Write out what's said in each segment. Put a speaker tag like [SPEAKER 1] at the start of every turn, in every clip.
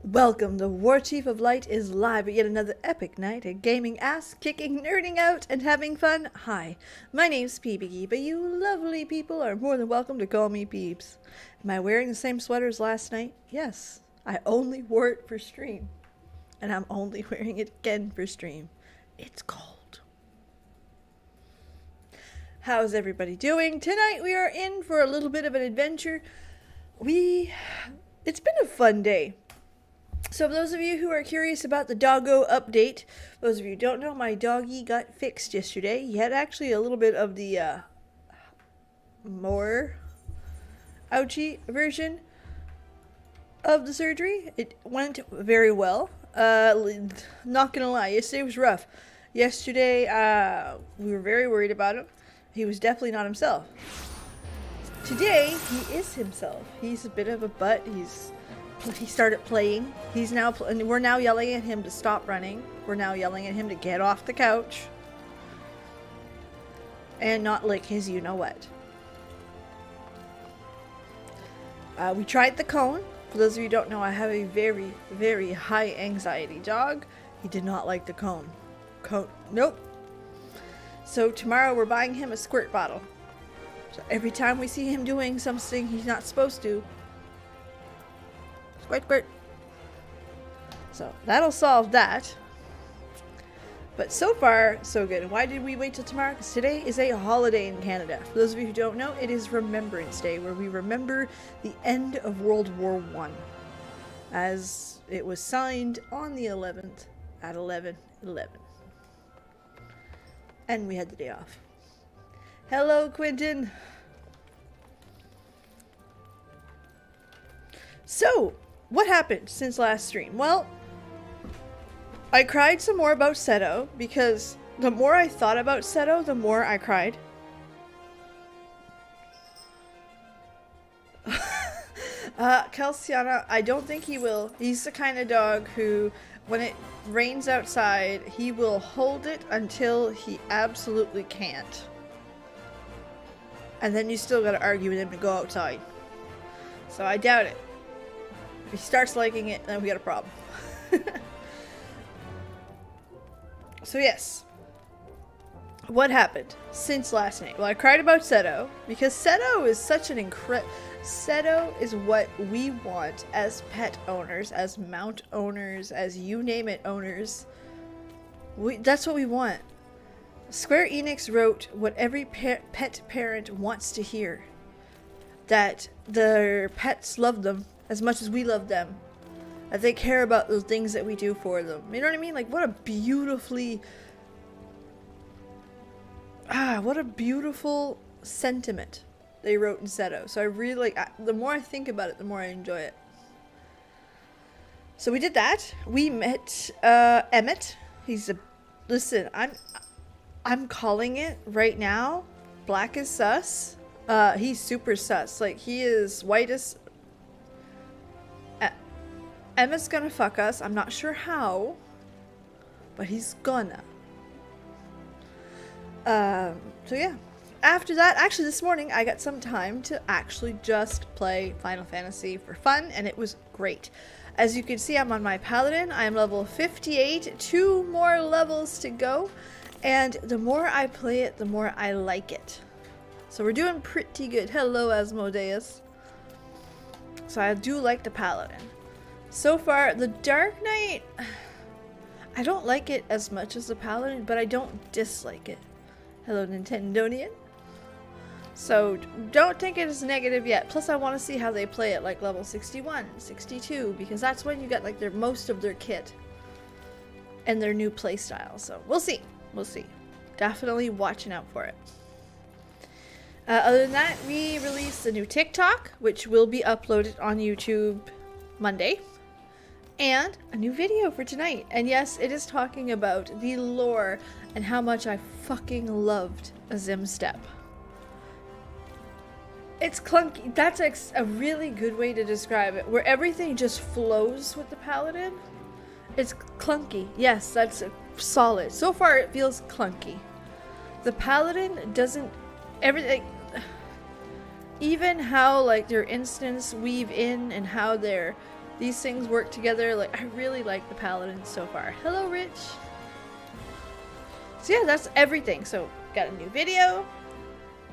[SPEAKER 1] Welcome, the War Chief of Light is live at yet another epic night of gaming, ass kicking, nerding out, and having fun. Hi, my name's PBG, but you lovely people are more than welcome to call me Peeps. Am I wearing the same sweater as last night? Yes, I only wore it for stream, and I'm only wearing it again for stream. It's cold. How's everybody doing? Tonight we are in for a little bit of an adventure. It's been a fun day. So for those of you who are curious about the doggo update, those of you who don't know, my doggy got fixed yesterday. He had actually a little bit of the more ouchy version of the surgery. It went very well. Not gonna lie, yesterday was rough. Yesterday, we were very worried about him. He was definitely not himself. Today, he is himself. He's a bit of a butt. He started playing. We're now yelling at him to stop running. We're now yelling at him to get off the couch and not lick his you-know-what. We tried the cone. For those of you who don't know, I have a very, very high anxiety dog. He did not like the cone. Nope. So tomorrow we're buying him a squirt bottle. So every time we see him doing something he's not supposed to, squirt. So that'll solve that. But so far, so good. And why did we wait till tomorrow? Because today is a holiday in Canada. For those of you who don't know, it is Remembrance Day, where we remember the end of World War I, as it was signed on the 11th at 11/11. And we had the day off. Hello, Quentin. So, what happened since last stream? Well, I cried some more about Seto, because the more I thought about Seto, the more I cried. Kelsiana, I don't think he will. He's the kind of dog who, when it rains outside, he will hold it until he absolutely can't. And then you still gotta argue with him to go outside. So I doubt it. If he starts liking it, then we got a problem. So yes. What happened since last night? Well, I cried about Seto, because Seto is such an Seto is what we want as pet owners, as mount owners, as you name it owners. That's what we want. Square Enix wrote what every pet parent wants to hear. That their pets love them as much as we love them. That they care about the things that we do for them. You know what I mean? Like, what a beautiful sentiment they wrote in Seto. So I really the more I think about it, the more I enjoy it. So we did that. We met Emmet. Listen, I'm calling it right now. Black is sus. He's super sus. Like, he is white as... Emmet's gonna fuck us. I'm not sure how, but he's gonna. So yeah. After that, actually this morning, I got some time to actually just play Final Fantasy for fun, and it was great. As you can see, I'm on my Paladin. I am level 58. 2 more levels to go. And the more I play it, the more I like it. So we're doing pretty good. Hello, Asmodeus. So I do like the Paladin. So far, the Dark Knight, I don't like it as much as the Paladin, but I don't dislike it. Hello, Nintendonian. So don't think it is negative yet. Plus, I want to see how they play it, like level 61, 62, because that's when you get like most of their kit and their new playstyle. So we'll see. We'll see. Definitely watching out for it. Other than that, we released a new TikTok, which will be uploaded on YouTube Monday. And a new video for tonight. And yes, it is talking about the lore and how much I fucking loved a Zim Step. It's clunky. That's a really good way to describe it. Where everything just flows with the Paladin. It's clunky. Yes, that's solid. So far, it feels clunky. The Paladin doesn't... Everything... Even how, like, their instants weave in and how their these things work together. Like, I really like the paladins so far. Hello, Rich. So yeah, that's everything. So got a new video,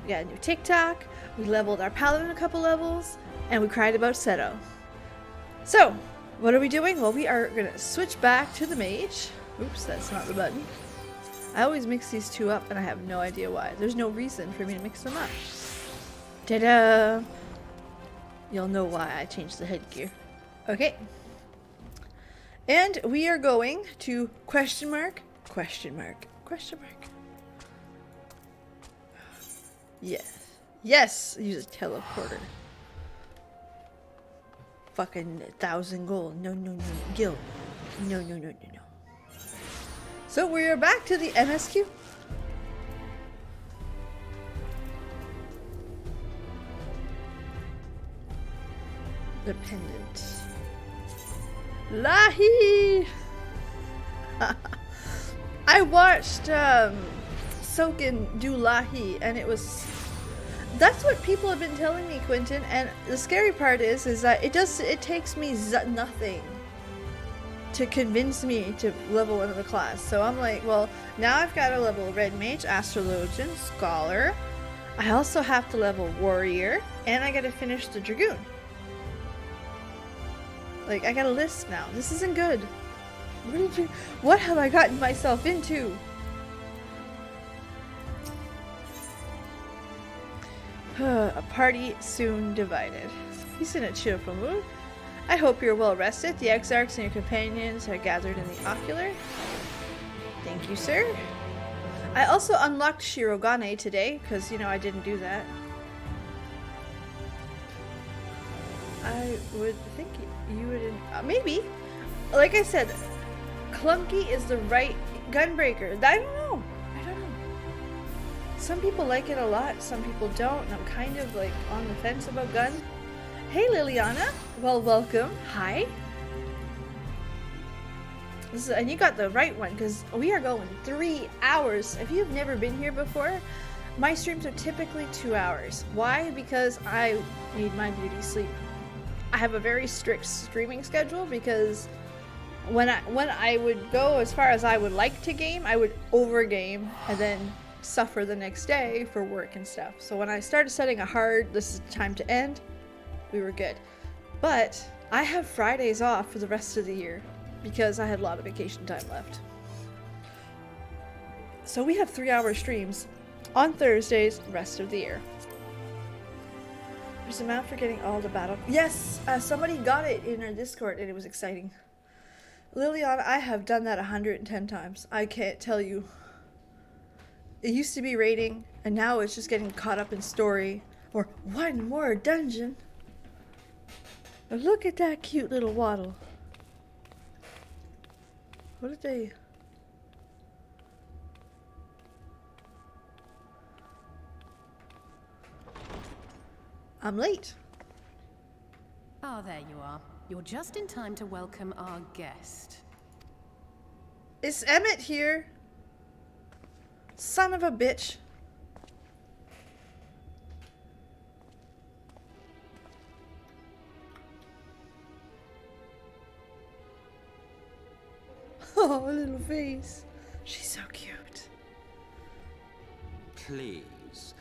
[SPEAKER 1] we got a new TikTok, we leveled our paladin a couple levels, and we cried about Seto. So what are we doing? Well, we are gonna switch back to the mage. Oops, that's not the button. I always mix these two up and I have no idea why. There's no reason for me to mix them up. Ta-da! You'll know why I changed the headgear. Okay. And we are going to question mark, question mark, question mark. Yes. Yes! Use a teleporter. Fucking 1,000 gold. No, no, no. Gil. No, no, no, no, no. So we are back to the MSQ. The pendant. Lahi! I watched Soken do Lahi, and it was... That's what people have been telling me, Quentin, and the scary part is that it takes me nothing to convince me to level another class. So I'm like, well, now I've got to level Red Mage, Astrologian, Scholar. I also have to level Warrior, and I gotta finish the Dragoon. Like, I got a list now. This isn't good. What have I gotten myself into? A party soon divided. He's in a cheerful mood. I hope you're well rested. The Exarchs and your companions are gathered in the ocular. Thank you, sir. I also unlocked Shirogane today, because, you know, I didn't do that. I would think you would... maybe. Like I said, clunky is the right gunbreaker. I don't know. I don't know. Some people like it a lot, some people don't, and I'm kind of like on the fence about gun. Hey Liliana, well welcome. Hi. And you got the right one, because we are going 3 hours. If you've never been here before, my streams are typically 2 hours. Why? Because I need my beauty sleep. I have a very strict streaming schedule, because when I would go as far as I would like to game, I would overgame and then suffer the next day for work and stuff. So when I started setting a hard, this is time to end, we were good. But I have Fridays off for the rest of the year because I had a lot of vacation time left. So we have 3-hour streams on Thursdays rest of the year. There's a map for getting all the battle. Yes, somebody got it in our Discord and it was exciting. Liliana, I have done that 110 times. I can't tell you. It used to be raiding, and now it's just getting caught up in story or one more dungeon. But look at that cute little waddle. What did they... I'm late.
[SPEAKER 2] Ah, there you are. You're just in time to welcome our guest.
[SPEAKER 1] Is Emmett here? Son of a bitch. Oh, little face. She's so cute.
[SPEAKER 3] Please.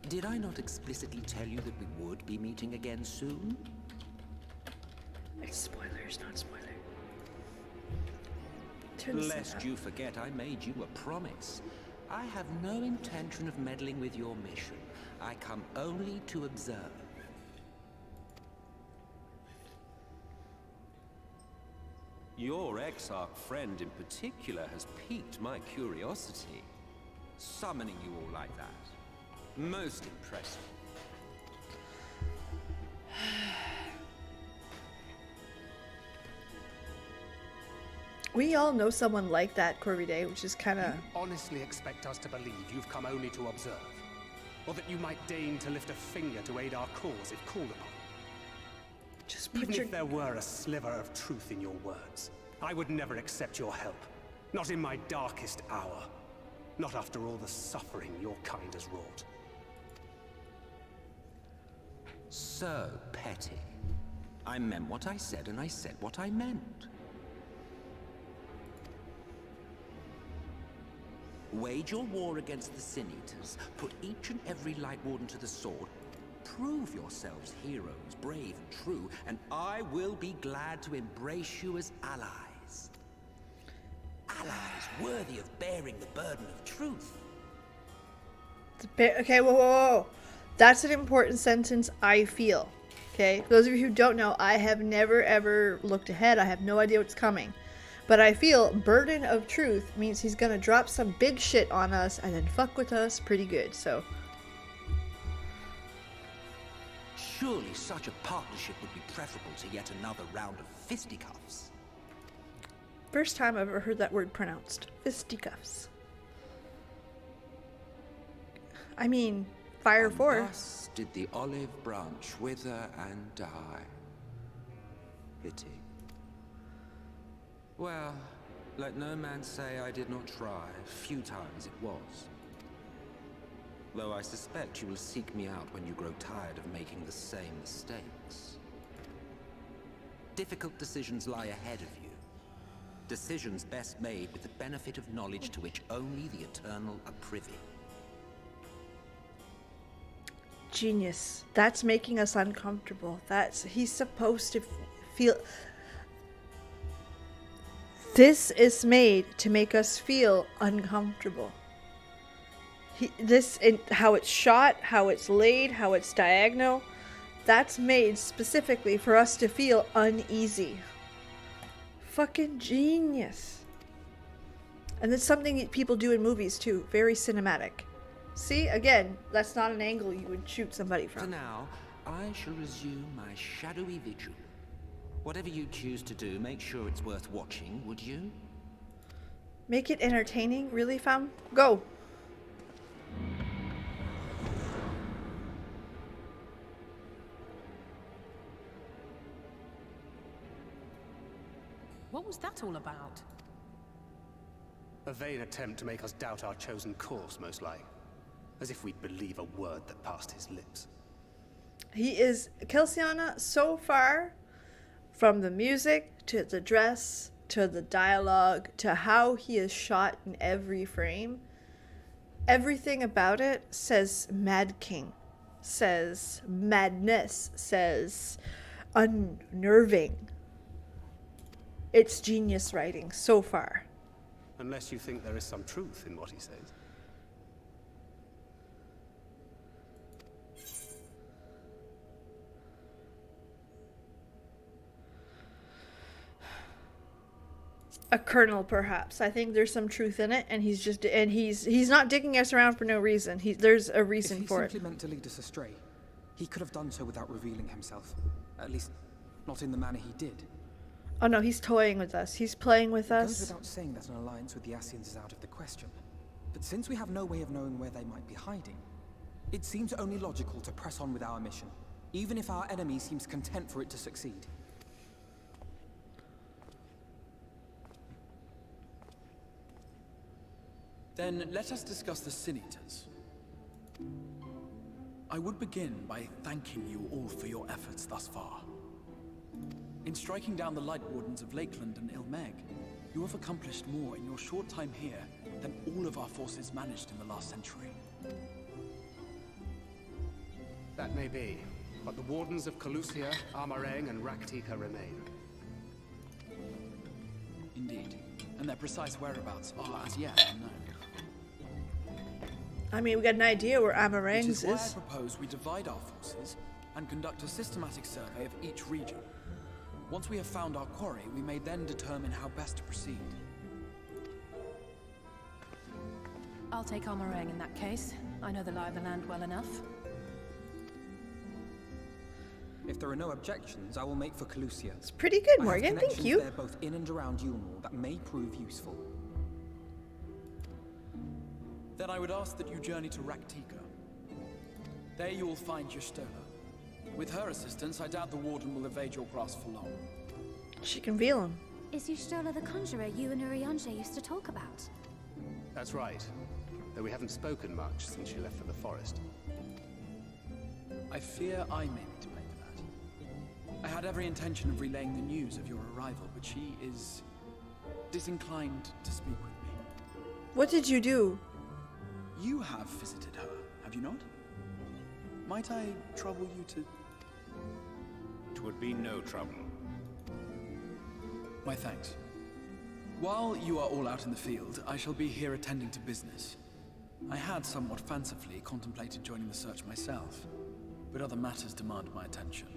[SPEAKER 3] Did I not explicitly tell you that we would be meeting again soon?
[SPEAKER 1] It's spoilers, not spoiler.
[SPEAKER 3] Lest you forget, I made you a promise. I have no intention of meddling with your mission. I come only to observe. Your Exarch friend in particular has piqued my curiosity. Summoning you all like that. Most impressive.
[SPEAKER 1] We all know someone like that, Corvide, which is kind of...
[SPEAKER 4] You honestly expect us to believe you've come only to observe? Or that you might deign to lift a finger to aid our cause if called upon?
[SPEAKER 1] Just
[SPEAKER 4] Even if there were a sliver of truth in your words, I would never accept your help. Not in my darkest hour. Not after all the suffering your kind has wrought.
[SPEAKER 3] So petty. I meant what I said, and I said what I meant. Wage your war against the Sin Eaters. Put each and every Light Warden to the sword. Prove yourselves heroes, brave and true, and I will be glad to embrace you as allies. Allies worthy of bearing the burden of truth.
[SPEAKER 1] Okay, whoa. That's an important sentence, I feel. Okay, for those of you who don't know, I have never ever looked ahead. I have no idea what's coming. But I feel burden of truth means he's gonna drop some big shit on us and then fuck with us pretty good, so.
[SPEAKER 3] Surely such a partnership would be preferable to yet another round of fisticuffs.
[SPEAKER 1] First time I've ever heard that word pronounced. Fisticuffs. I mean, fire for.
[SPEAKER 3] Thus did the olive branch wither and die. Pity. Well, let no man say I did not try. Futile as it was. Though I suspect you will seek me out when you grow tired of making the same mistakes. Difficult decisions lie ahead of you. Decisions best made with the benefit of knowledge to which only the eternal are privy.
[SPEAKER 1] Genius. That's making us uncomfortable. He's supposed to feel. This is made to make us feel uncomfortable. How it's shot, how it's laid, how it's diagonal, that's made specifically for us to feel uneasy. Fucking genius. And it's something that people do in movies too. Very cinematic. See, again, that's not an angle you would shoot somebody from.
[SPEAKER 3] For now, I shall resume my shadowy vigil. Whatever you choose to do, make sure it's worth watching, would you?
[SPEAKER 1] Make it entertaining, really, fam? Go!
[SPEAKER 2] What was that all about?
[SPEAKER 4] A vain attempt to make us doubt our chosen course, most like. As if we'd believe a word that passed his lips.
[SPEAKER 1] He is Kelsiana so far, from the music to the dress to the dialogue to how he is shot in every frame. Everything about it says Mad King, says madness, says unnerving. It's genius writing so far.
[SPEAKER 4] Unless you think there is some truth in what he says.
[SPEAKER 1] A kernel, perhaps. I think there's some truth in it, and he's not digging us around for no reason. There's a reason for it.
[SPEAKER 5] If he simply meant to lead us astray, he could have done so without revealing himself. At least, not in the manner he did.
[SPEAKER 1] Oh no, he's toying with us. He's playing with us.
[SPEAKER 5] It goes without saying that an alliance with the Ascians is out of the question. But since we have no way of knowing where they might be hiding, it seems only logical to press on with our mission, even if our enemy seems content for it to succeed.
[SPEAKER 6] Then let us discuss the Sin Eaters. I would begin by thanking you all for your efforts thus far. In striking down the Light Wardens of Lakeland and Ilmeg, you have accomplished more in your short time here than all of our forces managed in the last century.
[SPEAKER 4] That may be, but the Wardens of Calusia, Amareng, and Rak'tika remain.
[SPEAKER 6] Indeed, and their precise whereabouts are as yet unknown.
[SPEAKER 1] I mean, we got an idea where Amarang's
[SPEAKER 6] Which is why I
[SPEAKER 1] is.
[SPEAKER 6] propose we divide our forces and conduct a systematic survey of each region. Once we have found our quarry, we may then determine how best to proceed.
[SPEAKER 2] I'll take Amarang in that case. I know the lie of the land well enough.
[SPEAKER 5] If there are no objections, I will make for Calusia.
[SPEAKER 1] It's pretty good,
[SPEAKER 5] I have
[SPEAKER 1] Morgan. Thank
[SPEAKER 5] connections
[SPEAKER 1] you.
[SPEAKER 5] there both in and around Yulnor that may prove useful.
[SPEAKER 6] Then I would ask that you journey to Rak'tika. There you will find Y'shtola. With her assistance, I doubt the Warden will evade your grasp for long.
[SPEAKER 1] She can feel him.
[SPEAKER 7] Is Y'shtola the conjurer you and Urianger used to talk about?
[SPEAKER 4] That's right. Though we haven't spoken much since she left for the forest.
[SPEAKER 6] I fear I may be to blame for that. I had every intention of relaying the news of your arrival, but she is disinclined to speak with me.
[SPEAKER 1] What did you do?
[SPEAKER 6] You have visited her, have you not? Might I trouble you to...
[SPEAKER 3] 'Twould be no trouble.
[SPEAKER 6] My thanks. While you are all out in the field, I shall be here attending to business. I had somewhat fancifully contemplated joining the search myself, but other matters demand my attention.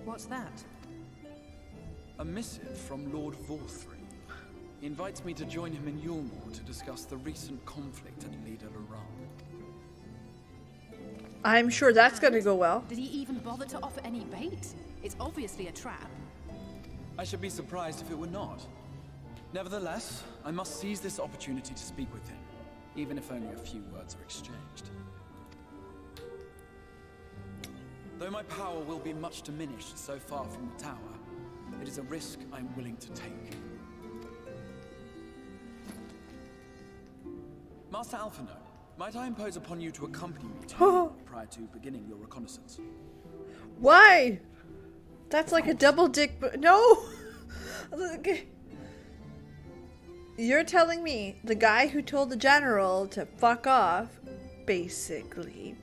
[SPEAKER 2] What's that?
[SPEAKER 6] A missive from Lord Vorthry. He invites me to join him in Yulmore to discuss the recent conflict at Lida Laran.
[SPEAKER 1] I'm sure that's gonna go well.
[SPEAKER 2] Did he even bother to offer any bait? It's obviously a trap.
[SPEAKER 6] I should be surprised if it were not. Nevertheless, I must seize this opportunity to speak with him, even if only a few words are exchanged. Though my power will be much diminished so far from the tower, it is a risk I'm willing to take. Master Alphino, might I impose upon you to accompany me to prior to beginning your reconnaissance?
[SPEAKER 1] Why? That's like a double dick. No. You're telling me the guy who told the general to fuck off, basically,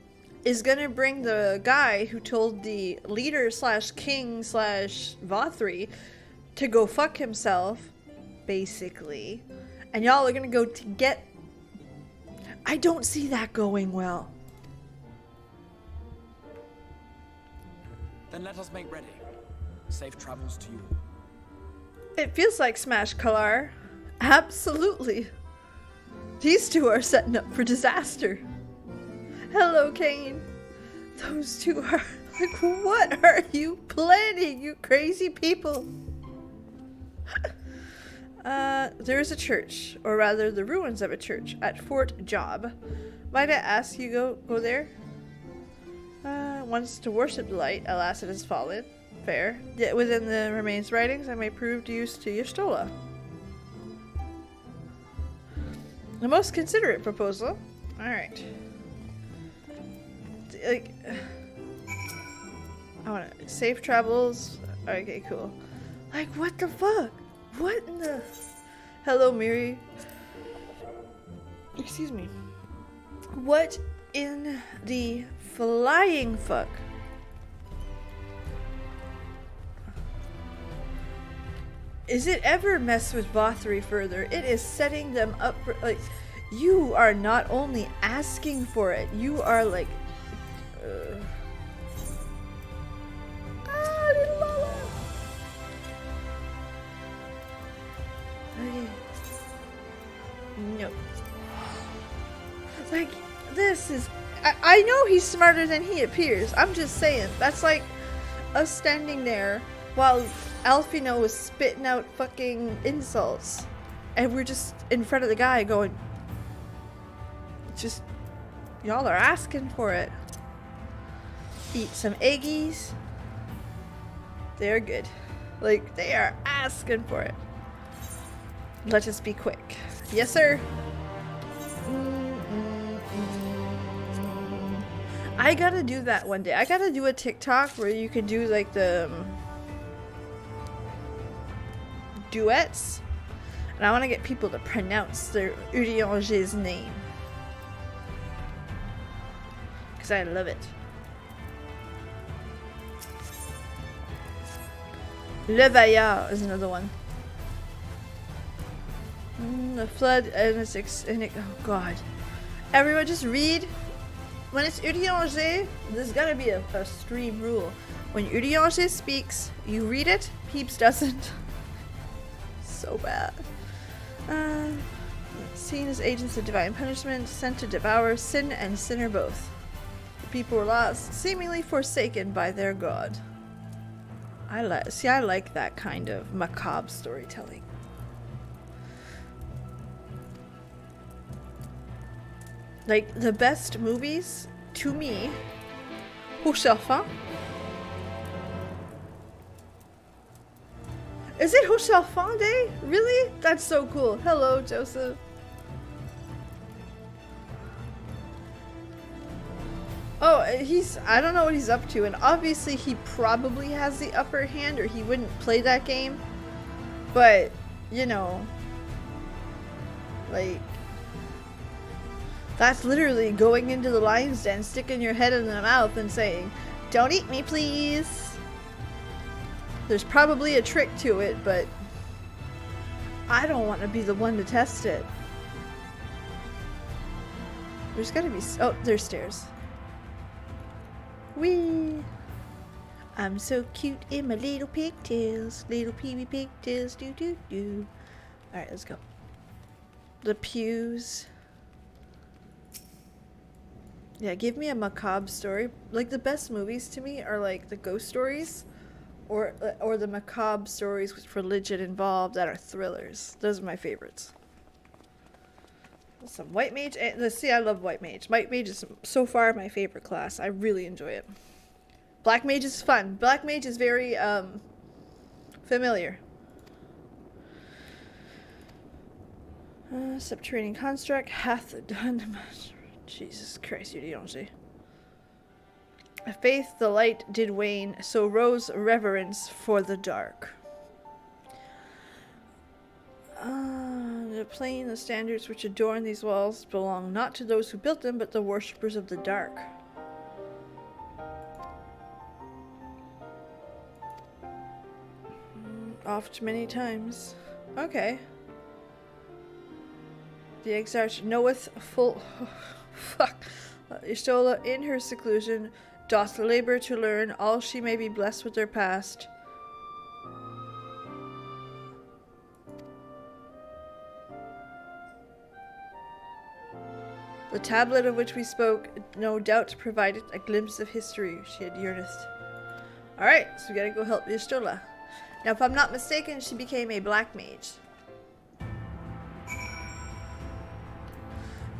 [SPEAKER 1] is gonna bring the guy who told the leader slash king slash Vothri to go fuck himself, basically, and y'all are gonna go to get. I don't see that going well.
[SPEAKER 6] Then let us make ready. Safe travels to you.
[SPEAKER 1] It feels like Smash Kalar. Absolutely. These two are setting up for disaster. Hello, Kane. Those two are like, what are you planning, you crazy people? There is a church, or rather the ruins of a church, at Fort Job. Might I ask you go there? Wants to worship the light, alas it has fallen. Fair. Yet within the remains writings I may prove use to Y'shtola. The most considerate proposal. Alright. Like, I wanna safe travels. Okay, cool. Like, what the fuck? What in the... Hello, Miri. Excuse me. What in the flying fuck? Is it ever mess with Vothri further? It is setting them up for, like, you are not only asking for it, you are like, little Lala. Okay. No. Like, this is, I know he's smarter than he appears. I'm just saying, that's like us standing there while Alphino was spitting out fucking insults, and we're just in front of the guy going, just, y'all are asking for it. Eat some eggies. They're good. Like, they are asking for it. Let us be quick. Yes, sir. I gotta do that one day. I gotta do a TikTok where you can do like the duets, and I want to get people to pronounce their Urianger's name because I love it. Le Vaillard is another one. The flood and its oh god. Everyone just read. When it's Urianger, there's gotta be a stream rule. When Urianger speaks, you read it. Peeps doesn't. So bad. Seen as agents of divine punishment, sent to devour sin and sinner both. The people were lost, seemingly forsaken by their god. I like that kind of macabre storytelling. Like, the best movies, to me, Hushalfan. Is it Hushalfan Day? Really? That's so cool. Hello, Joseph. I don't know what he's up to, and obviously he probably has the upper hand or he wouldn't play that game. But, you know, like, that's literally going into the lion's den, sticking your head in the mouth and saying, "Don't eat me, please." There's probably a trick to it, but I don't want to be the one to test it. There's gotta be... Oh, there's stairs. Whee! I'm so cute in my little pigtails. Little peewee pigtails. Do do do. Alright, let's go. The pews. Yeah, give me a macabre story. Like, the best movies to me are like the ghost stories or the macabre stories with religion involved that are thrillers. Those are my favorites. Some white mage. Let's see, I love white mage. White mage is so far my favorite class. I really enjoy it. Black mage is fun. Black mage is very familiar. Subterranean construct hath done. Jesus Christ, you don't see. Faith the light did wane, so rose reverence for the dark. The plane, the standards which adorn these walls belong not to those who built them, but the worshippers of the dark. Oft many times. Okay. The exarch knoweth full... fuck. Istola in her seclusion doth labor to learn all she may be blessed with their past. The tablet of which we spoke no doubt provided a glimpse of history she had yearnest. Alright, so we gotta go help Istola. Now, if I'm not mistaken, she became a black mage.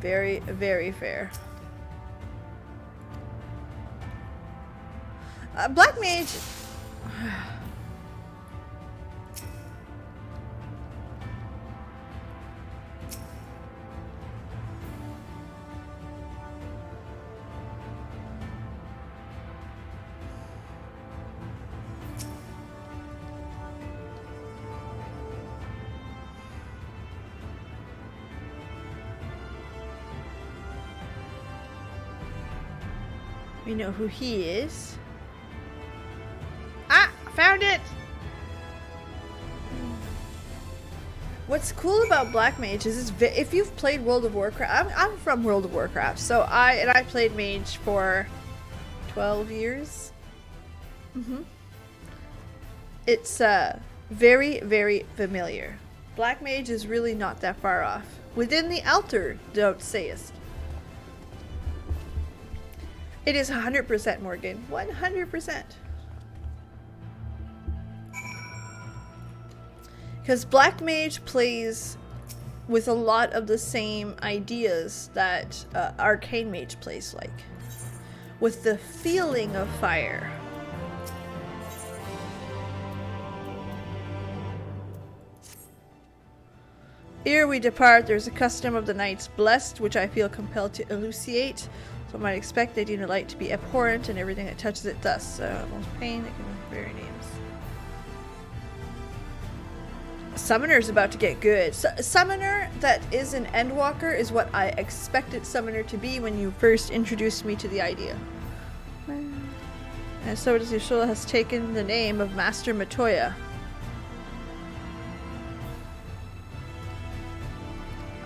[SPEAKER 1] Very, very fair. Black mage... We know who he is. Ah! Found it! What's cool about Black Mage is if you've played World of Warcraft... I'm from World of Warcraft, so I played Mage for 12 years. It's very, very familiar. Black Mage is really not that far off. Within the altar, thou sayest. It is 100% Morgan. 100%. Because Black Mage plays with a lot of the same ideas that Arcane Mage plays like. With the feeling of fire. Ere we depart, there's a custom of the Knights Blessed, which I feel compelled to elucidate. So I might expect they deem the light to be abhorrent and everything that touches it thus. Most pain, it can vary names. Summoner's about to get good. Summoner that is an Endwalker is what I expected Summoner to be when you first introduced me to the idea. And so Deciphering has taken the name of Master Matoya.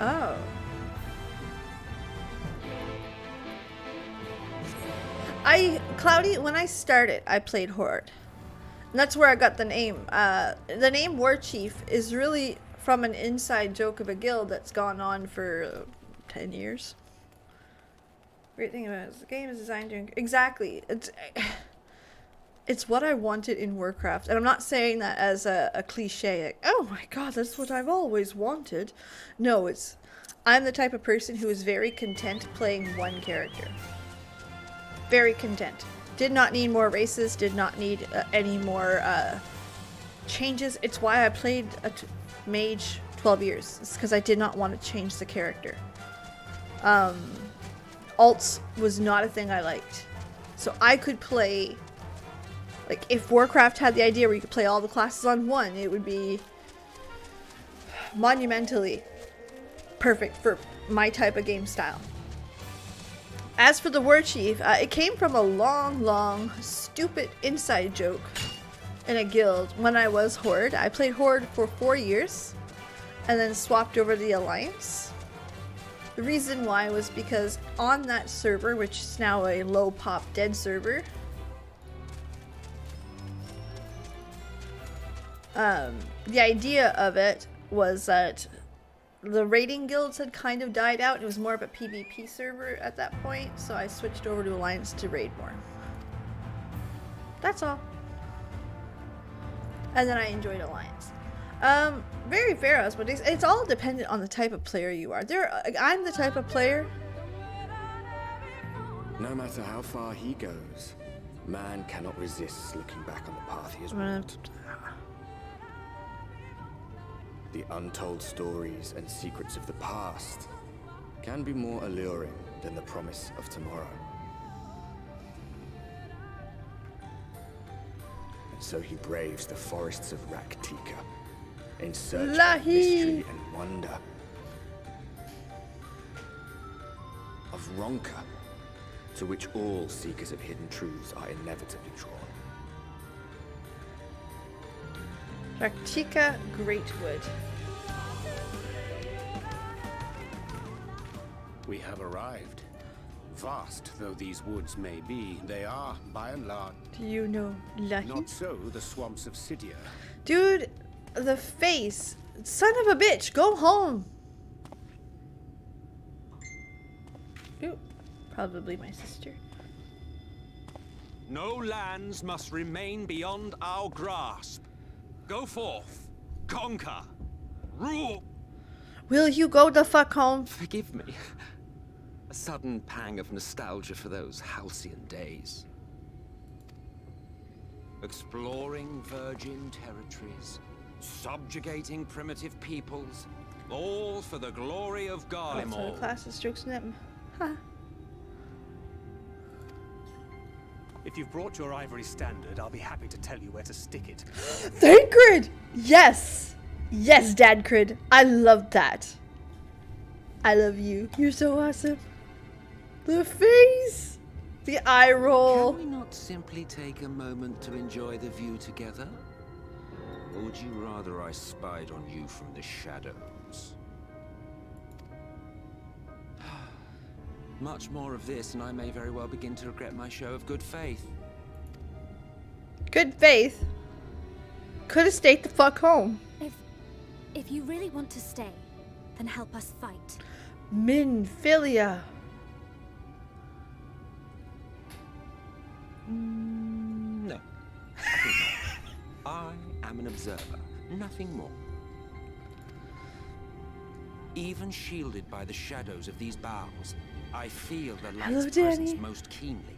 [SPEAKER 1] Oh. Cloudy, when I started, I played Horde. And that's where I got the name. The name War Chief is really from an inside joke of a guild that's gone on for 10 years. Great thing about it is the game is designed to... Exactly. It's what I wanted in Warcraft. And I'm not saying that as a cliche. Like, oh my god, that's what I've always wanted. No, it's... I'm the type of person who is very content playing one character. Very content. Did not need more races, did not need any more changes. It's why I played a mage 12 years. It's because I did not want to change the character. Alts was not a thing I liked. So I could play, like, if Warcraft had the idea where you could play all the classes on one, it would be monumentally perfect for my type of game style. As for the War Chief, it came from a long, stupid inside joke in a guild when I was Horde. I played Horde for 4 years and then swapped over to the Alliance. The reason why was because on that server, which is now a low pop dead server, the idea of it was that the raiding guilds had kind of died out. It was more of a PvP server at that point, so I switched over to Alliance to raid more. That's all. And then I enjoyed Alliance. Very fair, but it's all dependent on the type of player you are. I'm the type of player.
[SPEAKER 8] No matter how far he goes, man cannot resist looking back on the path he has walked. The untold stories and secrets of the past can be more alluring than the promise of tomorrow. And so he braves the forests of Rak'tika in search of mystery and wonder. Of Ronka, to which all seekers of hidden truths are inevitably drawn.
[SPEAKER 1] Rak'tika Greatwood.
[SPEAKER 9] We have arrived. Vast though these woods may be, they are, by and large,
[SPEAKER 1] Do you know Lahi?
[SPEAKER 9] not so the swamps of Sidia.
[SPEAKER 1] Dude, the face. Son of a bitch, go home. Ooh, probably my sister.
[SPEAKER 3] No lands must remain beyond our grasp. Go forth, conquer, rule.
[SPEAKER 1] Will you go the fuck home?
[SPEAKER 3] Forgive me. A sudden pang of nostalgia for those halcyon days. Exploring virgin territories, subjugating primitive peoples, all for the glory of
[SPEAKER 1] Oh,
[SPEAKER 3] Garlemald.
[SPEAKER 1] so the class is jokes and them. Huh.
[SPEAKER 4] If you've brought your ivory standard, I'll be happy to tell you where to stick it.
[SPEAKER 1] Thancred! Yes! Yes, Dadcrid. I love that. I love you. You're so awesome. The face! The eye roll.
[SPEAKER 3] Can we not simply take a moment to enjoy the view together? Or would you rather I spied on you from the shadows? Much more of this, and I may very well begin to regret my show of good faith.
[SPEAKER 1] Good faith. Could have stayed the fuck home.
[SPEAKER 7] If you really want to stay, then help us fight.
[SPEAKER 1] Minfilia.
[SPEAKER 3] No. I think not. I am an observer, nothing more. Even shielded by the shadows of these boughs, I feel the
[SPEAKER 1] Hello,
[SPEAKER 3] light's presence
[SPEAKER 1] Danny.
[SPEAKER 3] most keenly.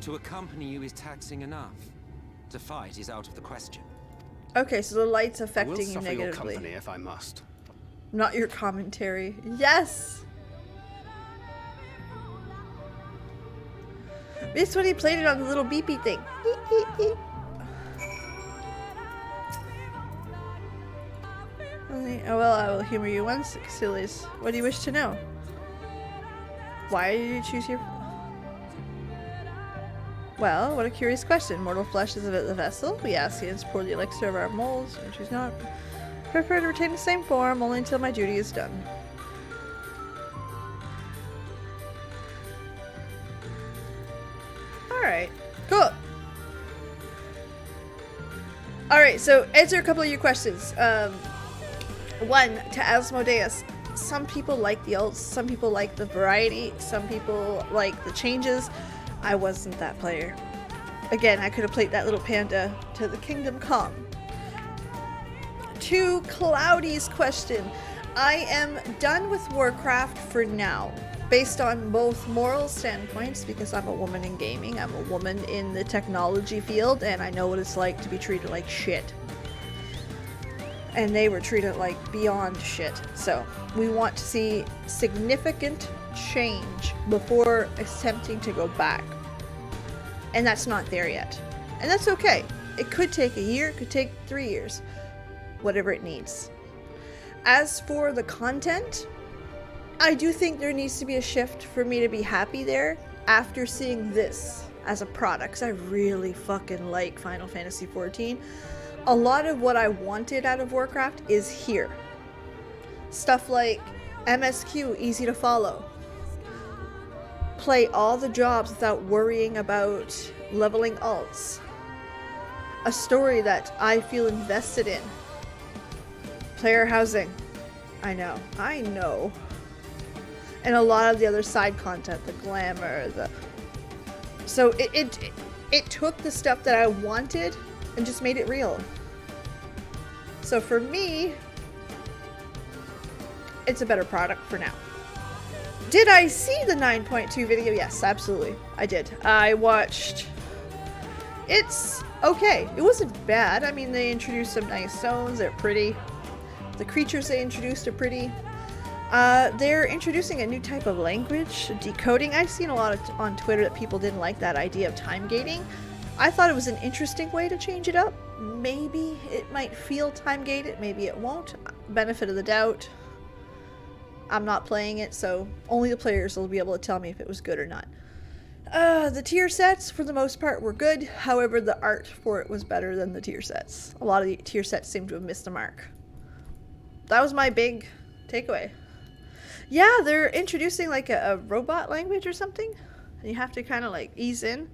[SPEAKER 3] To accompany you is taxing enough. To fight is out of the question.
[SPEAKER 1] Okay, so the light's
[SPEAKER 4] I will
[SPEAKER 1] affecting you
[SPEAKER 4] suffer your
[SPEAKER 1] negatively.
[SPEAKER 4] company if I must.
[SPEAKER 1] Not your commentary. Yes! This when he played it on the little beepy thing. Oh well, I will humor you once, Xylis. What do you wish to know? Why did you choose your... Well, what a curious question. Mortal flesh is the vessel. We ask you to pour the elixir of our molds, and choose not. Prepare to retain the same form, only until my duty is done. Alright, cool. Alright, so answer a couple of your questions. One, to Asmodeus. Some people like the ults, some people like the variety, some people like the changes. I wasn't that player. Again, I could have played that little panda to the Kingdom Come. To Cloudy's question, I am done with Warcraft for now, based on both moral standpoints, because I'm a woman in gaming, I'm a woman in the technology field, and I know what it's like to be treated like shit. And they were treated like beyond shit. So we want to see significant change before attempting to go back. And that's not there yet. And that's okay. It could take a year, it could take 3 years. Whatever it needs. As for the content, I do think there needs to be a shift for me to be happy there after seeing this as a product, because I really fucking like Final Fantasy XIV. A lot of what I wanted out of Warcraft is here. Stuff like MSQ, easy to follow. Play all the jobs without worrying about leveling alts. A story that I feel invested in. Player housing. I know. And a lot of the other side content, the glamour, so it took the stuff that I wanted and just made it real. So for me, it's a better product for now. Did I see the 9.2 video? Yes, absolutely. I did. I watched. It's okay. It wasn't bad. I mean, they introduced some nice zones. They're pretty. The creatures they introduced are pretty. They're introducing a new type of language, decoding. I've seen a lot on Twitter that people didn't like that idea of time gating. I thought it was an interesting way to change it up. Maybe it might feel time gated, maybe it won't. Benefit of the doubt. I'm not playing it, so only the players will be able to tell me if it was good or not. The tier sets, for the most part, were good. However, the art for it was better than the tier sets. A lot of the tier sets seem to have missed the mark. That was my big takeaway. Yeah, they're introducing like a robot language or something. And you have to kind of like ease in.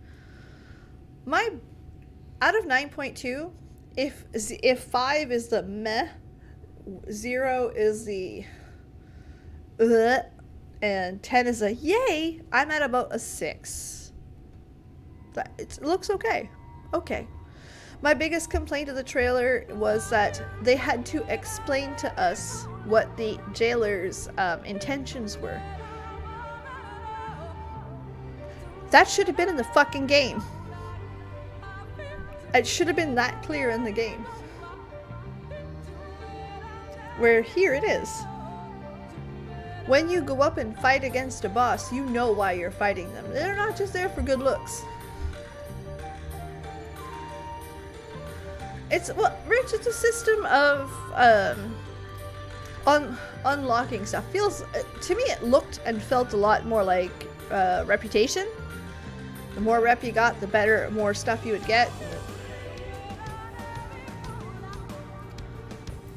[SPEAKER 1] Out of 9.2, if 5 is the meh, 0 is the and 10 is a yay, I'm at about a 6. It looks okay. Okay. My biggest complaint of the trailer was that they had to explain to us what the jailer's intentions were. That should have been in the fucking game. It should have been that clear in the game. Where here it is. When you go up and fight against a boss, you know why you're fighting them. They're not just there for good looks. Rich, it's a system of unlocking stuff. Feels to me it looked and felt a lot more like Reputation. The more rep you got, the better, more stuff you would get.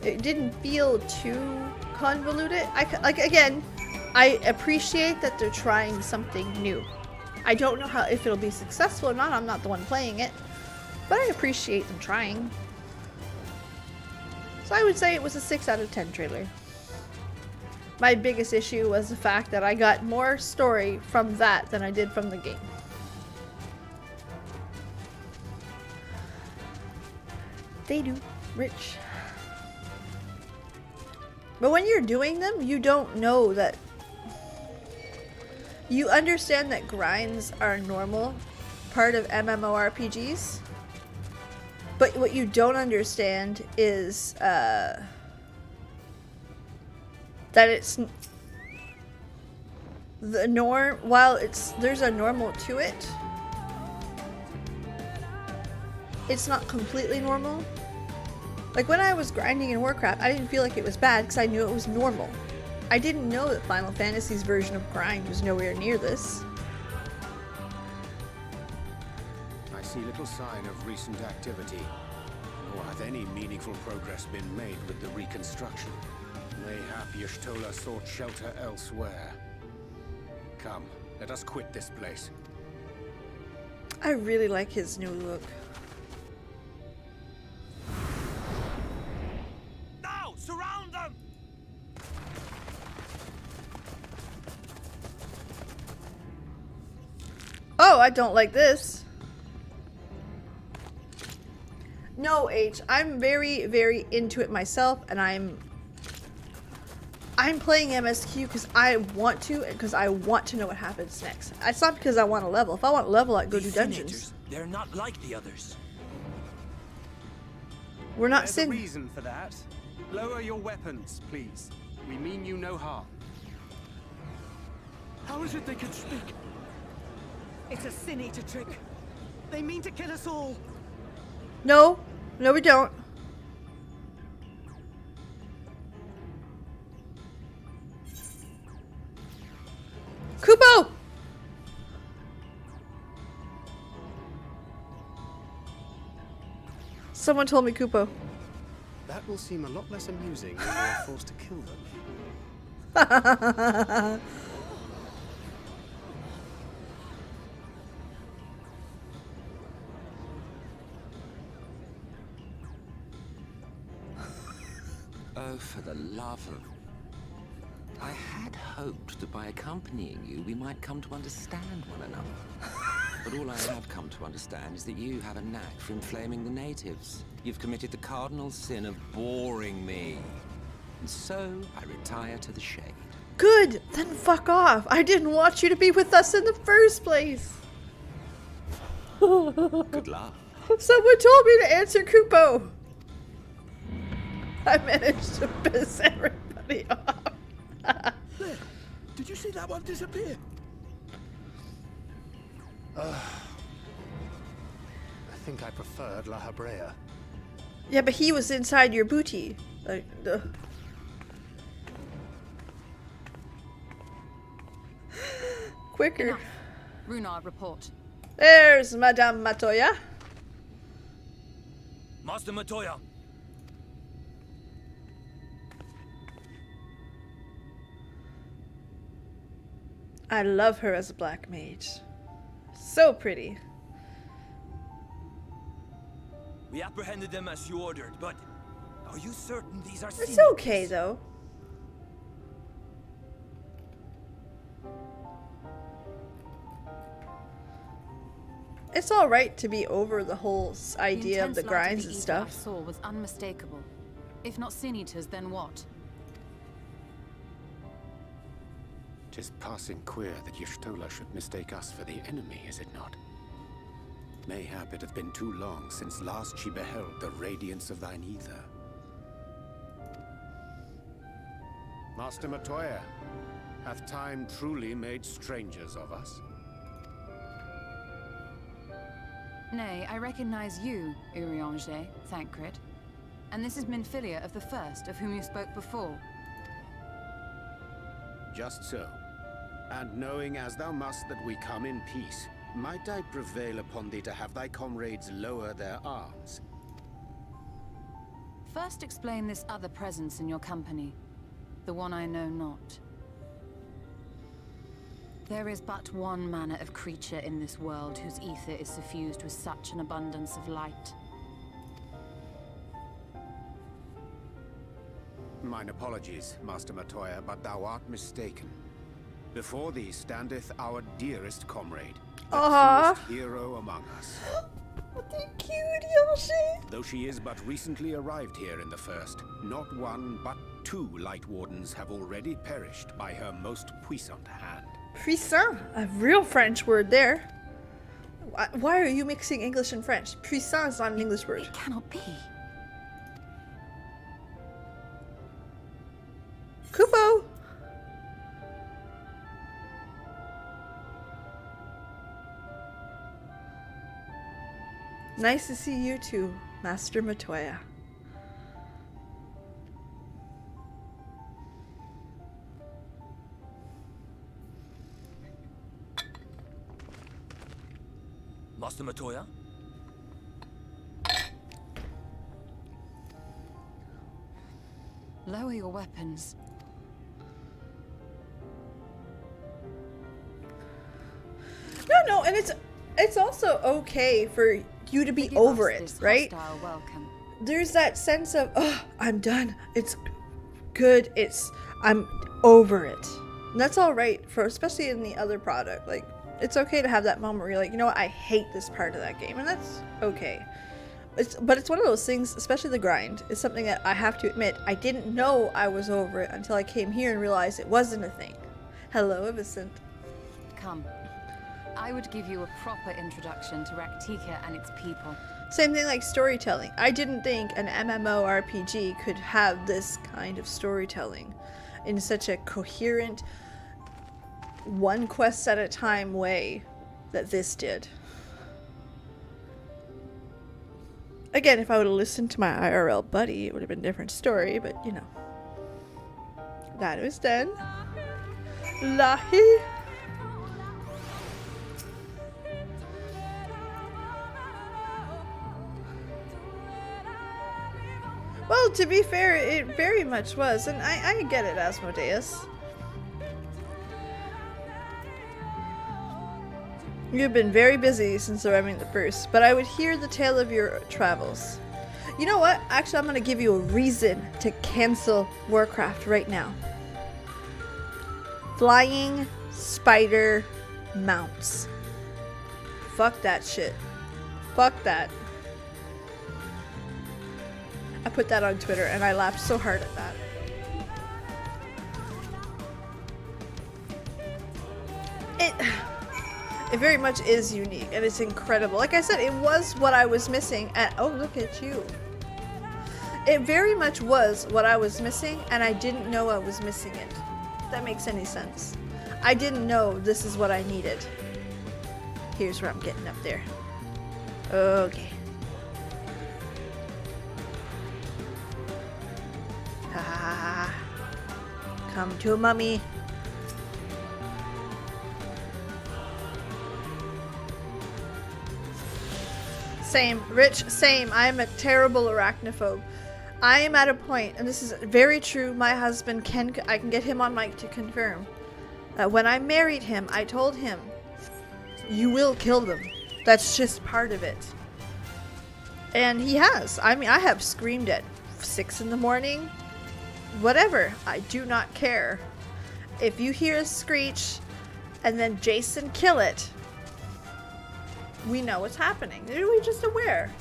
[SPEAKER 1] It didn't feel too convoluted. I appreciate that they're trying something new. I don't know if it'll be successful or not. I'm not the one playing it, but I appreciate them trying. So I would say it was a 6 out of 10 trailer. My biggest issue was the fact that I got more story from that than I did from the game. They do, Rich. But when you're doing them, you don't know that. You understand that grinds are a normal part of MMORPGs. But what you don't understand is that it's the norm. While there's a normal to it, it's not completely normal. Like when I was grinding in Warcraft, I didn't feel like it was bad because I knew it was normal. I didn't know that Final Fantasy's version of grind was nowhere near this.
[SPEAKER 9] I see little sign of recent activity. Or has any meaningful progress been made with the reconstruction? Mayhap Y'shtola sought shelter elsewhere. Come, let us quit this place.
[SPEAKER 1] I really like his new look.
[SPEAKER 3] Now, surround them!
[SPEAKER 1] Oh, I don't like this. No, H. I'm very, very into it myself, and I'm playing MSQ because I want to, and because I want to know what happens next. It's not because I want to level. If I want to level, I'd go do dungeons.
[SPEAKER 3] They're not like the others.
[SPEAKER 1] We're not
[SPEAKER 4] There's a
[SPEAKER 1] sin.
[SPEAKER 4] reason for that. Lower your weapons, please. We mean you no harm.
[SPEAKER 6] How is it they can speak?
[SPEAKER 10] It's a sin eater trick. They mean to kill us all.
[SPEAKER 1] No. No, we don't. Kupo! Someone told me Kupo.
[SPEAKER 9] That will seem a lot less amusing when you are forced to kill them.
[SPEAKER 3] Oh, for the love of... I had hoped that by accompanying you, we might come to understand one another. But all I have come to understand is that you have a knack for inflaming the natives. You've committed the cardinal sin of boring me. And so, I retire to the shade.
[SPEAKER 1] Good! Then fuck off! I didn't want you to be with us in the first place!
[SPEAKER 3] Good luck.
[SPEAKER 1] Someone told me to answer Kupo! I managed to piss everybody off.
[SPEAKER 6] There! Did you see that one disappear?
[SPEAKER 9] I think I preferred La Habrea.
[SPEAKER 1] Yeah, but he was inside your booty. Like, quicker.
[SPEAKER 2] Enough. Runard, report.
[SPEAKER 1] There's Madame Matoya.
[SPEAKER 6] Master Matoya!
[SPEAKER 1] I love her as a black mage. So pretty.
[SPEAKER 6] We apprehended them as you ordered, but are you certain these are
[SPEAKER 1] It's okay though. It's alright to be over the whole idea of the grinds and stuff.
[SPEAKER 2] I saw was unmistakable. If not sin eaters, then what?
[SPEAKER 9] 'Tis passing queer that Y'shtola should mistake us for the enemy, is it not? Mayhap it hath been too long since last she beheld the radiance of thine ether. Master Matoya, hath time truly made strangers of us?
[SPEAKER 2] Nay, I recognize you, Urianger, Thancred. And this is Minfilia of the First, of whom you spoke before.
[SPEAKER 9] Just so. And knowing as thou must that we come in peace, might I prevail upon thee to have thy comrades lower their arms?
[SPEAKER 2] First explain this other presence in your company, the one I know not. There is but one manner of creature in this world whose ether is suffused with such an abundance of light.
[SPEAKER 9] Mine apologies, Master Matoya, but thou art mistaken. Before thee standeth our dearest comrade, the truest hero among us.
[SPEAKER 1] Thank you, Yoshi.
[SPEAKER 9] Though she is but recently arrived here in the First, not one but two Light Wardens have already perished by her most puissant hand.
[SPEAKER 1] Puissant, a real French word there. Why are you mixing English and French? Puissant is not an English word.
[SPEAKER 2] It cannot be.
[SPEAKER 1] Kupo! Nice to see you too, Master Matoya.
[SPEAKER 6] Master Matoya?
[SPEAKER 2] Lower your weapons.
[SPEAKER 1] No, and it's also okay for you to be over it, right?
[SPEAKER 2] Welcome.
[SPEAKER 1] There's that sense of, oh, I'm done. It's good. I'm over it. And that's all right for, especially in the other product. Like, it's okay to have that moment where you're like, you know what, I hate this part of that game, and that's okay. But it's one of those things, especially the grind, is something that I have to admit, I didn't know I was over it until I came here and realized it wasn't a thing. Hello, Vincent.
[SPEAKER 2] Come. I would give you a proper introduction to Rak'tika and its people.
[SPEAKER 1] Same thing like storytelling. I didn't think an MMORPG could have this kind of storytelling in such a coherent, one quest at a time way that this did. Again, if I would have listened to my IRL buddy, it would have been a different story, but you know. That was done. Lahi. Well, to be fair, it very much was, and I get it, Asmodeus. You've been very busy since arriving at the first, but I would hear the tale of your travels. You know what? Actually, I'm going to give you a reason to cancel Warcraft right now. Flying spider mounts. Fuck that shit. Fuck that. I put that on Twitter and I laughed so hard at that. It very much is unique and it's incredible. Like I said, it was what I was missing and oh, look at you. It very much was what I was missing and I didn't know I was missing it. If that makes any sense. I didn't know this is what I needed. Here's where I'm getting up there. Okay. Ah, come to mummy. Same, Rich, same. I am a terrible arachnophobe. I am at a point, and this is very true, my husband I can get him on mic to confirm, that when I married him, I told him, you will kill them. That's just part of it. And he has. I mean, I have screamed at 6 in the morning. Whatever. I do not care. If you hear a screech and then Jason kill it, we know what's happening. We're just aware.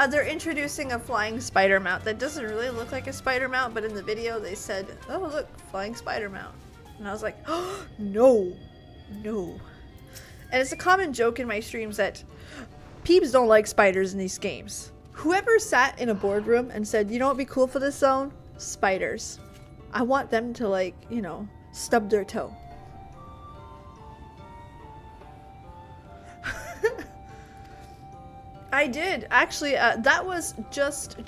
[SPEAKER 1] They're introducing a flying spider mount that doesn't really look like a spider mount, but in the video they said, oh look, flying spider mount. And I was like, oh, no, no. And it's a common joke in my streams that peeps don't like spiders in these games. Whoever sat in a boardroom and said, you know what would be cool for this zone? Spiders. I want them to, like, you know, stub their toe. I did. Actually, that was just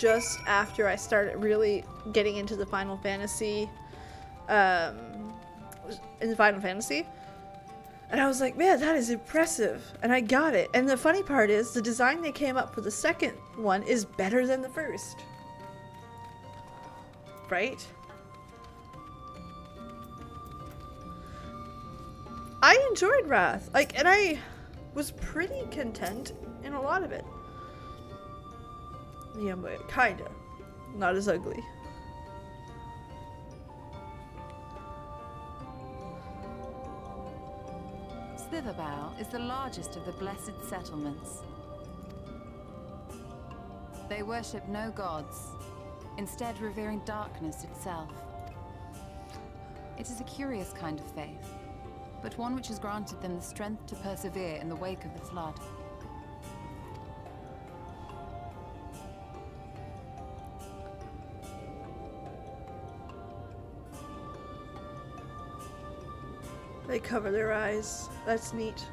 [SPEAKER 1] after I started really getting into the Final Fantasy, And I was like, man, that is impressive. And I got it. And the funny part is, the design they came up for the second one is better than the first. Right? I enjoyed Wrath. Like, and I was pretty content in a lot of it. Yeah, but kinda. Not as ugly.
[SPEAKER 2] Slitherbow is the largest of the blessed settlements. They worship no gods, instead revering darkness itself. It is a curious kind of faith, but one which has granted them the strength to persevere in the wake of the flood.
[SPEAKER 1] They cover their eyes. That's neat.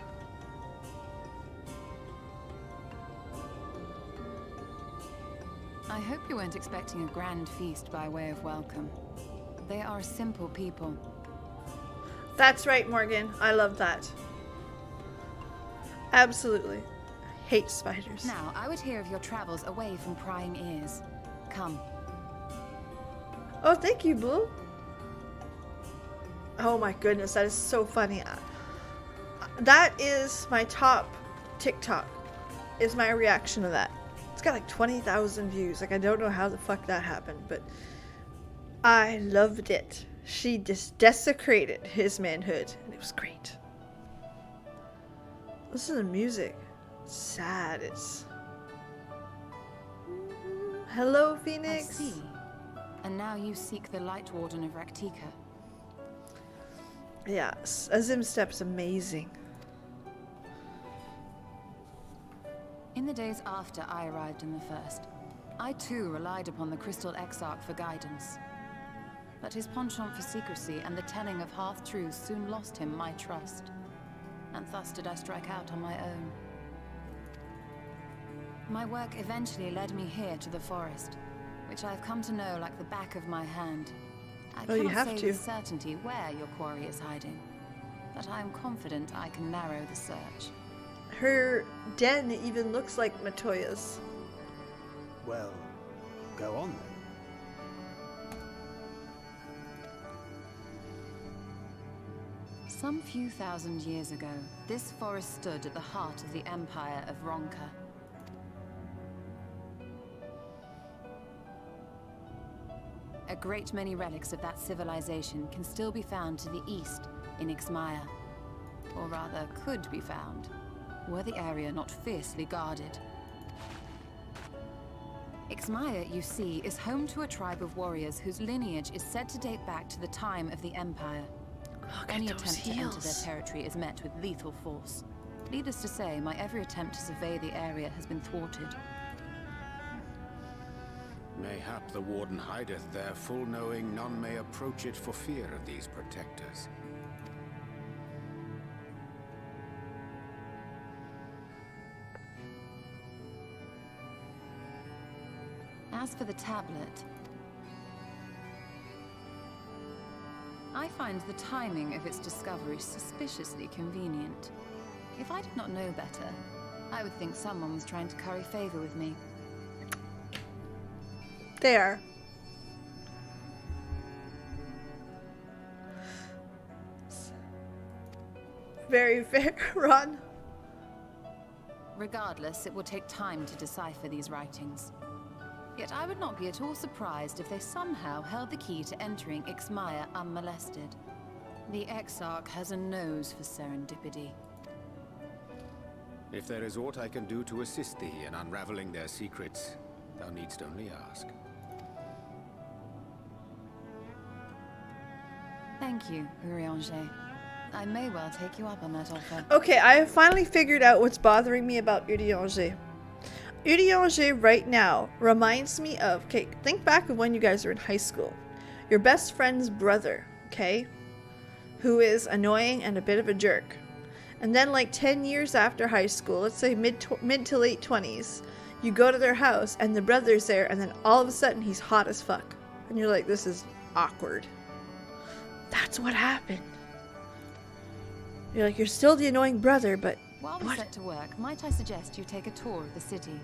[SPEAKER 2] I hope you weren't expecting a grand feast by way of welcome. They are a simple people.
[SPEAKER 1] That's right, Morgan. I love that. Absolutely. I hate spiders.
[SPEAKER 2] Now, I would hear of your travels away from prying ears. Come.
[SPEAKER 1] Oh, thank you, Blue. Oh my goodness, that is so funny. That is my top TikTok, is my reaction to that. It's got like 20,000 views. Like, I don't know how the fuck that happened, but I loved it. She just desecrated his manhood, and it was great. Listen to the music. It's sad. It's... Hello, Phoenix.
[SPEAKER 2] I see. And now you seek the Light Warden of Rak'tika.
[SPEAKER 1] Yes, Azim Step's amazing.
[SPEAKER 2] In the days after I arrived in the First, I too relied upon the Crystal Exarch for guidance. But his penchant for secrecy and the telling of half-truths soon lost him my trust. And thus did I strike out on my own. My work eventually led me here to the forest, which I've come to know like the back of my hand. I
[SPEAKER 1] Oh, you
[SPEAKER 2] cannot
[SPEAKER 1] have
[SPEAKER 2] say
[SPEAKER 1] to.
[SPEAKER 2] with certainty where your quarry is hiding, but I am confident I can narrow the search.
[SPEAKER 1] Her den even looks like Matoya's.
[SPEAKER 4] Well, go on then.
[SPEAKER 2] Some few thousand years ago, this forest stood at the heart of the empire of Ronka. A great many relics of that civilization can still be found to the east in Ixmaya. Or rather, could be found, were the area not fiercely guarded. Ixmaya, you see, is home to a tribe of warriors whose lineage is said to date back to the time of the Empire. Any attempt to enter their territory is met with lethal force. Needless to say, my every attempt to survey the area has been thwarted.
[SPEAKER 9] Mayhap the Warden hideth there, full knowing none may approach it for fear of these protectors.
[SPEAKER 2] As for the tablet, I find the timing of its discovery suspiciously convenient. If I did not know better, I would think someone was trying to curry favor with me.
[SPEAKER 1] They are. Very fair, Ron.
[SPEAKER 2] Regardless, it will take time to decipher these writings. Yet I would not be at all surprised if they somehow held the key to entering Ixmaya unmolested. The Exarch has a nose for serendipity.
[SPEAKER 9] If there is aught I can do to assist thee in unraveling their secrets, thou needst only ask.
[SPEAKER 2] Thank you, Urianger. I may well take you up on that offer.
[SPEAKER 1] Okay, I have finally figured out what's bothering me about Urianger. Urianger right now reminds me of, okay, think back of when you guys were in high school. Your best friend's brother, okay, who is annoying and a bit of a jerk. And then like 10 years after high school, let's say mid to late 20s, you go to their house and the brother's there and then all of a sudden he's hot as fuck. And you're like, this is awkward. That's what happened. You're like, you're still the annoying brother, but
[SPEAKER 2] While we set to work, might I suggest you take a tour of the city?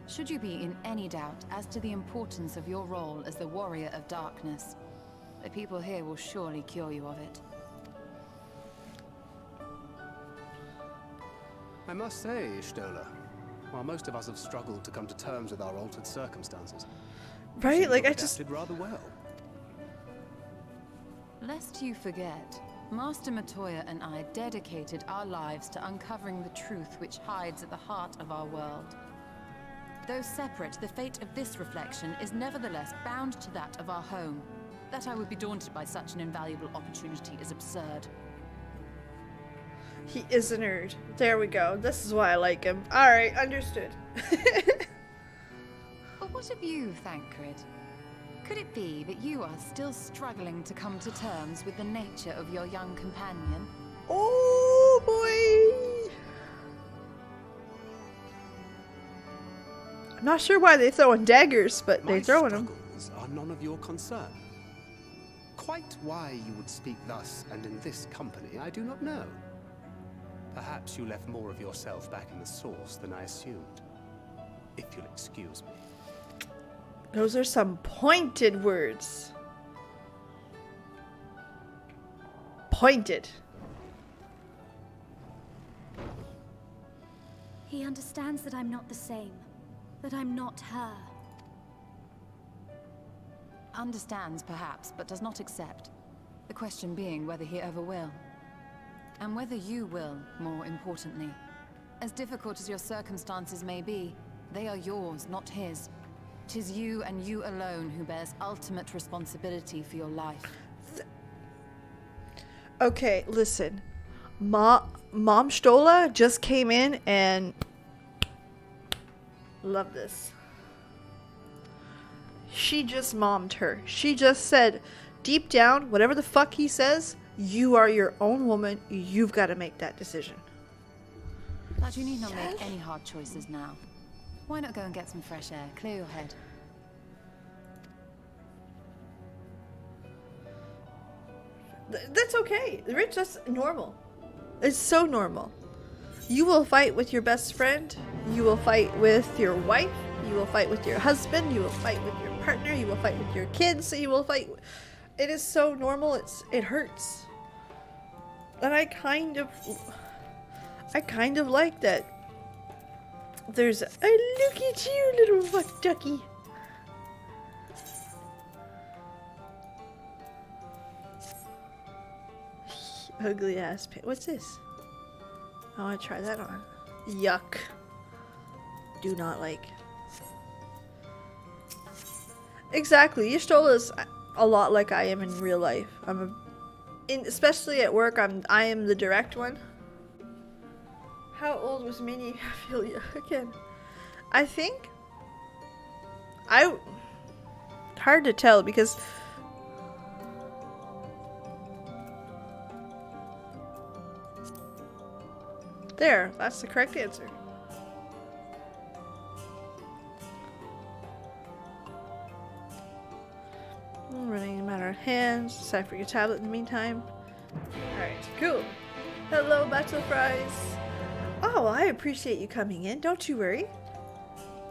[SPEAKER 2] Should you be in any doubt as to the importance of your role as the Warrior of Darkness, the people here will surely cure you of it.
[SPEAKER 4] I must say, Ishtola, while most of us have struggled to come to terms with our altered circumstances,
[SPEAKER 1] right?
[SPEAKER 4] you
[SPEAKER 1] Like,
[SPEAKER 4] have
[SPEAKER 1] I just
[SPEAKER 4] adapted rather well.
[SPEAKER 2] Lest you forget, Master Matoya and I dedicated our lives to uncovering the truth which hides at the heart of our world. Though separate, the fate of this reflection is nevertheless bound to that of our home. That I would be daunted by such an invaluable opportunity is absurd.
[SPEAKER 1] he is a nerd. There we go. This is why I like him. Alright, understood.
[SPEAKER 2] But what of you, Thancred? Could it be that you are still struggling to come to terms with the nature of your young companion?
[SPEAKER 1] Oh boy! I'm not sure why they're throwing daggers, but they're throwing them.
[SPEAKER 4] My struggles are none of your concern. Quite why you would speak thus and in this company, I do not know. Perhaps you left more of yourself back in the source than I assumed. If you'll excuse me.
[SPEAKER 1] Those are some pointed words. Pointed.
[SPEAKER 7] He understands that I'm not the same. That I'm not her.
[SPEAKER 2] Understands, perhaps, but does not accept. The question being whether he ever will. And whether you will, more importantly. As difficult as your circumstances may be, they are yours, not his. 'Tis you and you alone who bears ultimate responsibility for your life.
[SPEAKER 1] Okay, listen. Mom Stola just came in and love this. She just mommed her. She just said, deep down, whatever the fuck he says, you are your own woman. You've got to make that decision.
[SPEAKER 2] But you need not make any hard choices now. Why not go and get some fresh air, clear your head?
[SPEAKER 1] That's okay. Rich, that's normal. It's so normal. You will fight with your best friend. You will fight with your wife. You will fight with your husband. You will fight with your partner. You will fight with your kids. You will fight. It is so normal. It hurts. And I kind of like that. There's a look at you, little butt ducky. Ugly ass pit. What's this? I want to try that on. Yuck. Do not like. Exactly. Y'shtola is a lot like I am in real life. Especially at work, I am the direct one. How old was Minnie Ophelia again? I think hard to tell because there, that's the correct answer. Running a matter of hands. Decipher your tablet in the meantime. Alright, cool. Hello, Battle Fries. Oh, I appreciate you coming in. Don't you worry.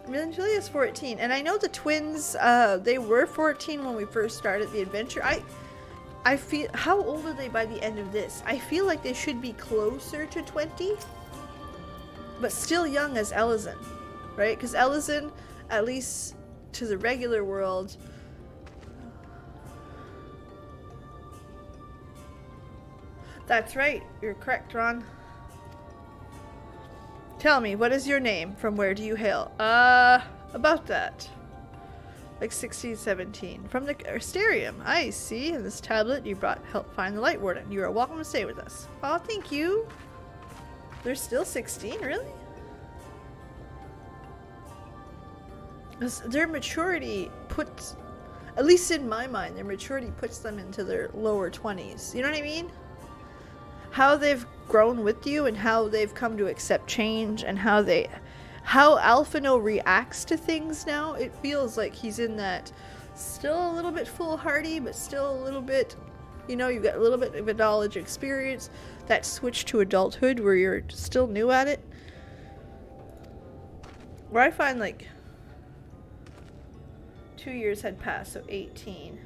[SPEAKER 1] Julia's 14. And I know the twins, they were 14 when we first started the adventure. I feel... How old are they by the end of this? I feel like they should be closer to 20. But still young as Ellison. Right? Because Ellison, at least to the regular world... That's right. You're correct, Ron. Tell me, what is your name? From where do you hail? About that. Like 16, 17. From the Asterium. I see. In this tablet you brought help find the Light Warden. You are welcome to stay with us. Oh, thank you. They're still 16? Really? Their maturity puts... At least in my mind, their maturity puts them into their lower 20s. You know what I mean? How they've grown with you and how they've come to accept change and how Alphino reacts to things now. It feels like he's in that still a little bit foolhardy, but still a little bit, you know, you've got a little bit of a knowledge experience. That switch to adulthood where you're still new at it. Where I find like 2 years had passed, so 18.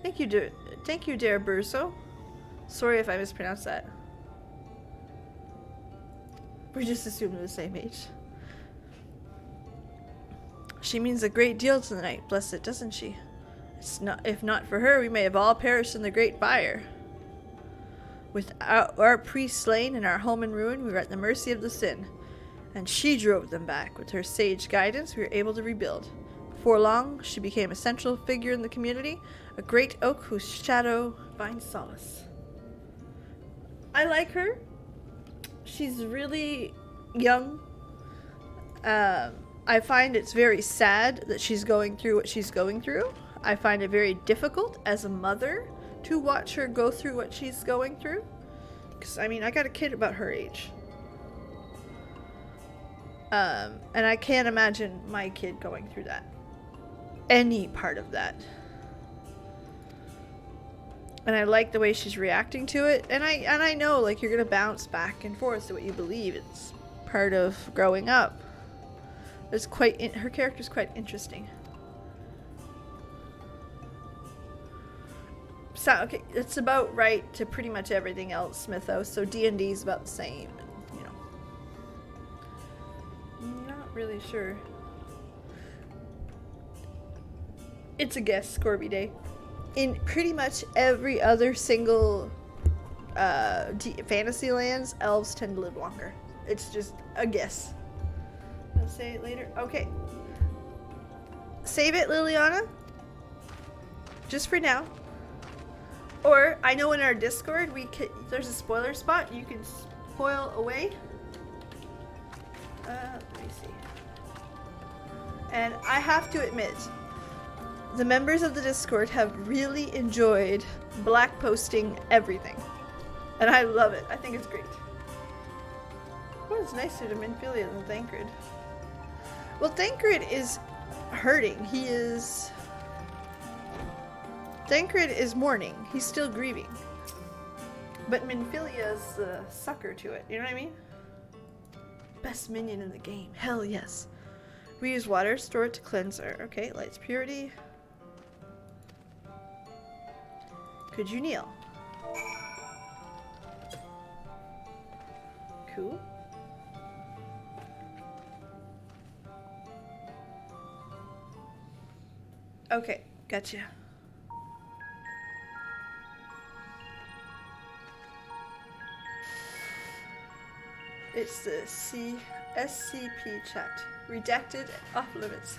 [SPEAKER 1] Thank you, dear Burso. Sorry if I mispronounced that. We just assumed they're the same age. She means a great deal to the night, blessed, doesn't she? If not for her, we may have all perished in the great fire. With our priest slain and our home in ruin, we were at the mercy of the sin. And she drove them back. With her sage guidance, we were able to rebuild. Before long, she became a central figure in the community, a great oak whose shadow finds solace. I like her. She's really young. I find it's very sad that she's going through what she's going through. I find it very difficult as a mother to watch her go through what she's going through. Because, I mean, I got a kid about her age. And I can't imagine my kid going through that. Any part of that. And I like the way she's reacting to it. And I know, like, you're going to bounce back and forth to what you believe. It's part of growing up. It's her character's quite interesting. So, okay, it's about right to pretty much everything else, Smithos. So D&D is about the same. And, you know. I'm not really sure. It's a guess, Scorby Day. In pretty much every other single fantasy lands, elves tend to live longer. It's just a guess. I'll say it later. Okay. Save it, Liliana. Just for now. Or, I know in our Discord, there's a spoiler spot. You can spoil away. Let me see. And I have to admit, The members of the Discord have really enjoyed black posting everything. And I love it. I think it's great. What is nicer to Minfilia than Thancred? Well, Thancred is hurting. Thancred is mourning. He's still grieving. But Minfilia's the sucker to it. You know what I mean? Best minion in the game. Hell yes. We use water, store it to cleanser. Okay, light's purity. Could you kneel? Cool. Okay, gotcha. It's the SCP chat. Redacted, off limits.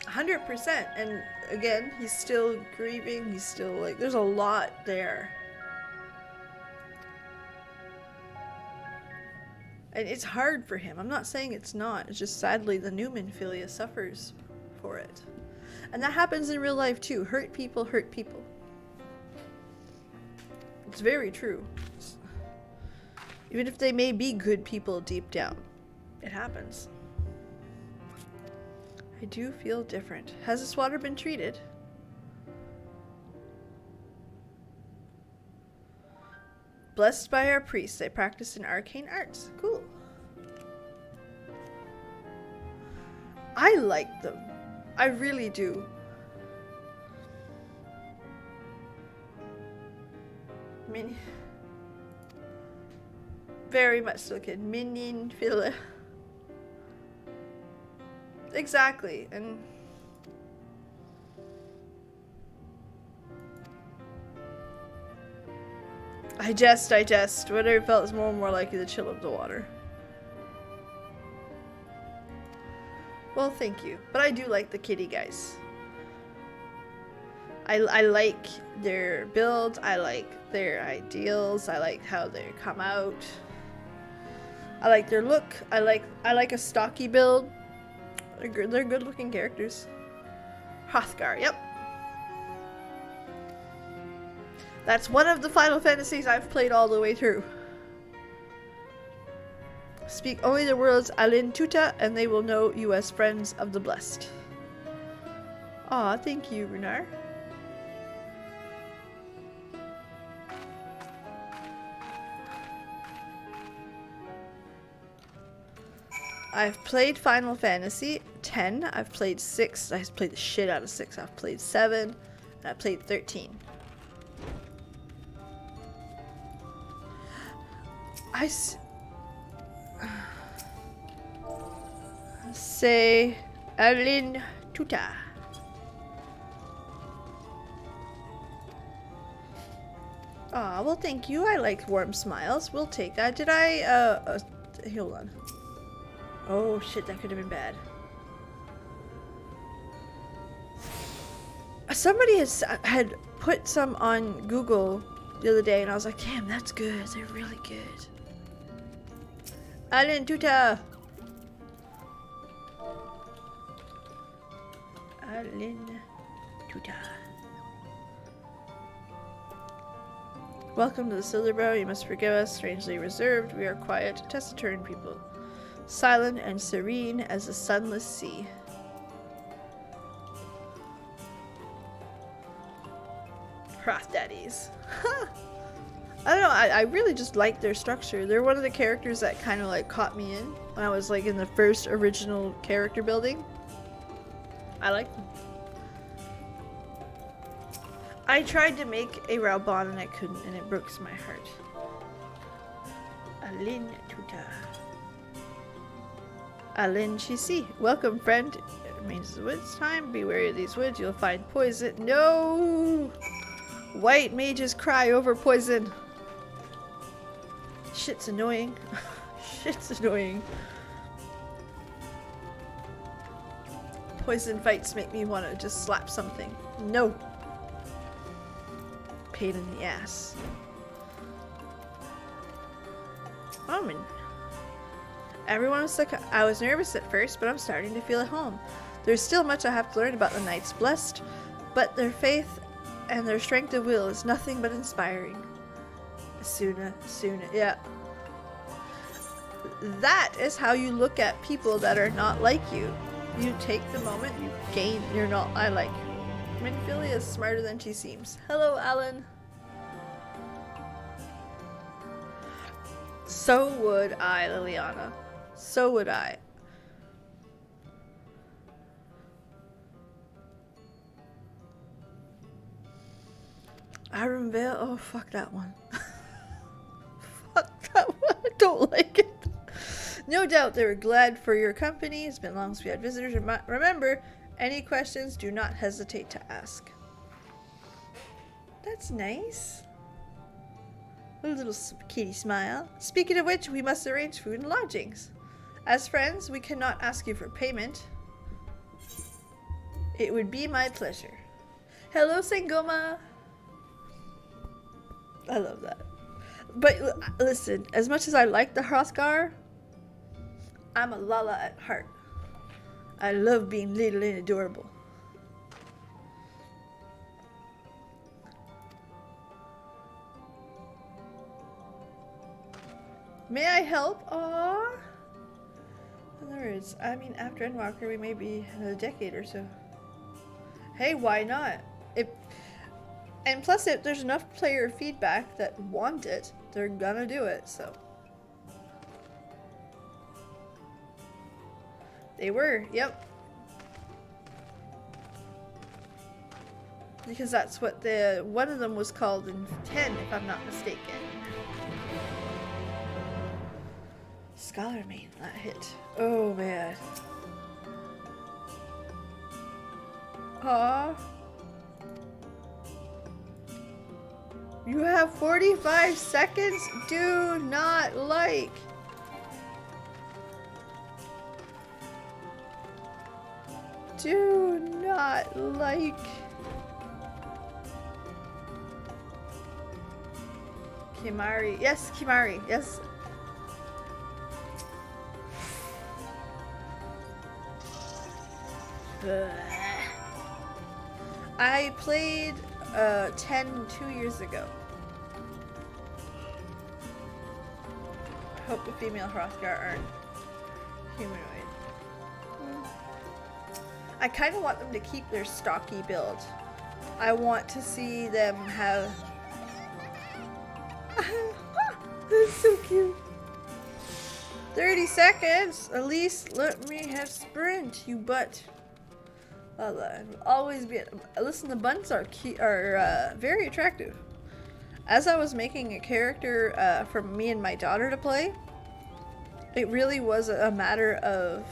[SPEAKER 1] 100%. And again, he's still grieving. He's still like, there's a lot there. And it's hard for him. I'm not saying it's not. It's just sadly the new Minfilia suffers for it. And that happens in real life too. Hurt people hurt people. It's very true. Even if they may be good people deep down, it happens. I do feel different. Has this water been treated? Blessed by our priests, I practice in arcane arts. Cool. I like them. I really do. Very much so, kid. Minion filler. Exactly, and I jest. Whatever felt is more and more likely to chill up the water. Well, thank you. But I do like the kitty guys. I like their build. I like their ideals. I like how they come out. I like their look. I like a stocky build. They're good looking characters. Hrothgar, yep. That's one of the Final Fantasies I've played all the way through. Speak only the words Alin Tuta and they will know you as friends of the blessed. Aw, thank you, Runar. I've played Final Fantasy 10, I've played 6, I've played the shit out of 6, I've played 7, and I've played 13. Say Alin Tuta. Aw, well thank you, I like warm smiles, we'll take that. Did I, hold on. Oh shit, that could have been bad. Somebody had put some on Google the other day and I was like, damn, that's good. They're really good. Alin Tuta! Alin Tuta. Welcome to the Silverbrow. You must forgive us. Strangely reserved. We are quiet, taciturn people. Silent and serene as the sunless sea. Hroth daddies. I don't know, I really just like their structure. They're one of the characters that kind of like caught me in when I was like in the first original character building. I like them. I tried to make a Raubon and I couldn't, and it breaks my heart. Alin Tuta. Alin Chisi. Welcome, friend. It remains the woods time. Be wary of these woods. You'll find poison. No! White mages cry over poison. Shit's annoying. Shit's annoying. Poison fights make me want to just slap something. No. Pain in the ass. Everyone was sick. I was nervous at first, but I'm starting to feel at home. There's still much I have to learn about the Knights Blessed, but their faith and their strength of will is nothing but inspiring. Suna, yeah. That is how you look at people that are not like you. You take the moment, you gain, you're not, I like. Minfilia is smarter than she seems. Hello, Alan. So would I, Liliana. So would I. Iron Veil, oh fuck that one. Fuck that one, I don't like it. No doubt they were glad for your company. It's been long since we had visitors. Remember, any questions, do not hesitate to ask. That's nice. A little kitty smile. Speaking of which, we must arrange food and lodgings. As friends, we cannot ask you for payment. It would be my pleasure. Hello, Sangoma. I love that. But listen, as much as I like the Hrothgar, I'm a Lala at heart. I love being little and adorable. May I help? Aww. In other words, I mean, after Endwalker, we may be another decade or so. Hey, why not? And plus, if there's enough player feedback that want it, they're gonna do it, so. They were, yep. Because that's what one of them was called in 10, if I'm not mistaken. Scholar main, that hit. Oh man. Aww. You have 45 seconds? Do not like. Do not like. Kimari. Yes, Kimari. Yes. I played 10 2 years ago. I hope the female Hrothgar aren't humanoid. I kind of want them to keep their stocky build. I want to see them have... That's so cute. 30 seconds! At least let me have sprint, you butt. I'll always be... Listen, the buns are very attractive. As I was making a character for me and my daughter to play, it really was a matter of...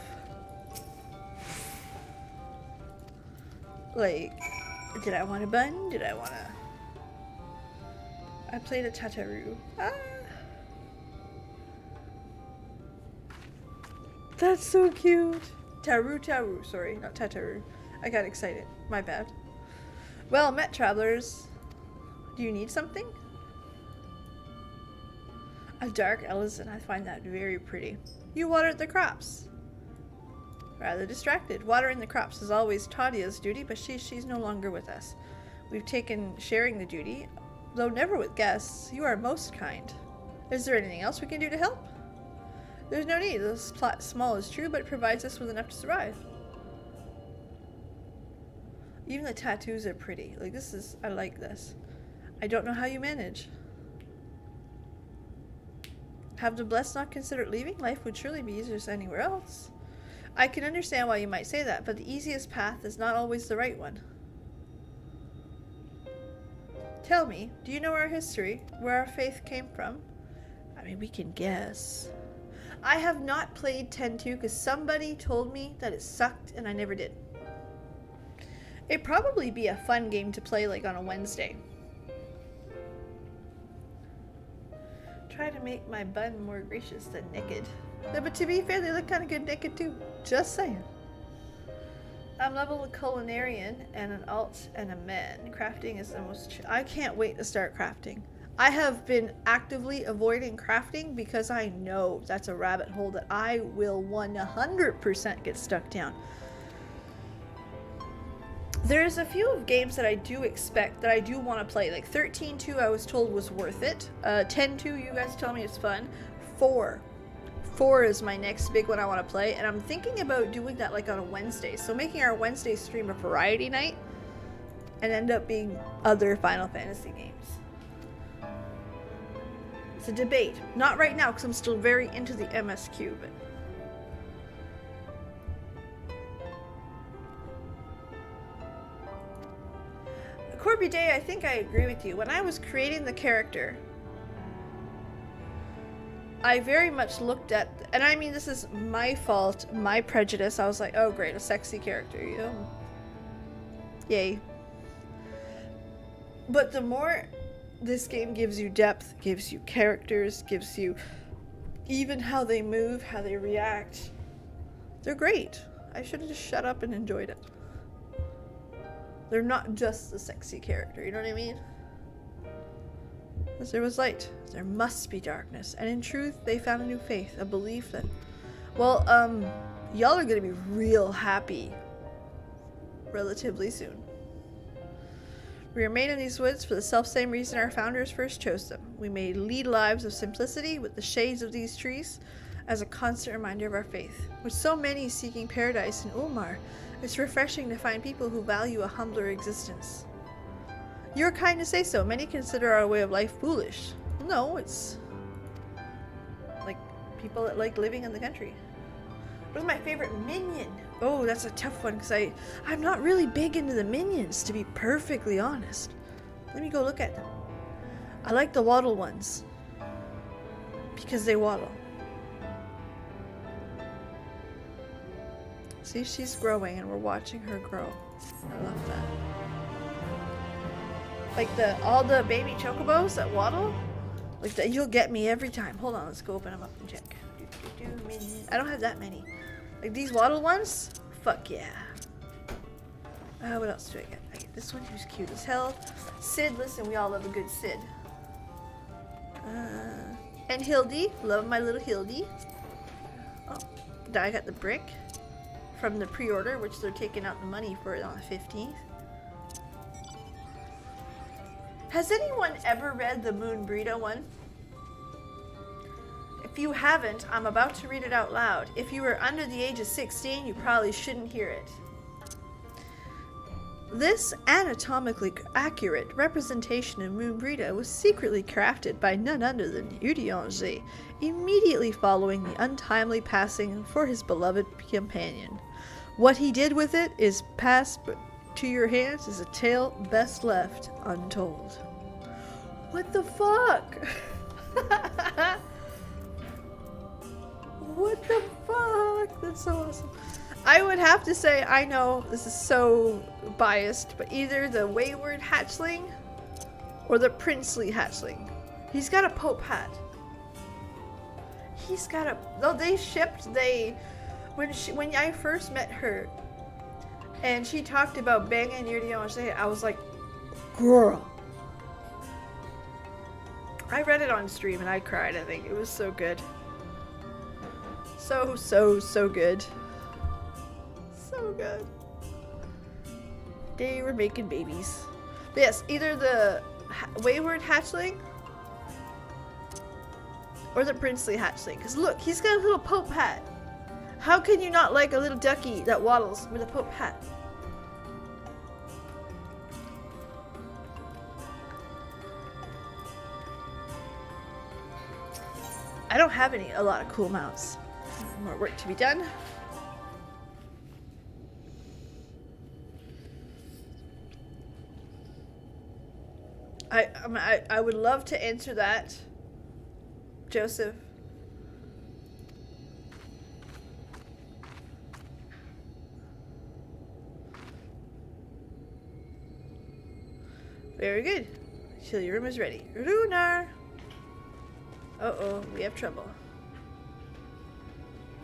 [SPEAKER 1] Like, did I want a bun? Did I want a... I played a Tataru. Ah. That's so cute. Taru, sorry, not Tataru. I got excited. My bad. Well met, travelers. Do you need something? A dark Ellison. I find that very pretty. You watered the crops. Rather distracted. Watering the crops is always Tadia's duty, but she's no longer with us. We've taken sharing the duty, though never with guests. You are most kind. Is there anything else we can do to help? There's no need. This plot small is true, but it provides us with enough to survive. Even the tattoos are pretty. Like, this is... I like this. I don't know how you manage. Have the Blessed not considered leaving? Life would surely be easier anywhere else. I can understand why you might say that, but the easiest path is not always the right one. Tell me, do you know our history? Where our faith came from? I mean, we can guess. I have not played 10-2 because somebody told me that it sucked and I never did. It'd probably be a fun game to play like on a Wednesday. Try to make my bun more gracious than naked. No, but to be fair, they look kind of good naked too. Just saying. I'm level a culinarian and an alt and a man. Crafting is the most... I can't wait to start crafting. I have been actively avoiding crafting because I know that's a rabbit hole that I will 100% get stuck down. There's a few games that I do expect that I do want to play. Like 13.2 I was told was worth it. 10.2 you guys tell me it's fun. 4 is my next big one I want to play, and I'm thinking about doing that like on a Wednesday. So making our Wednesday stream a variety night and end up being other Final Fantasy games. It's a debate. Not right now because I'm still very into the MSQ, but Corby Day, I think I agree with you. When I was creating the character, I very much looked at, and I mean this is my fault, my prejudice. I was like, oh great, a sexy character, you know? Yay. But the more this game gives you depth, gives you characters, gives you even how they move, how they react, they're great. I should have just shut up and enjoyed it. They're not just the sexy character, you know what I mean? As there was light, there must be darkness, and in truth, they found a new faith, a belief that, well, y'all are gonna be real happy relatively soon. We remain in these woods for the selfsame reason our founders first chose them. We may lead lives of simplicity with the shades of these trees as a constant reminder of our faith. With so many seeking paradise in Ulmar, it's refreshing to find people who value a humbler existence. You're kind to say so. Many consider our way of life foolish. No, it's like people that like living in the country. What's my favorite minion? Oh, that's a tough one because I'm not really big into the minions, to be perfectly honest. Let me go look at them. I like the waddle ones because they waddle. See, she's growing and we're watching her grow. I love that. Like all the baby chocobos that waddle, like that, you'll get me every time. Hold on, let's go open them up and check. I don't have that many. Like these waddle ones, fuck yeah. What else do I get? I get this one who's cute as hell. Sid, listen, we all love a good Sid. And Hildy, love my little Hildy. Oh, I got the brick from the pre-order, which they're taking out the money for it on the 15th. Has anyone ever read the Moon Brita one? If you haven't, I'm about to read it out loud. If you are under the age of 16, you probably shouldn't hear it. This anatomically accurate representation of Moon Brita was secretly crafted by none other than Udiange, immediately following the untimely passing for his beloved companion. What he did with it is passed to your hands is a tale best left untold. What the fuck? What the fuck? That's so awesome. I would have to say, I know this is so biased, but either the Wayward Hatchling or the Princely Hatchling. He's got a Pope hat. He's got a... Though they shipped, when I first met her, and she talked about banging Udiange, I was like, girl. I read it on stream and I cried, I think. It was so good. So good. So good. They were making babies. But yes, either the Wayward Hatchling or the Princely Hatchling. Because look, he's got a little Pope hat. How can you not like a little ducky that waddles with a Pope hat? I don't have a lot of cool mounts. More work to be done. I would love to answer that, Joseph. Very good. Till your room is ready. Runar! Uh-oh, we have trouble.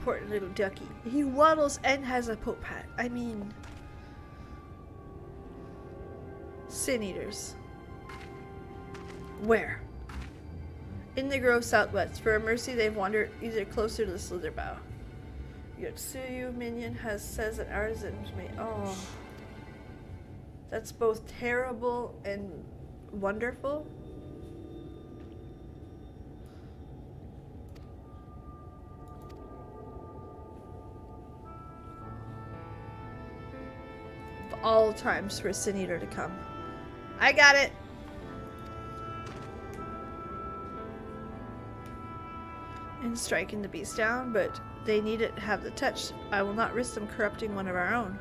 [SPEAKER 1] Poor little ducky. He waddles and has a Pope hat. I mean... Sin Eaters. Where? In the grove southwest. For a mercy, they've wandered either closer to the slither bough. Yotsuyu minion says that artisans may. Oh. That's both terrible and wonderful. Of all times for a Sin Eater to come. I got it! And striking the beast down, but they need it to have the touch. I will not risk them corrupting one of our own.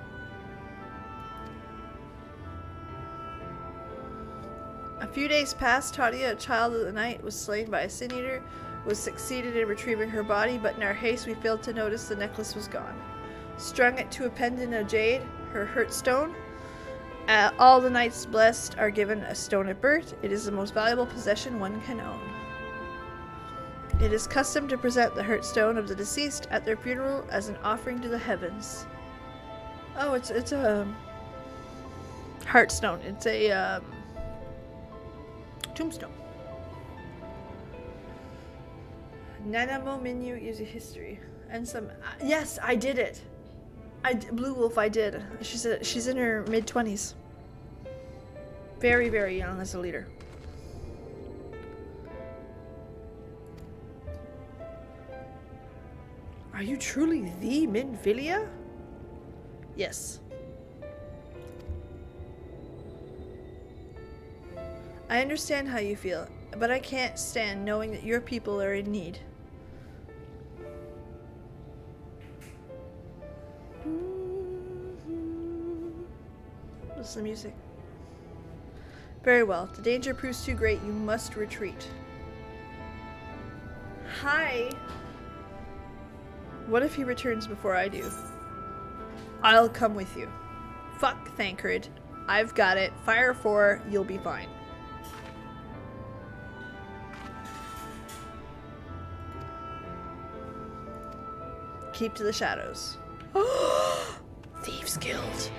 [SPEAKER 1] A few days past, Tadia, a child of the night, was slain by a Sin Eater, was succeeded in retrieving her body, but in our haste we failed to notice the necklace was gone. Strung it to a pendant of jade, her hurt stone. All the knights blessed are given a stone at birth. It is the most valuable possession one can own. It is custom to present the hurt stone of the deceased at their funeral as an offering to the heavens. Oh, it's a heartstone. It's a tombstone. Nanamo menu user history and some. Yes, I did it. Blue Wolf, I did. She's in her mid-20s. Very, very young as a leader. Are you truly the Minfilia? Yes. I understand how you feel, but I can't stand knowing that your people are in need. What's the music? Very well. The danger proves too great. You must retreat. Hi. What if he returns before I do? I'll come with you. Fuck Thancred. I've got it. Fire 4. You'll be fine. Keep to the shadows. Thieves Guild.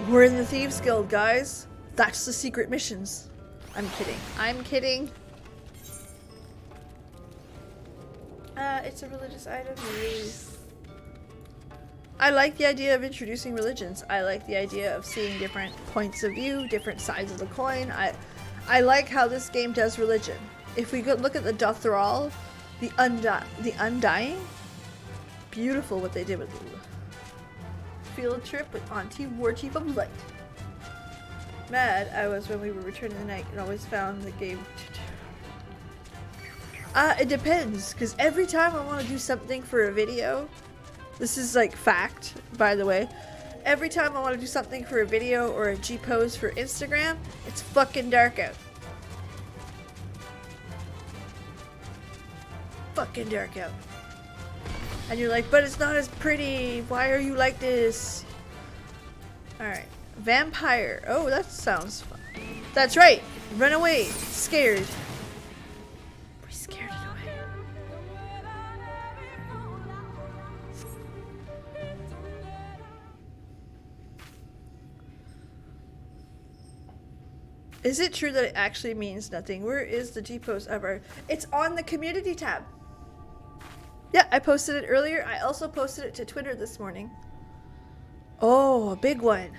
[SPEAKER 1] We're in the Thieves Guild, guys. That's the secret missions. I'm kidding. I'm kidding. It's a religious item. Really. I like the idea of introducing religions. I like the idea of seeing different points of view, different sides of the coin. I like how this game does religion. If we look at the Dothral, the Undying, beautiful what they did with it. Field trip with Auntie War Chief of Light. Mad I was when we were returning the night and always found the game. It depends, because every time I want to do something for a video, this is like fact, by the way. Every time I want to do something for a video or a G-pose for Instagram, it's fucking dark out. Fucking dark out. And you're like, but it's not as pretty. Why are you like this? Alright. Vampire. Oh, that sounds fun. That's right. Run away. Scared. We scared it away. Is it true that it actually means nothing? Where is the G-post of our... It's on the community tab. Yeah, I posted it earlier. I also posted it to Twitter this morning. Oh, a big one.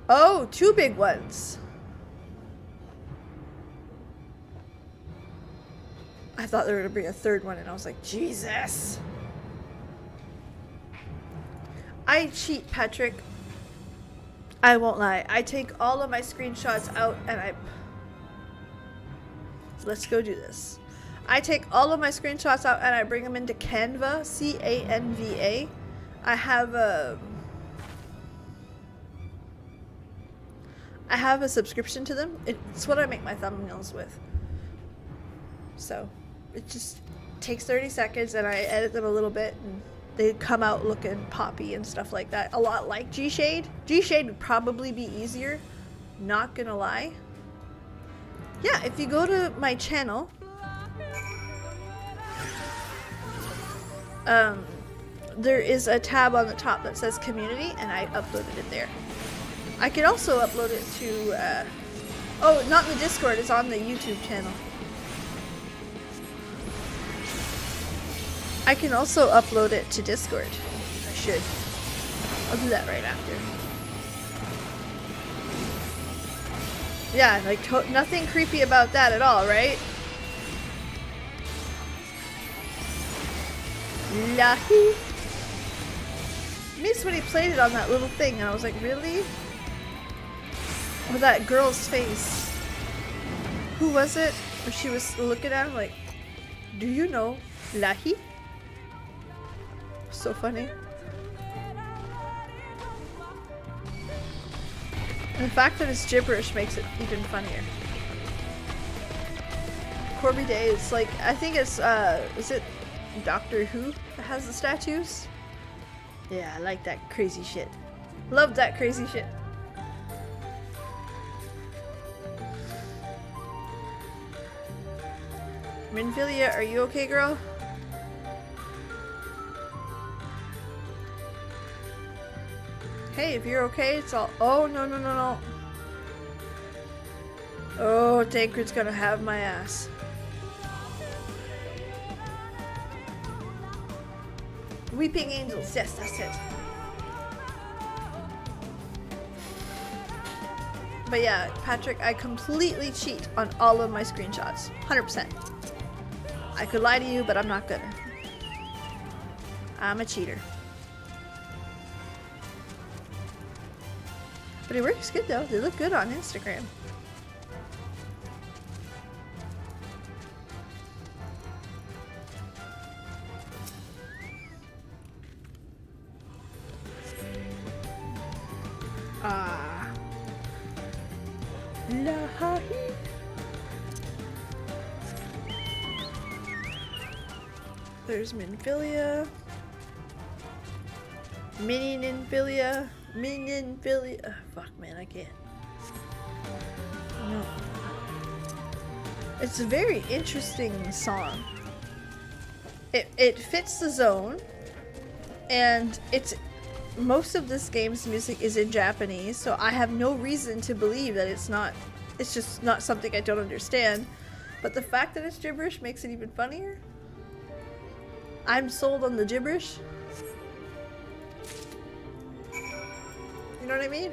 [SPEAKER 1] Oh, 2 big ones. I thought they were going to bring a 3rd one, and I was like, Jesus. I cheat, Patrick. I won't lie. I take all of my screenshots out, and So let's go do this. I take all of my screenshots out and I bring them into Canva, C-A-N-V-A. I have a subscription to them. It's what I make my thumbnails with. So it just takes 30 seconds and I edit them a little bit and they come out looking poppy and stuff like that. A lot like G-Shade. G-Shade would probably be easier, not gonna lie. Yeah, if you go to my channel, there is a tab on the top that says community and I uploaded it there. I could also upload it to Oh, not in the Discord, it's on the YouTube channel. I can also upload it to Discord. I should. I'll do that right after. Yeah, like nothing creepy about that at all, right? Lucky. Missed when he played it on that little thing, and I was like, really? With that girl's face. Who was it? Or she was looking at him like, do you know Lahi? So funny. And the fact that it's gibberish makes it even funnier. Corby Day is like, I think it's, is it Doctor Who that has the statues? Yeah, I like that crazy shit. Love that crazy shit. Minfilia, are you okay, girl? Hey, if you're okay, it's all. Oh, no, no, no, no. Oh, Tancred's gonna have my ass. Weeping Angels, yes, that's it. But yeah, Patrick, I completely cheat on all of my screenshots. 100%. I could lie to you, but I'm not gonna. I'm a cheater. But it works good though. They look good on Instagram. Ah. Lahi. There's Minfilia. Mini-Ninfilia. Minion-Filia. Oh, fuck, man, I can't. No. It's a very interesting song. It fits the zone, and it's most of this game's music is in Japanese, so I have no reason to believe that it's just not something I don't understand. But the fact that it's gibberish makes it even funnier. I'm sold on the gibberish. You know what I mean?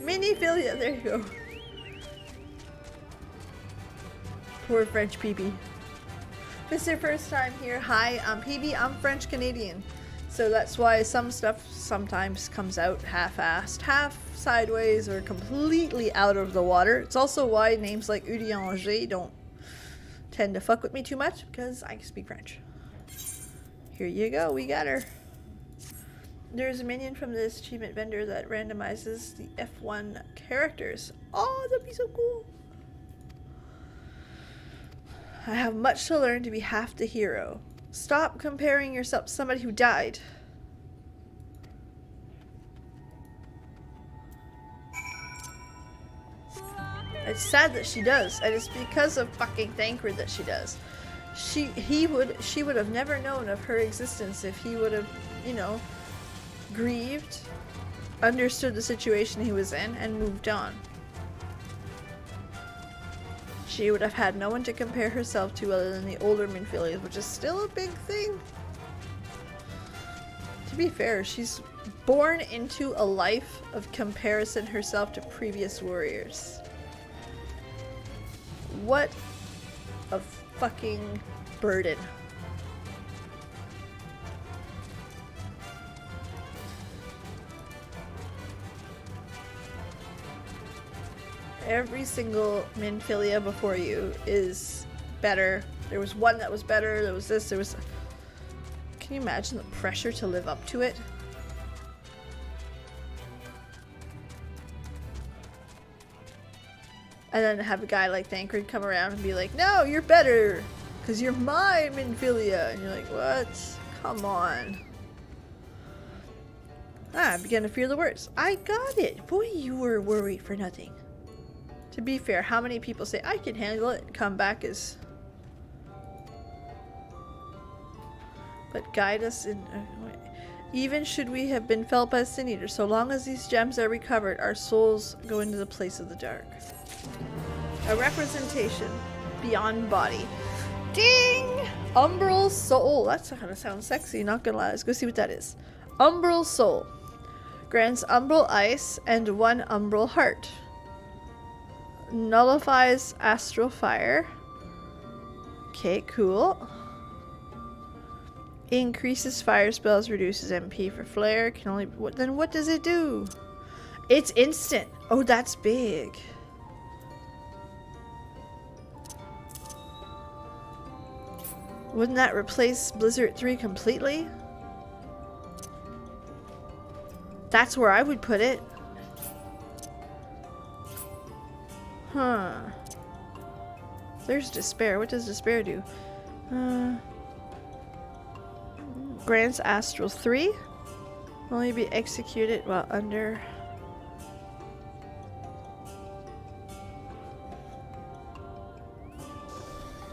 [SPEAKER 1] Mini-Filia, there you go. Poor French PB. If it's your first time here, hi, I'm PB, I'm French Canadian. So that's why some stuff sometimes comes out half-assed, half sideways, or completely out of the water. It's also why names like Udianger don't tend to fuck with me too much, because I can speak French. Here you go, we got her. There's a minion from this achievement vendor that randomizes the F1 characters. Oh, that'd be so cool. I have much to learn to be half the hero. Stop comparing yourself to somebody who died. It's sad that she does, and it's because of fucking Thancred that she does. She would have never known of her existence if he would have, you know, grieved, understood the situation he was in, and moved on. She would have had no one to compare herself to other than the older Minfilias, which is still a big thing. To be fair, she's born into a life of comparison herself to previous warriors. What a fucking burden. Every single Minfilia before you is better. There was one that was better, there was this, there was... Can you imagine the pressure to live up to it? And then have a guy like Thancred come around and be like, no, you're better, because you're my Minfilia. And you're like, what? Come on. I began to fear the worst. I got it. Boy, you were worried for nothing. To be fair, how many people say, I can handle it, and come back as... But guide us in... Even should we have been felt by Sin Eater, so long as these gems are recovered, our souls go into the place of the dark. A representation beyond body. Ding! Umbral Soul. That's kind of sounds sexy, not gonna lie. Let's go see what that is. Umbral Soul. Grants Umbral Ice and 1 Umbral Heart. Nullifies Astral Fire. Okay, cool. Increases fire spells, reduces MP for flare. Can only. Then what does it do? It's instant. Oh, that's big. Wouldn't that replace Blizzard 3 completely? That's where I would put it. Huh. There's Despair. What does Despair do? Grants Astral 3. Only be executed while under...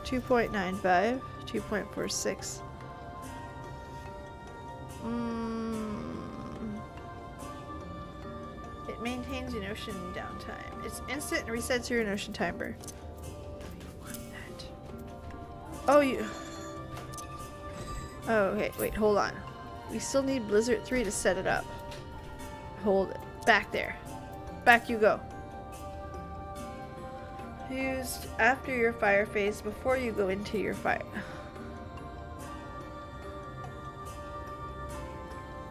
[SPEAKER 1] $2.95, 2.46. It maintains your notion downtime. It's instant and resets your notion timer. Oh, you... Oh, okay, wait, hold on. We still need Blizzard 3 to set it up. Hold it. Back there. Back you go. Used after your fire phase, before you go into your fire.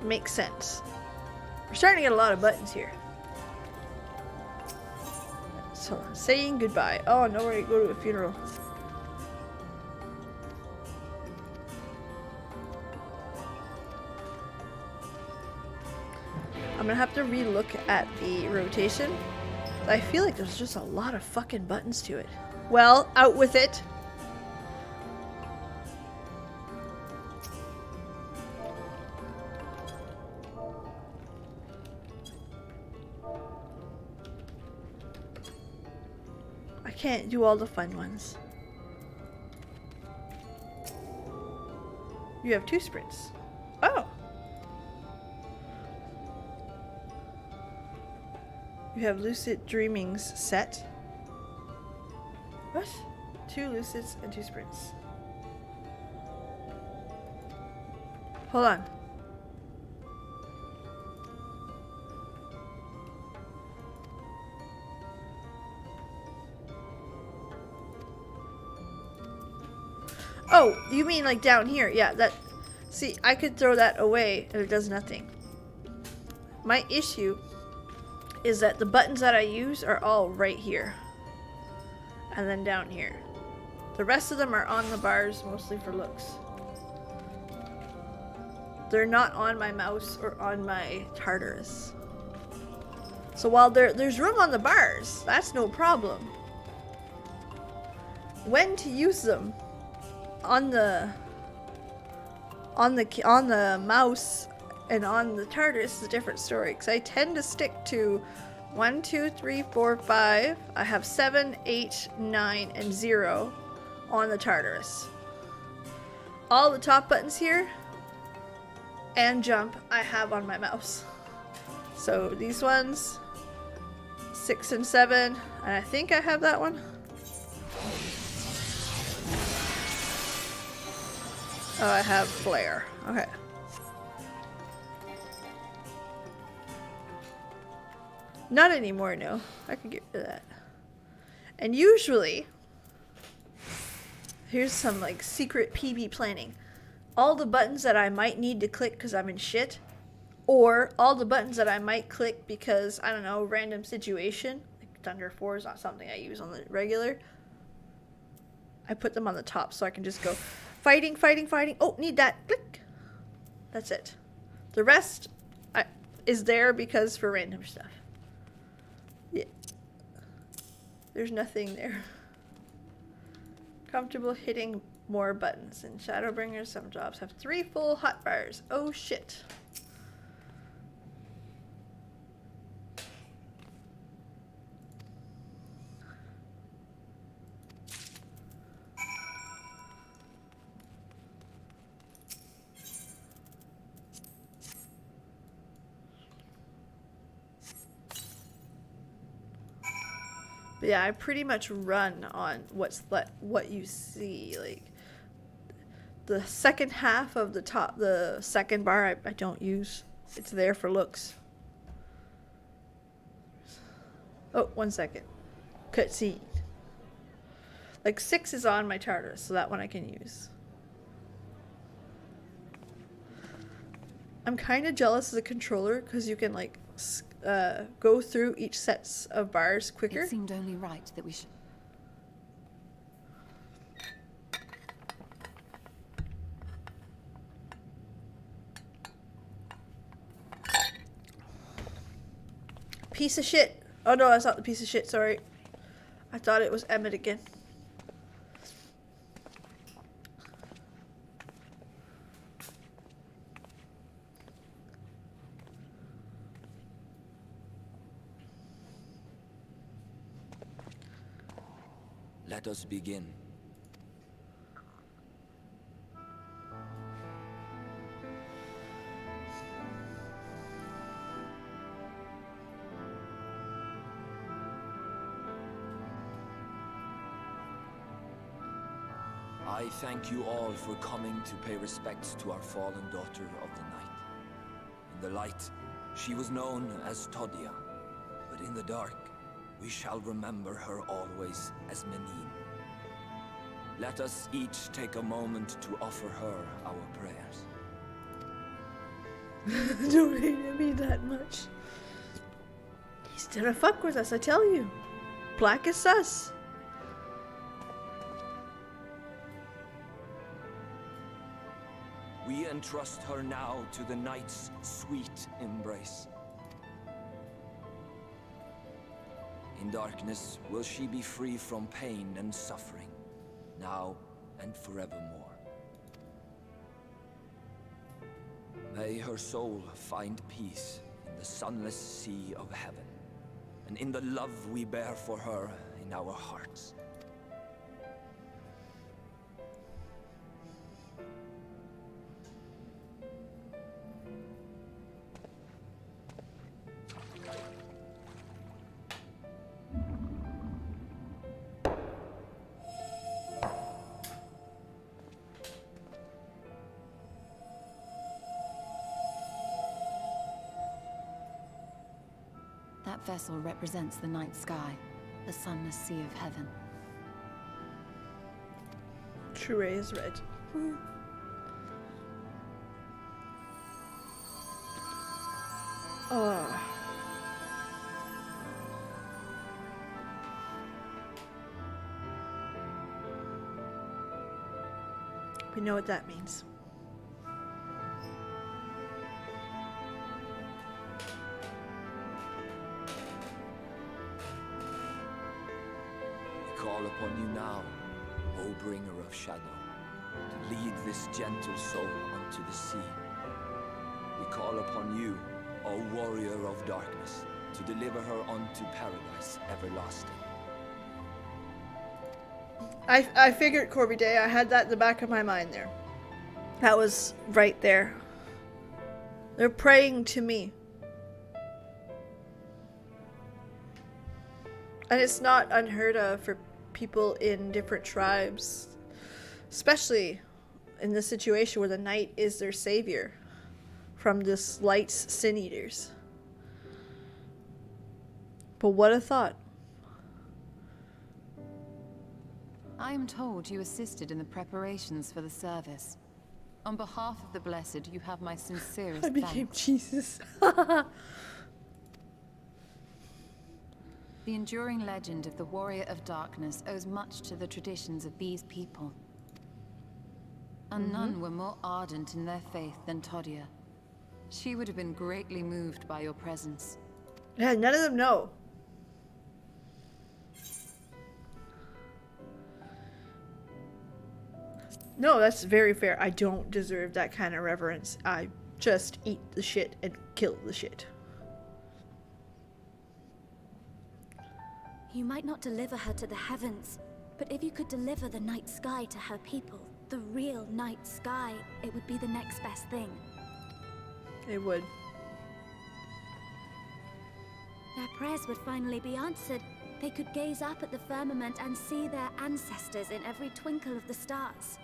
[SPEAKER 1] Makes sense. We're starting to get a lot of buttons here. So, saying goodbye. Oh, nowhere to go to a funeral. I'm gonna have to re-look at the rotation. I feel like there's just a lot of fucking buttons to it. Well, out with it. I can't do all the fun ones. You have 2 sprints. Oh! You have Lucid Dreamings set. What? 2 Lucids and 2 sprints. Hold on. Oh, you mean like down here? Yeah, that... See, I could throw that away and it does nothing. My issue is that the buttons that I use are all right here. And then down here. The rest of them are on the bars, mostly for looks. They're not on my mouse or on my Tartarus. So while there's room on the bars, that's no problem. When to use them on the mouse and on the Tartarus is a different story, because I tend to stick to 1, 2, 3, 4, 5. I have 7, 8, 9, and 0 on the Tartarus. All the top buttons here and jump I have on my mouse. So these ones, 6 and 7, and I think I have that one. Oh, I have flare. Okay. Not anymore, no. I can get rid of that. And usually, here's some like secret PB planning. All the buttons that I might need to click because I'm in shit, or all the buttons that I might click because, I don't know, random situation, like Thunder 4 is not something I use on the regular. I put them on the top so I can just go fighting, fighting, fighting. Oh, need that. Click. That's it. The rest is there because for random stuff. Yeah. There's nothing there. Comfortable hitting more buttons. In Shadowbringers, some jobs have 3 full hotbars. Oh shit. But yeah, I pretty much run on what you see. Like the second half of the second bar, I don't use. It's there for looks. Oh, 1 second. Cutscene. Like 6 is on my Tartarus, so that one I can use. I'm kind of jealous of the controller because you can like go through each sets of bars quicker.
[SPEAKER 2] It seemed only right that we should.
[SPEAKER 1] Piece of shit. Oh no, that's not the piece of shit, sorry. I thought it was Emmett again.
[SPEAKER 3] Let us begin. I thank you all for coming to pay respects to our fallen daughter of the night. In the light, she was known as Todia, but in the dark, we shall remember her always as Menine. Let us each take a moment to offer her our prayers.
[SPEAKER 1] Don't hate me that much. He's gonna fuck with us, I tell you. Black is sus.
[SPEAKER 3] We entrust her now to the night's sweet embrace. In darkness will she be free from pain and suffering, now and forevermore. May her soul find peace in the sunless sea of heaven, and in the love we bear for her in our hearts.
[SPEAKER 2] That vessel represents the night sky, the sunless sea of heaven.
[SPEAKER 1] True ray is red. Oh. We know what that means.
[SPEAKER 3] Call upon you now, O bringer of shadow, to lead this gentle soul unto the sea. We call upon you, O warrior of darkness, to deliver her unto paradise everlasting.
[SPEAKER 1] I figured Corby Day. I had that in the back of my mind there. That was right there. They're praying to me. And it's not unheard of for people in different tribes, especially in this situation where the night is their savior from this light's sin eaters. But what a thought.
[SPEAKER 2] I am told you assisted in the preparations for the service. On behalf of the Blessed, you have my sincerest
[SPEAKER 1] I became
[SPEAKER 2] thanks.
[SPEAKER 1] Jesus.
[SPEAKER 2] The enduring legend of the Warrior of Darkness owes much to the traditions of these people. And none were more ardent in their faith than Todia. She would have been greatly moved by your presence.
[SPEAKER 1] Yeah, none of them know. No, that's very fair. I don't deserve that kind of reverence. I just eat the shit and kill the shit.
[SPEAKER 7] You might not deliver her to the heavens, but if you could deliver the night sky to her people, the real night sky, it would be the next best thing.
[SPEAKER 1] It would.
[SPEAKER 7] Their prayers would finally be answered, They could gaze up at the firmament and see their ancestors in every twinkle of the stars.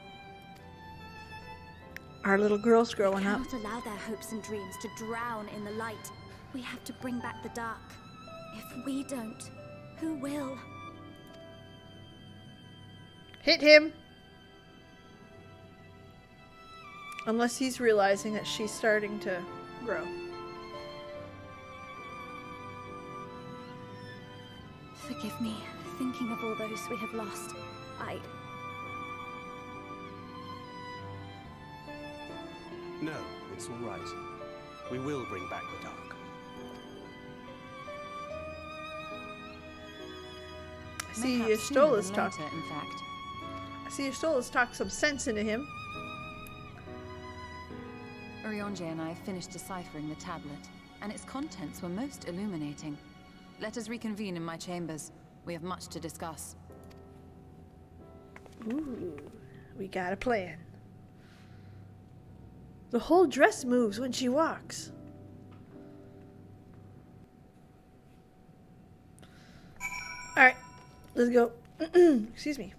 [SPEAKER 1] Our little girl's growing up.
[SPEAKER 7] We cannot allow their hopes and dreams to drown in the light. We have to bring back the dark. If we don't, who will?
[SPEAKER 1] Hit him! Unless he's realizing that she's starting to grow.
[SPEAKER 7] Forgive me, thinking of all those we have lost.
[SPEAKER 4] No, it's all right. We will bring back the dark.
[SPEAKER 1] I see you
[SPEAKER 2] Mayhaps
[SPEAKER 1] stole
[SPEAKER 2] sooner
[SPEAKER 1] his
[SPEAKER 2] than
[SPEAKER 1] talk.
[SPEAKER 2] later, in fact.
[SPEAKER 1] I see you stole his talk some sense into him.
[SPEAKER 2] Orionje and I finished deciphering the tablet, and its contents were most illuminating. Let us reconvene in my chambers. We have much to discuss.
[SPEAKER 1] Ooh, we got a plan. The whole dress moves when she walks. Alright, let's go. Excuse me.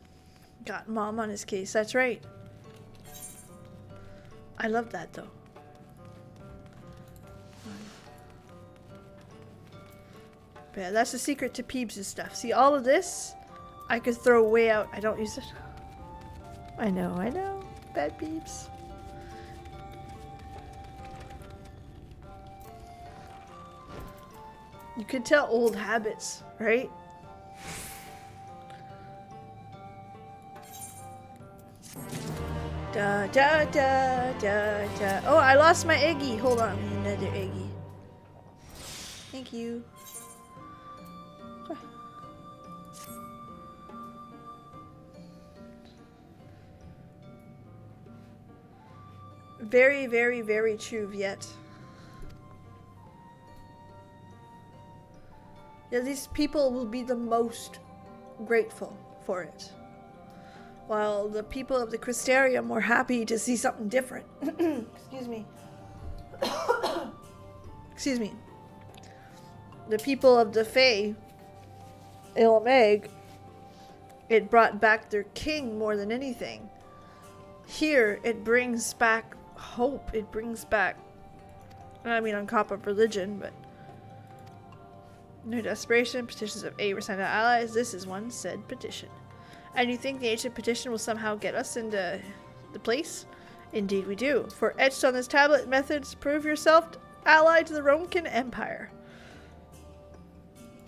[SPEAKER 1] Got Mom on his case, that's right. I love that though. But yeah, that's the secret to Peebs' stuff. See, all of this, I could throw way out. I don't use it. I know. Bad Peebs. You can tell old habits, right? Da da da da da. Oh, I lost my eggie. Hold on, another eggie. Thank you. Very, very, very true, Viet. Yeah, these people will be the most grateful for it. While the people of the Crystarium were happy to see something different. Excuse me. Excuse me. The people of the Fae, Emet-Selch, it brought back their king more than anything. Here, it brings back hope. It brings back, I mean, on top of religion, but no desperation. Petitions of 8% of allies. This is one said petition. And you think the ancient petition will somehow get us into the place? Indeed we do. For etched on this tablet methods, prove yourself allied to the Roman Empire.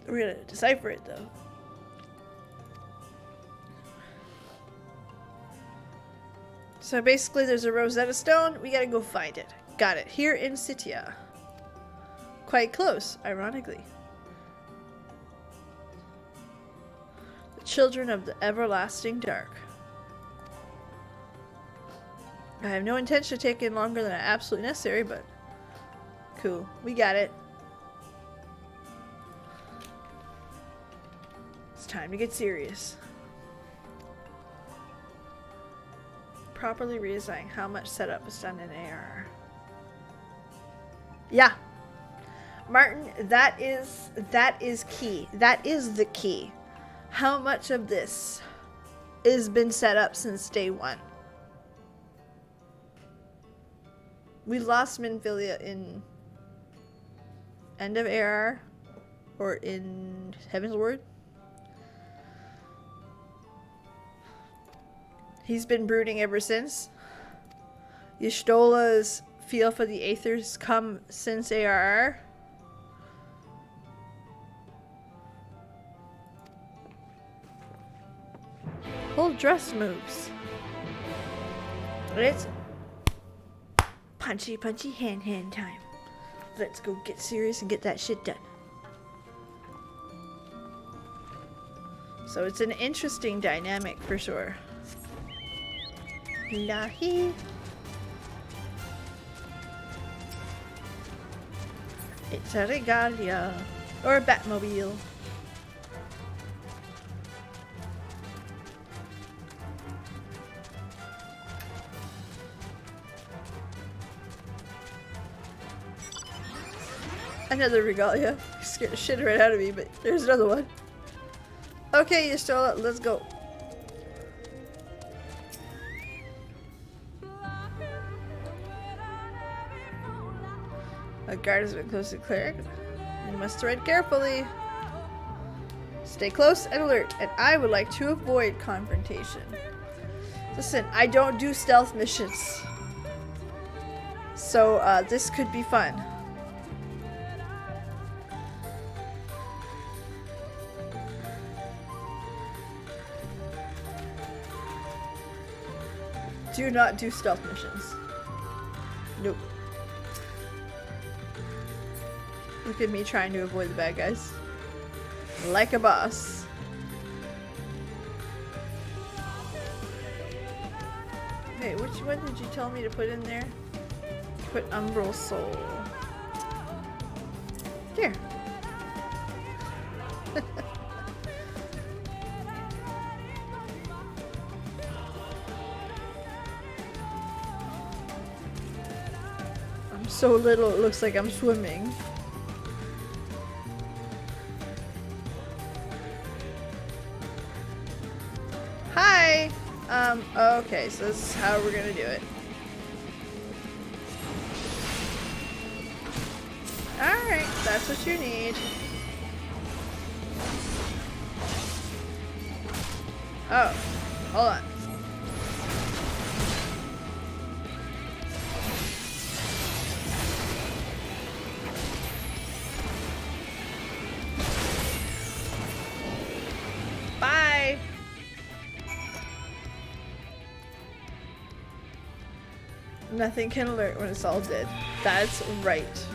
[SPEAKER 1] We're gonna decipher it though. So basically there's a Rosetta Stone, we gotta go find it. Got it. Here in Sitia. Quite close, ironically. The children of the everlasting dark. I have no intention of taking longer than absolutely necessary, but cool. We got it. It's time to get serious. Properly redesign how much setup is done in AR. Yeah. Martin, that is key. That is the key. How much of this has been set up since day one? We lost Minfilia in end of AR or in Heaven's Word. He's been brooding ever since. Y'shtola's feel for the Aethers come since ARR. Whole dress moves. It's punchy punchy hand time. Let's go get serious and get that shit done. So it's an interesting dynamic for sure. Lahi. It's a regalia. Or a Batmobile. Another regalia. Scared the shit right out of me, but there's another one. Okay, you're still up. Let's go. A guard has been close to cleric. You must tread carefully. Stay close and alert, and I would like to avoid confrontation. Listen, I don't do stealth missions. So, this could be fun. Do not do stealth missions. Nope. Look at me trying to avoid the bad guys. Like a boss. Wait, which one did you tell me to put in there? Put Umbral Soul. Here. I'm so little it looks like I'm swimming. Hi! Okay, so this is how we're gonna do it. Alright, that's what you need. Oh, hold on. Bye! Nothing can alert when it's all dead. That's right.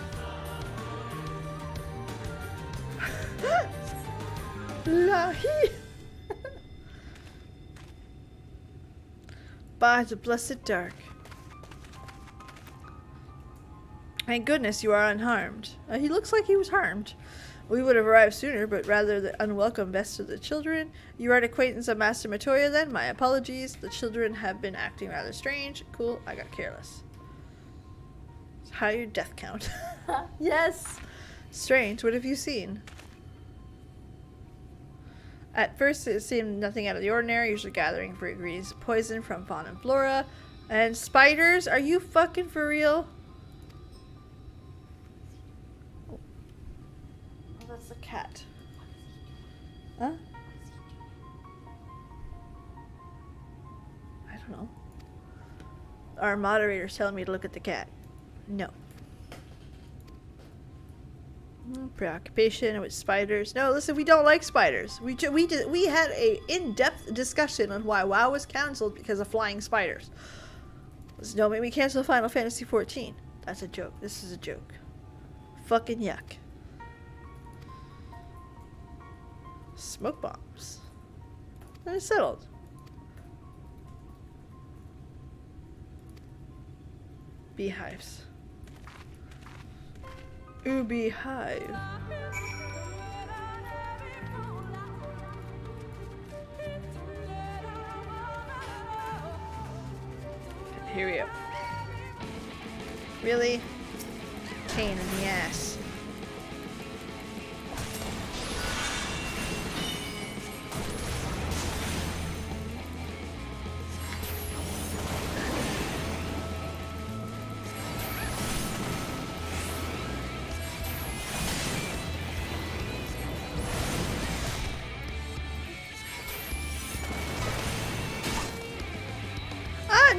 [SPEAKER 1] Lahi! By the blessed dark. Thank goodness you are unharmed. He looks like he was harmed. We would have arrived sooner, but rather the unwelcome best of the children. You are an acquaintance of Master Matoya then? My apologies. The children have been acting rather strange. Cool, I got careless. Higher death count. Yes! Strange, what have you seen? At first it seemed nothing out of the ordinary, usually gathering for ingredients of poison from fauna and flora. And spiders? Are you fucking for real? Oh, that's a cat. Huh? I don't know. Our moderator's telling me to look at the cat. No. Preoccupation with spiders. No, listen, we don't like spiders. We had a in-depth discussion on why WoW was cancelled because of flying spiders. Listen, don't make me cancel Final Fantasy XIV. That's a joke. This is a joke. Fucking yuck. Smoke bombs. And it's settled. Beehives. Ooh, beehive. Here we go. Really? Pain in the ass.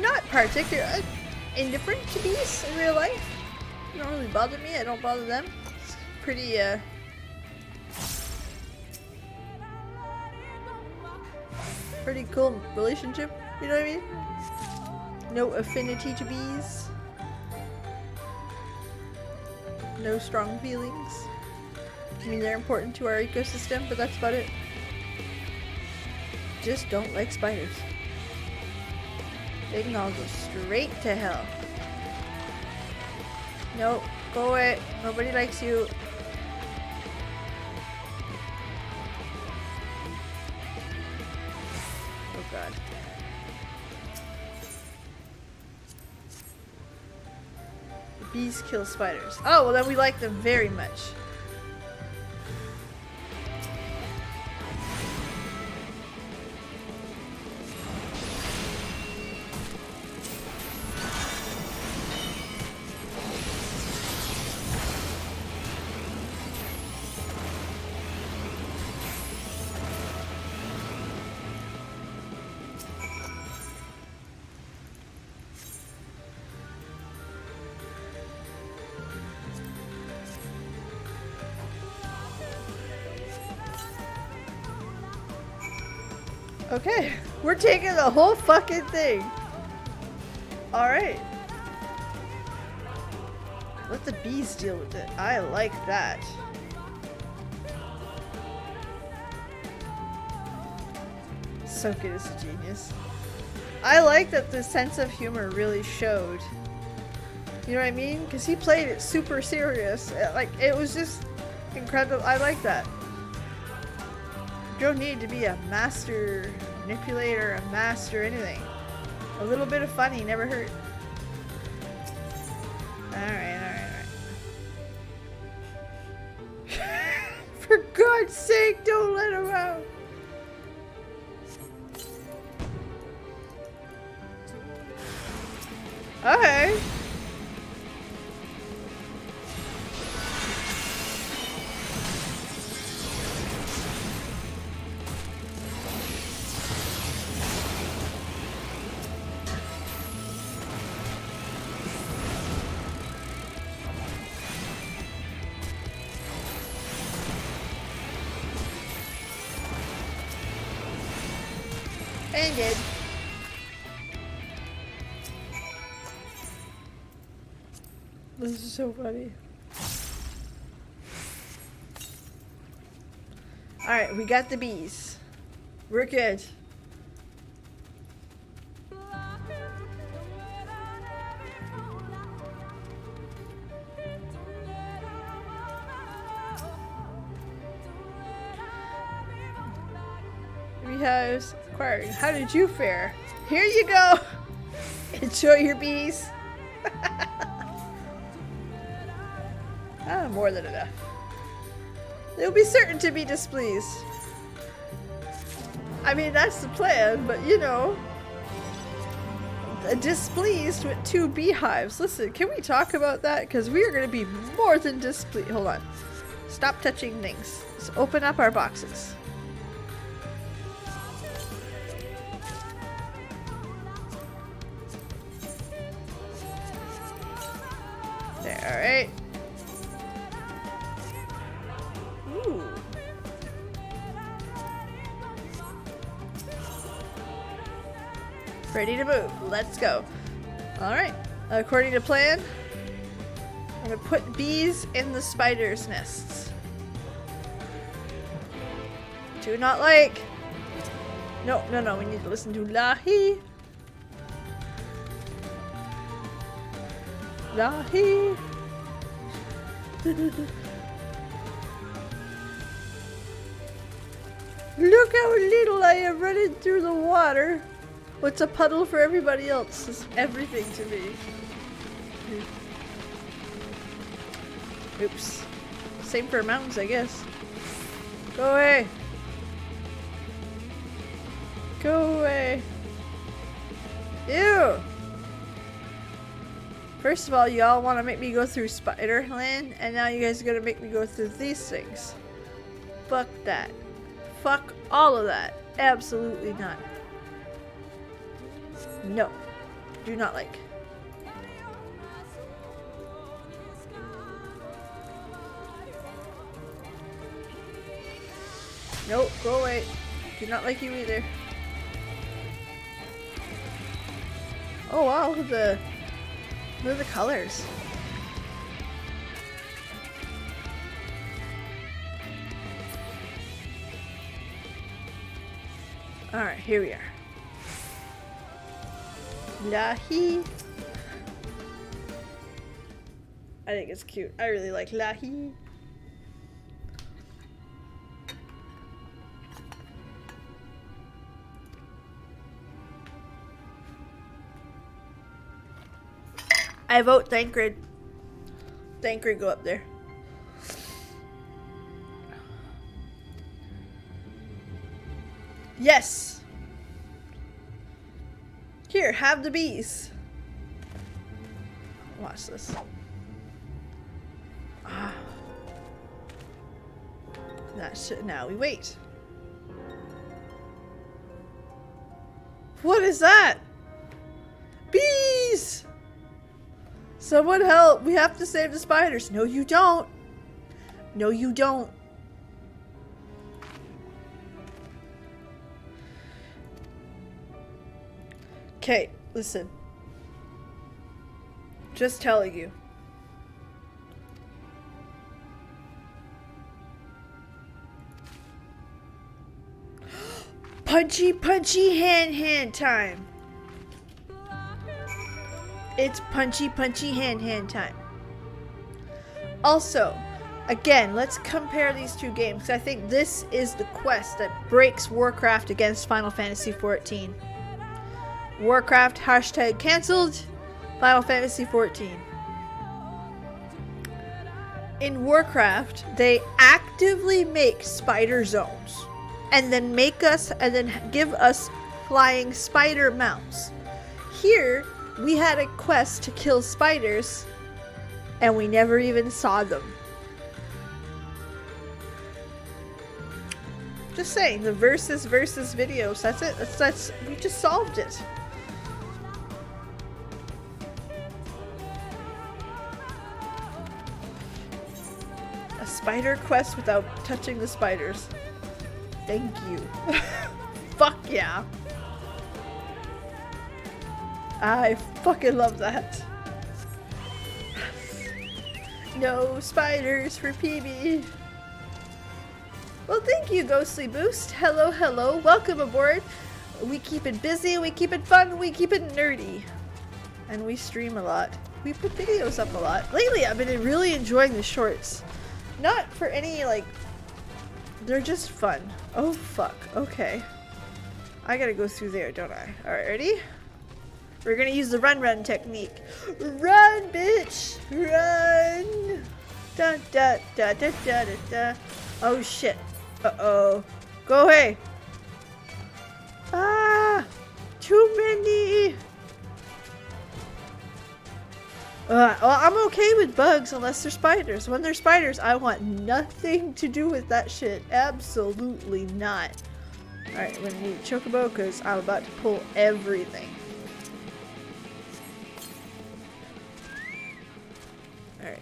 [SPEAKER 1] Not particularly indifferent to bees in real life. They don't really bother me. I don't bother them. It's pretty pretty cool relationship. You know what I mean? No affinity to bees. No strong feelings. I mean, they're important to our ecosystem, but that's about it. Just don't like spiders. They can all go straight to hell. Nope, go away. Nobody likes you. Oh god. The bees kill spiders. Oh, well then we like them very much. Okay, we're taking the whole fucking thing. Alright. Let the bees deal with it. I like that. So good as a genius. I like that the sense of humor really showed. You know what I mean? Because he played it super serious. Like, it was just incredible. I like that. You don't need to be a master manipulator, a master anything. A little bit of funny never hurt. Alright. For God's sake, don't let him out. Okay. Ended. This is so funny. Alright, we got the bees. We're good. Beehives acquired. How did you fare? Here you go! Enjoy your bees. More than enough. They'll be certain to be displeased. I mean, that's the plan, but you know. Displeased with 2 beehives. Listen, can we talk about that? Because we are going to be more than displeased. Hold on. Stop touching things. Let's open up our boxes. There, alright. Ready to move. Let's go. Alright. According to plan, I'm gonna put bees in the spiders' nests. Do not like. No. We need to listen to Lahi. Lahi. Look how little I am running through the water. What's a puddle for everybody else is everything to me. Oops. Same for mountains, I guess. Go away. Go away. Ew. First of all, y'all want to make me go through Spiderland, and now you guys are going to make me go through these things. Fuck that. Fuck all of that. Absolutely not. No. Do not like. Nope, go away. Do not like you either. Oh wow, look at the colors. Alright, here we are. Lahi. I think it's cute. I really like Lahi. I vote Thancred. Thancred, go up there. Yes! Here, have the bees. Watch this. Ah. That should, now we wait. What is that? Bees! Someone help! We have to save the spiders. No, you don't. No, you don't. Okay, listen. Just telling you. Punchy, punchy, hand time. It's punchy, punchy, hand time. Also, again, let's compare these two games. I think this is the quest that breaks Warcraft against Final Fantasy XIV. Warcraft hashtag cancelled. Final Fantasy XIV. In Warcraft, they actively make spider zones. And then give us flying spider mounts. Here, we had a quest to kill spiders, and we never even saw them. Just saying, the versus videos, that's it. That's we just solved it. A spider quest without touching the spiders. Thank you. Fuck yeah. I fucking love that. No spiders for PB. Well, thank you, Ghostly Boost. Hello, hello. Welcome aboard. We keep it busy, we keep it fun, we keep it nerdy. And we stream a lot. We put videos up a lot. Lately, I've been really enjoying the shorts. Not for any, like... They're just fun. Oh, fuck. Okay. I gotta go through there, don't I? Alright, ready? We're gonna use the run technique. Run, bitch! Run! Da da da da da da da. Oh, shit. Uh-oh. Go away! Ah! Too many! Well, I'm okay with bugs unless they're spiders. When they're spiders, I want nothing to do with that shit. Absolutely not. Alright, I'm gonna need a chocobo because I'm about to pull everything. Alright.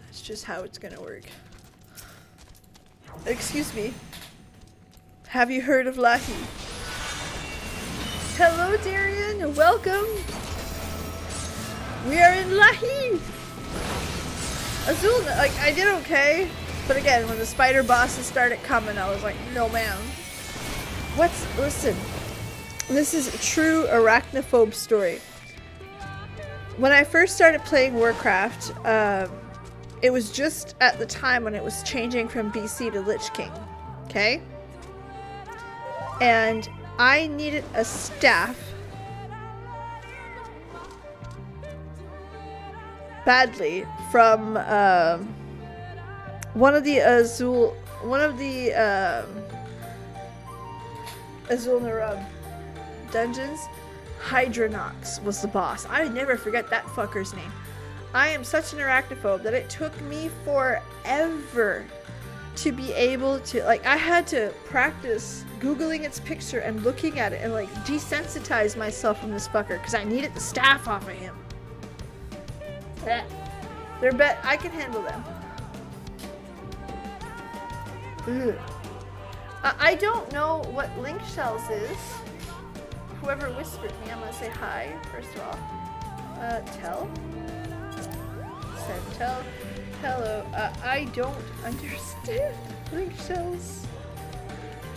[SPEAKER 1] That's just how it's gonna work. Excuse me. Have you heard of Lahi? Hello, Darian. Welcome. We are in Lahi! Azul, like, I did okay. But again, when the spider bosses started coming, I was like, no ma'am. Listen. This is a true arachnophobe story. When I first started playing Warcraft, it was just at the time when it was changing from BC to Lich King. Okay? And I needed a staff badly from one of the Azul Narub dungeons. Hydronox was the boss. I never forget that fucker's name. I am such an arachnophobe that it took me forever to be able to, like, I had to practice googling its picture and looking at it and like desensitize myself from this fucker because I needed the staff off of him. They're I can handle them. Ugh. I don't know what Link Shells is. Whoever whispered me, I'm gonna say hi, first of all. Tell? Sentel. Hello. I don't understand Link Shells.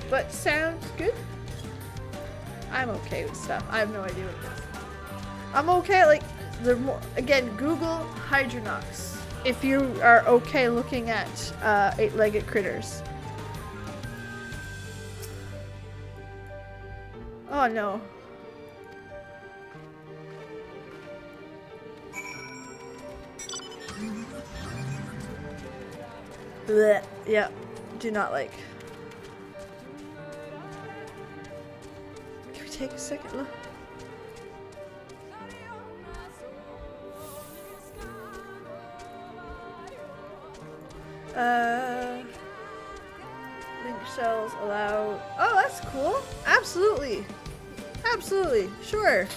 [SPEAKER 1] But sounds good. I'm okay with stuff. I have no idea what it is. I'm okay, like, again, Google Hydronox if you are okay looking at eight-legged critters. Oh no. Blech. Yeah, do not like. Can we take a second look? Link shells allow. Oh, that's cool. Absolutely. Absolutely. Sure.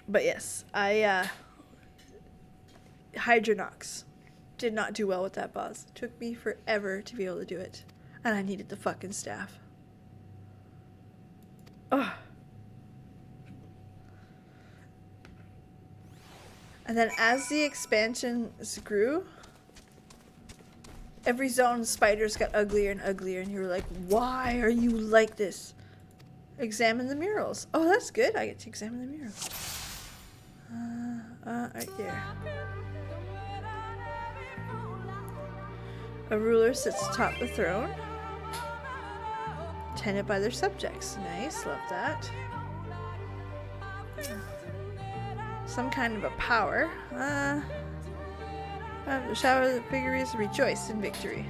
[SPEAKER 1] But yes, Hydronox did not do well with that boss. It took me forever to be able to do it. And I needed the fucking staff. Ugh. And then as the expansions grew, every zone spiders got uglier and uglier, and you were like, why are you like this? Examine the murals. Oh, that's good. I get to examine the murals. Right here. A ruler sits atop the throne, tended by their subjects. Nice, love that. Some kind of a power. The shower of the figures rejoice in victory.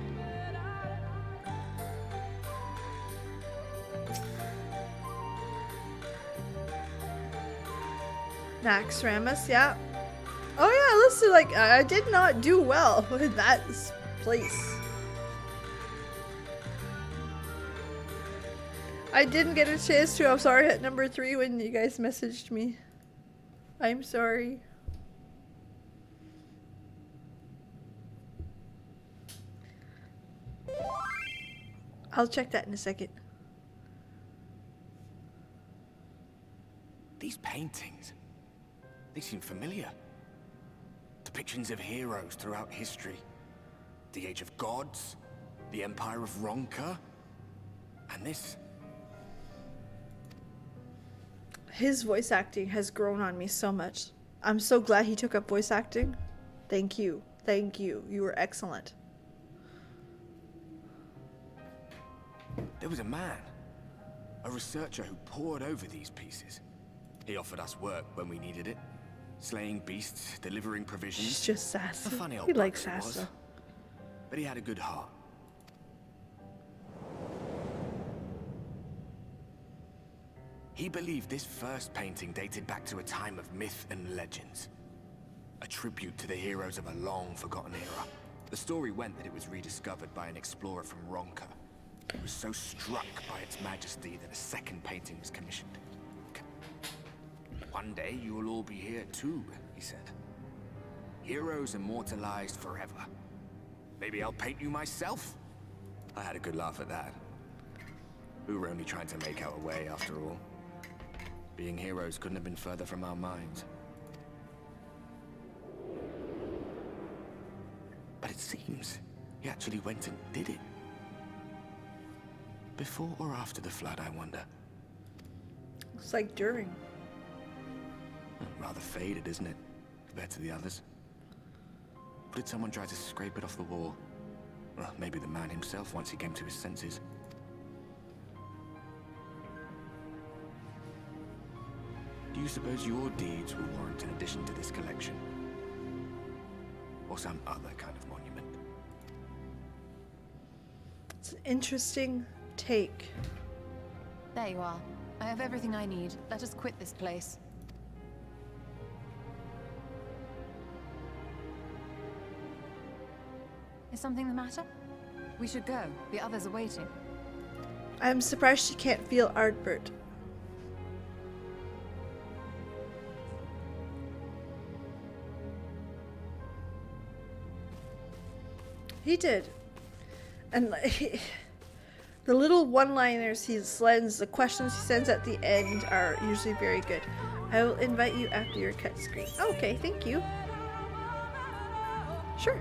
[SPEAKER 1] Nax Ramus, yeah. Oh yeah, listen, like, I did not do well in that place. I didn't get a chance to. I'm sorry at number 3 when you guys messaged me. I'm sorry. I'll check that in a second.
[SPEAKER 8] These paintings, they seem familiar. Depictions of heroes throughout history. The Age of Gods, the Empire of Ronka, and this.
[SPEAKER 1] His voice acting has grown on me so much. I'm so glad he took up voice acting. Thank you. Thank you. You were excellent.
[SPEAKER 8] There was a man, a researcher who pored over these pieces. He offered us work when we needed it. Slaying beasts, delivering provisions.
[SPEAKER 1] He's just sassy.
[SPEAKER 8] A funny old
[SPEAKER 1] He likes
[SPEAKER 8] bugger he
[SPEAKER 1] sass
[SPEAKER 8] was.
[SPEAKER 1] though.
[SPEAKER 8] But he had a good heart. He believed this first painting dated back to a time of myth and legends. A tribute to the heroes of a long-forgotten era. The story went that it was rediscovered by an explorer from Ronka, who was so struck by its majesty that a second painting was commissioned. One day you will all be here too, he said. Heroes immortalized forever. Maybe I'll paint you myself? I had a good laugh at that. We were only trying to make our way after all. Being heroes couldn't have been further from our minds. But it seems he actually went and did it. Before or after the flood, I wonder.
[SPEAKER 1] It's like during.
[SPEAKER 8] Rather faded, isn't it, compared to the others? Or did someone try to scrape it off the wall? Well, maybe the man himself once he came to his senses. Do you suppose your deeds will warrant an addition to this collection? Or some other kind of monument?
[SPEAKER 1] It's an interesting take.
[SPEAKER 2] There you are. I have everything I need. Let us quit this place. Is something the matter? We should go. The others are waiting.
[SPEAKER 1] I'm surprised she can't feel Ardbert. He did. And the little one-liners he sends, the questions he sends at the end are usually very good. I will invite you after your cut screen. Okay, thank you. Sure.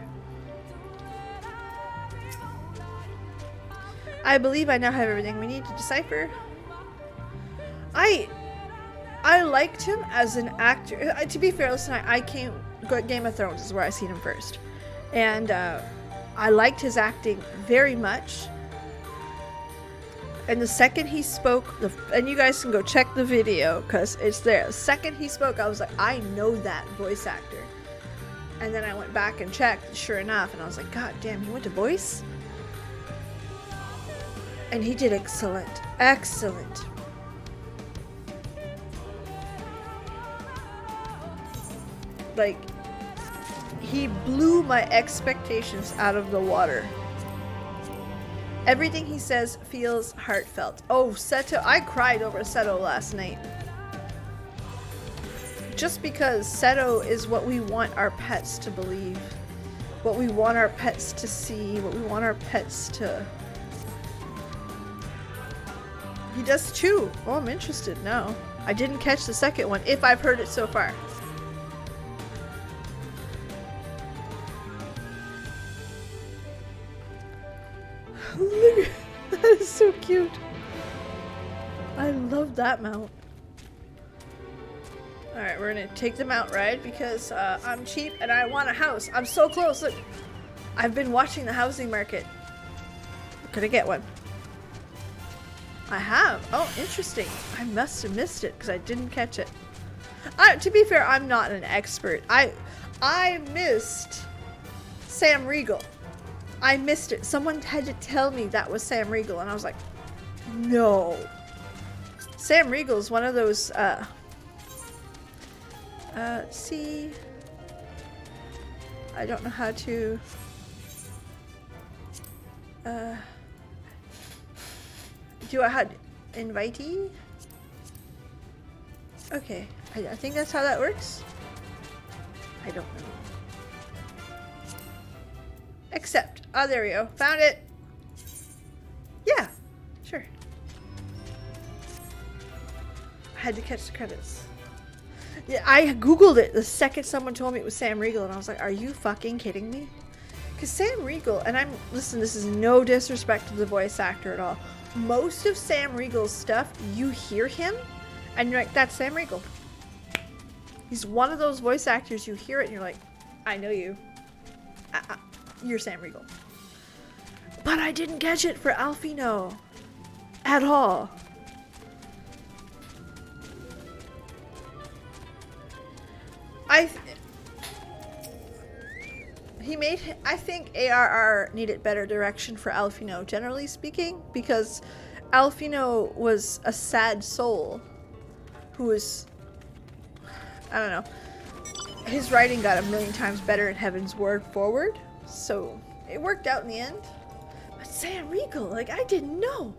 [SPEAKER 1] I believe I now have everything we need to decipher. I liked him as an actor. To be fair, listen, Game of Thrones is where I seen him first. And I liked his acting very much. And the second he spoke, and you guys can go check the video because it's there. The second he spoke, I was like, I know that voice actor. And then I went back and checked, sure enough, and I was like, God damn, he went to voice? And he did excellent. Excellent. Like, he blew my expectations out of the water. Everything he says feels heartfelt. Oh, Seto, I cried over Seto last night. Just because Seto is what we want our pets to believe. What we want our pets to see. What we want our pets to He does too. Oh, I'm interested now. I didn't catch the second one, if I've heard it so far. Look, that is so cute. I love that mount. Alright, we're gonna take the mount ride because I'm cheap and I want a house. I'm so close. Look, I've been watching the housing market. Could I get one? I have. Oh, interesting. I must have missed it because I didn't catch it. To be fair, I'm not an expert. I missed Sam Riegel. I missed it. Someone had to tell me that was Sam Riegel, and I was like, no. Sam Riegel is one of those, see, I don't know how to, do I have invitee? Okay, I think that's how that works. I don't know. Accept. Oh, there we go. Found it. Yeah, sure. I had to catch the credits. Yeah, I googled it the second someone told me it was Sam Riegel, and I was like, are you fucking kidding me? Because Sam Riegel, and listen, this is no disrespect to the voice actor at all. Most of Sam Riegel's stuff, you hear him, and you're like, that's Sam Riegel. He's one of those voice actors, you hear it, and you're like, I know you. You're Sam Riegel. But I didn't catch it for Alfino. At all. I think ARR needed better direction for Alfino, generally speaking, because Alfino was a sad soul who was, I don't know, his writing got a million times better in Heaven's Word Forward, so it worked out in the end. But Sam Riegel, like, I didn't know.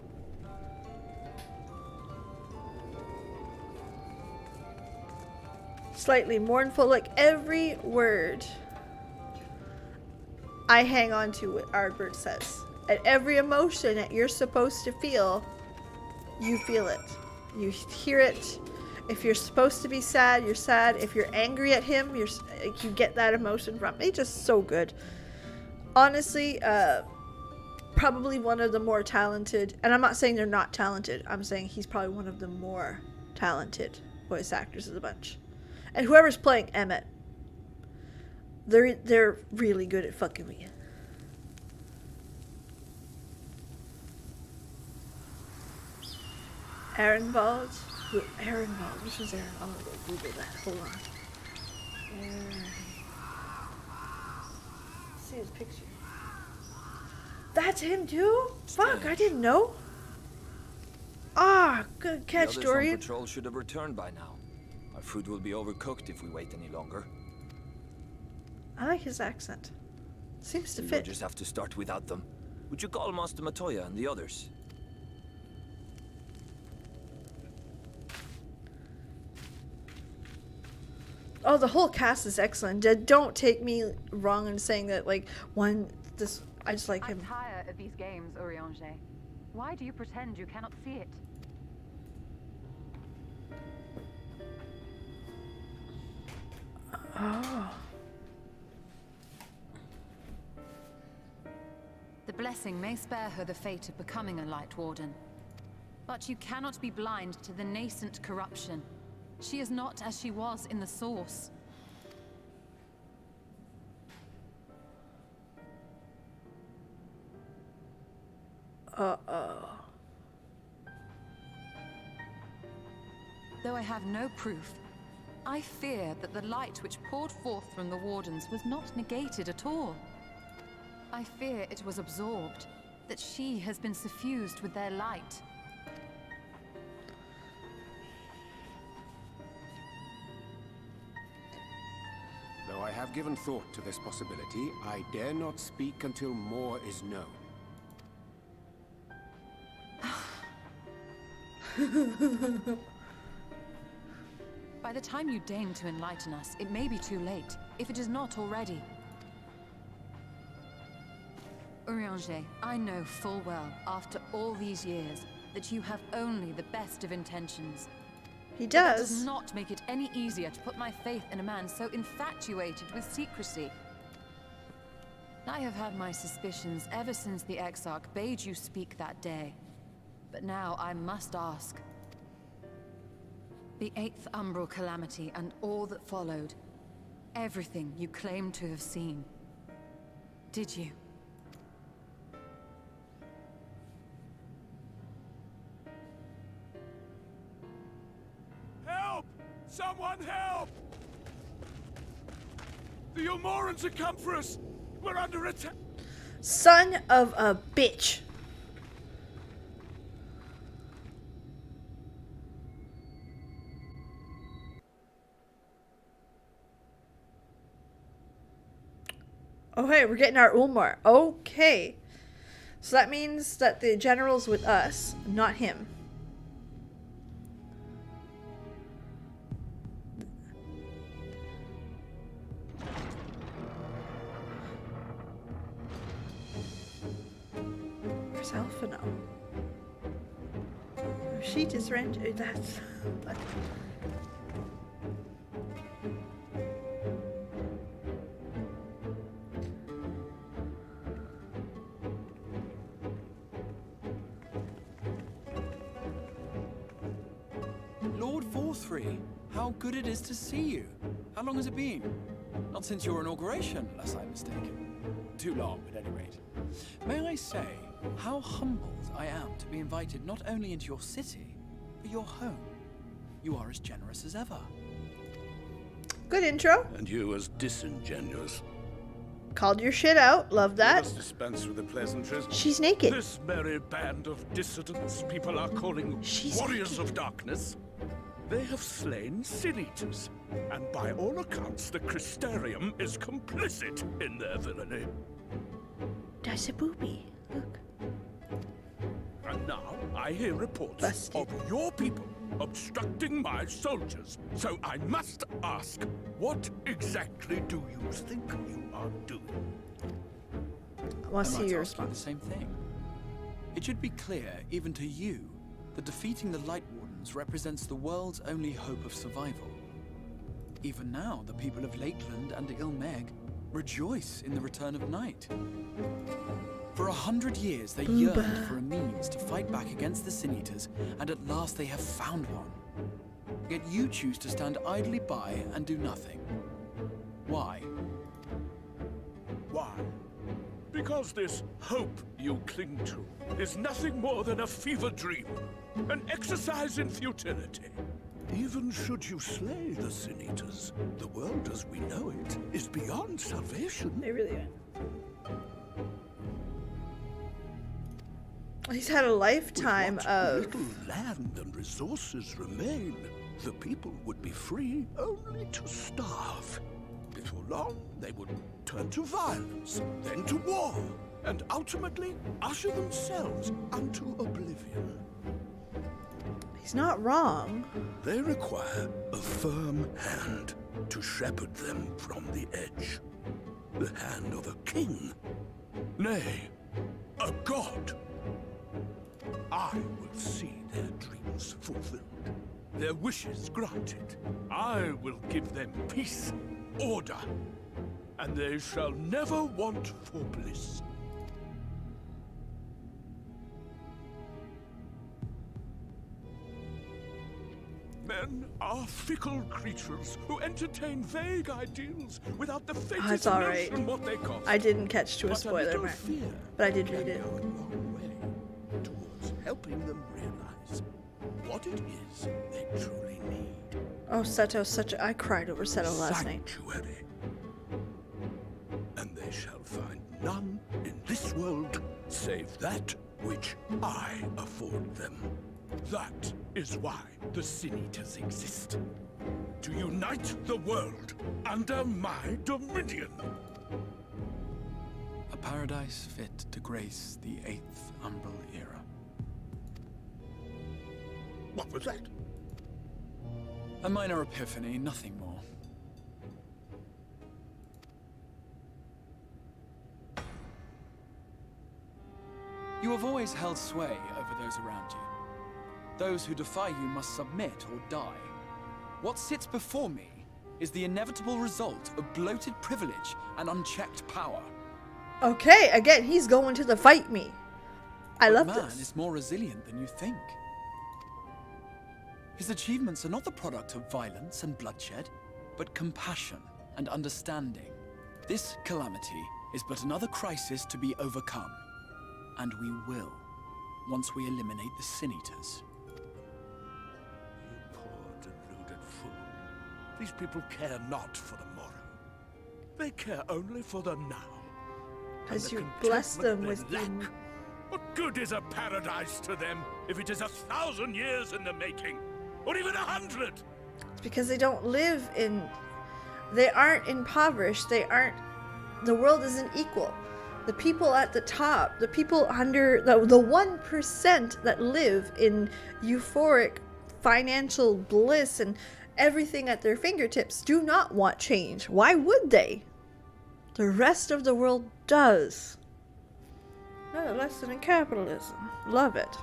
[SPEAKER 1] Slightly mournful, like every word I hang on to what Ardbert says. At every emotion that you're supposed to feel, you feel it. You hear it. If you're supposed to be sad, you're sad. If you're angry at him, you get that emotion from him. He's just so good. Honestly, probably one of the more talented, and I'm not saying they're not talented, I'm saying he's probably one of the more talented voice actors of the bunch. And whoever's playing Emmet, they're really good at fucking me. Ehrenwald? Ehrenwald. Which was Ehrenwald? I'm gonna go Google that. Hold on. See his picture. That's him too? Fuck, I didn't know. Ah, good catch,
[SPEAKER 11] The others
[SPEAKER 1] Dorian.
[SPEAKER 11] on patrol should have returned by now. Our food will be overcooked if we wait any longer.
[SPEAKER 1] I like his accent. Seems to
[SPEAKER 11] We'll
[SPEAKER 1] fit.
[SPEAKER 11] just have to start without them. Would you call Master Matoya and the others?
[SPEAKER 1] Oh, the whole cast is excellent. Don't take me wrong in saying that, like, I just like him.
[SPEAKER 2] I'm tired of these games, Urianger. Why do you pretend you cannot see it?
[SPEAKER 1] Oh.
[SPEAKER 2] The blessing may spare her the fate of becoming a Light Warden. But you cannot be blind to the nascent corruption. She is not as she was in the Source.
[SPEAKER 1] Uh-oh.
[SPEAKER 2] Though I have no proof, I fear that the light which poured forth from the Wardens was not negated at all. I fear it was absorbed, that she has been suffused with their light.
[SPEAKER 9] Though I have given thought to this possibility, I dare not speak until more is known.
[SPEAKER 2] By the time you deign to enlighten us, it may be too late, if it is not already. Urianger, I know full well, after all these years, that you have only the best of intentions.
[SPEAKER 1] He
[SPEAKER 2] But that
[SPEAKER 1] does.
[SPEAKER 2] does not make it any easier to put my faith in a man so infatuated with secrecy. I have had my suspicions ever since the Exarch bade you speak that day. But now I must ask. The 8th Umbral Calamity and all that followed. Everything you claim to have seen. Did you?
[SPEAKER 6] Help! Someone help! The Ilmorans have come for us! We're under attack!
[SPEAKER 1] Son of a bitch. Oh hey, we're getting our Ulmar. Okay. So that means that the general's with us, not him. Where's Alpha now? Oh, she just ran. That's.
[SPEAKER 6] Lord Forthry, how good it is to see you. How long has it been? Not since your inauguration, unless I'm mistaken. Too long, at any rate. May I say how humbled I am to be invited not only into your city, but your home. You are as generous as ever.
[SPEAKER 1] Good intro.
[SPEAKER 9] And you as disingenuous.
[SPEAKER 1] Called your shit out. Love
[SPEAKER 9] Let
[SPEAKER 1] that.
[SPEAKER 9] us dispense with the pleasantries.
[SPEAKER 1] She's naked.
[SPEAKER 9] This merry band of dissidents people are calling
[SPEAKER 1] She's
[SPEAKER 9] warriors
[SPEAKER 1] naked.
[SPEAKER 9] of darkness. They have slain sin-eaters, and by all accounts the Crystarium is complicit in their villainy.
[SPEAKER 1] That's a booby. Look.
[SPEAKER 9] And now I hear reports
[SPEAKER 1] Busted.
[SPEAKER 9] of your people obstructing my soldiers. So I must ask, what exactly do you think you are doing?
[SPEAKER 1] I want to
[SPEAKER 6] I'd
[SPEAKER 1] see
[SPEAKER 6] like
[SPEAKER 1] your
[SPEAKER 6] ask you the
[SPEAKER 1] response.
[SPEAKER 6] same thing. It should be clear, even to you, that defeating the Light Wardens represents the world's only hope of survival. Even now, the people of Lakeland and Ilmeg rejoice in the return of night. For 100 years, they yearned for a means to fight back against the Sin-Eaters, and at last they have found one. Yet you choose to stand idly by and do nothing. Why?
[SPEAKER 9] Why? Because this hope you cling to is nothing more than a fever dream, an exercise in futility. Even should you slay the Sin-Eaters, the world as we know it is beyond salvation.
[SPEAKER 1] They really are. He's had a lifetime
[SPEAKER 9] With what
[SPEAKER 1] of.
[SPEAKER 9] little land and resources remain, the people would be free only to starve. Before long, they would turn to violence, then to war, and ultimately usher themselves unto oblivion.
[SPEAKER 1] He's not wrong.
[SPEAKER 9] They require a firm hand to shepherd them from the edge. The hand of a king. Nay, a god. I will see their dreams fulfilled, their wishes granted. I will give them peace, order, and they shall never want for bliss. Men are fickle creatures who entertain vague ideals without the faintest
[SPEAKER 1] That's all right.
[SPEAKER 9] notion what they cost.
[SPEAKER 1] I didn't catch to a
[SPEAKER 9] But
[SPEAKER 1] spoiler,
[SPEAKER 9] little
[SPEAKER 1] man.
[SPEAKER 9] fear
[SPEAKER 1] But I did
[SPEAKER 9] can
[SPEAKER 1] read it.
[SPEAKER 9] go a long way towards helping them realize what it is they truly need.
[SPEAKER 1] Oh, Seto, such a. I cried over Seto last night.
[SPEAKER 9] Sanctuary. And they shall find none in this world save that which I afford them. That is why the Sin-Eaters exist. To unite the world under my dominion.
[SPEAKER 6] A paradise fit to grace the 8th Umbral era.
[SPEAKER 9] What was that?
[SPEAKER 6] A minor epiphany, nothing more. You have always held sway over those around you. Those who defy you must submit or die. What sits before me is the inevitable result of bloated privilege and unchecked power.
[SPEAKER 1] Okay, again, he's going to the fight me. I love
[SPEAKER 6] man
[SPEAKER 1] this.
[SPEAKER 6] is more resilient than you think. His achievements are not the product of violence and bloodshed, but compassion and understanding. This calamity is but another crisis to be overcome. And we will, once we eliminate the Sin Eaters.
[SPEAKER 12] You poor deluded fool. These people care not for the morrow. They care only for the now.
[SPEAKER 1] Because you bless them with
[SPEAKER 12] lack. What good is a paradise to them if it is 1,000 years in the making? Or even 100?
[SPEAKER 1] It's because they don't live in... They aren't impoverished. They aren't... The world isn't equal. The people at the top, the people under... The 1% that live in euphoric financial bliss and everything at their fingertips do not want change. Why would they? The rest of the world does. No lesson in capitalism. Love it.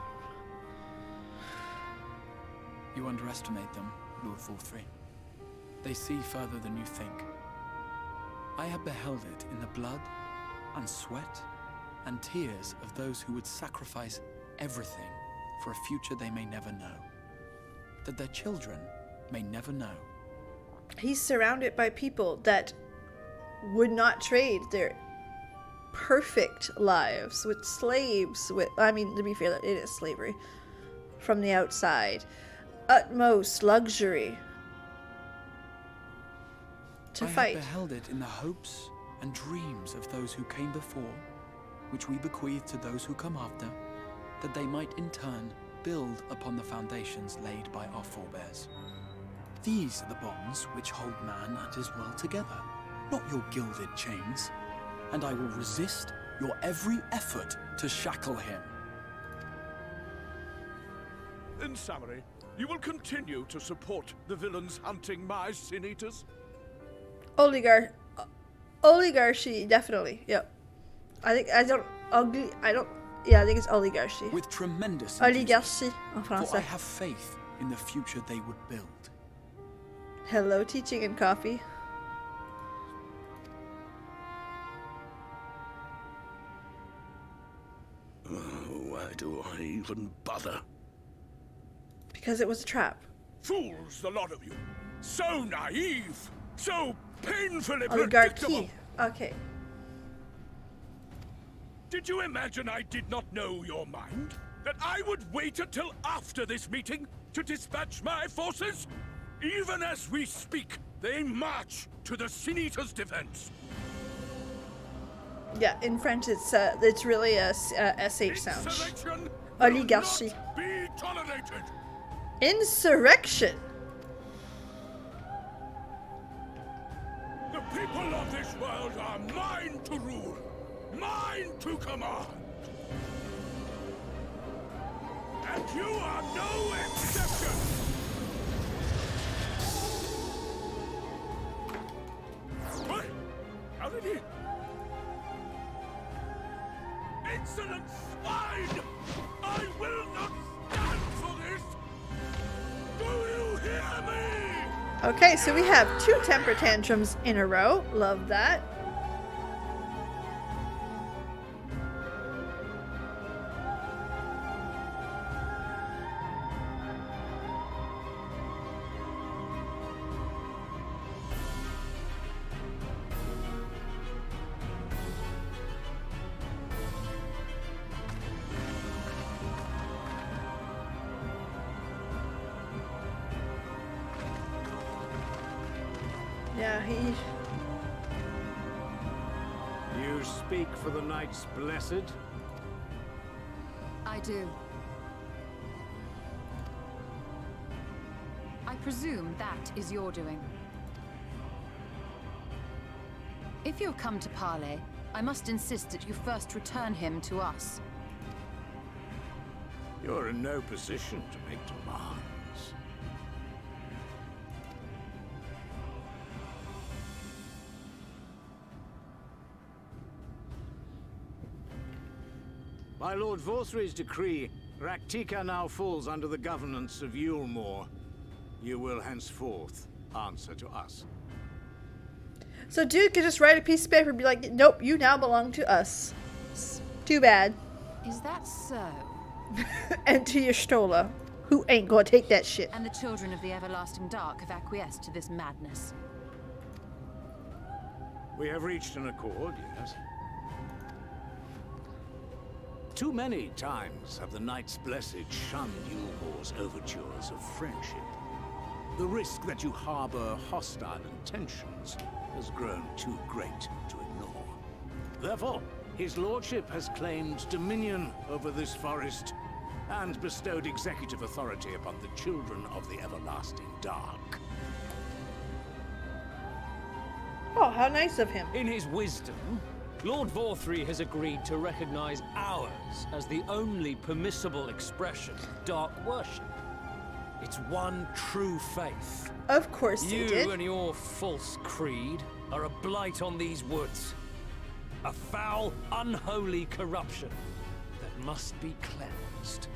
[SPEAKER 6] You underestimate them, Lord Thorthry. They see further than you think. I have beheld it in the blood and sweat and tears of those who would sacrifice everything for a future they may never know. That their children may never know.
[SPEAKER 1] He's surrounded by people that would not trade their perfect lives with slaves, with, I mean, to be fair, it is slavery from the outside. Utmost luxury to fight.
[SPEAKER 6] I have beheld it in the hopes and dreams of those who came before, which we bequeath to those who come after, that they might in turn build upon the foundations laid by our forebears. These are the bonds which hold man and his world together, not your gilded chains, and I will resist your every effort to shackle him.
[SPEAKER 12] In summary, you will continue to support the villains hunting my Sin Eaters?
[SPEAKER 1] Oligarchy, definitely. Yep. I think it's oligarchy.
[SPEAKER 6] With tremendous
[SPEAKER 1] Oligarchie en
[SPEAKER 6] for I
[SPEAKER 1] français.
[SPEAKER 6] have faith in the future they would build.
[SPEAKER 1] Hello, teaching and coffee.
[SPEAKER 12] Why do I even bother?
[SPEAKER 1] Because it was a trap.
[SPEAKER 12] Fools, the lot of you. So naive. So painfully predictable.
[SPEAKER 1] Oligarchy. Okay.
[SPEAKER 12] Did you imagine I did not know your mind? That I would wait until after this meeting to dispatch my forces? Even as we speak, they march to the Sin Eaters' defense.
[SPEAKER 1] Yeah, in French it's really a sh sound.
[SPEAKER 12] Insurrection
[SPEAKER 1] Oligarchy.
[SPEAKER 12] will not be tolerated.
[SPEAKER 1] Insurrection.
[SPEAKER 12] The people of this world are mine to rule, mine to command. And you are no exception. What? How did he? Insolent swine! I will not stand for this! Do you hear me?
[SPEAKER 1] Okay, so we have 2 temper tantrums in a row. Love that. Yeah,
[SPEAKER 9] You speak for the Knights Blessed?
[SPEAKER 2] I do. I presume that is your doing. If you have come to parley, I must insist that you first return him to us.
[SPEAKER 9] You're in no position to make demands. By Lord Vorthry's decree, Rak'tika now falls under the governance of Yulmore. You will henceforth answer to us.
[SPEAKER 1] So dude could just write a piece of paper and be like, nope, you now belong to us. Too bad.
[SPEAKER 2] Is that so?
[SPEAKER 1] And to Y'shtola, who ain't gonna take that shit.
[SPEAKER 2] And the children of the everlasting dark have acquiesced to this madness.
[SPEAKER 9] We have reached an accord, yes. Too many times have the Knights Blessed shunned Yulmore's overtures of friendship. The risk that you harbor hostile intentions has grown too great to ignore. Therefore, his lordship has claimed dominion over this forest and bestowed executive authority upon the children of the everlasting dark.
[SPEAKER 1] Oh, how nice of him.
[SPEAKER 13] In his wisdom, Lord Vorthri has agreed to recognize ours as the only permissible expression of dark worship. It's one true faith.
[SPEAKER 1] Of course he did.
[SPEAKER 13] You and your false creed are a blight on these woods. A foul, unholy corruption that must be cleansed.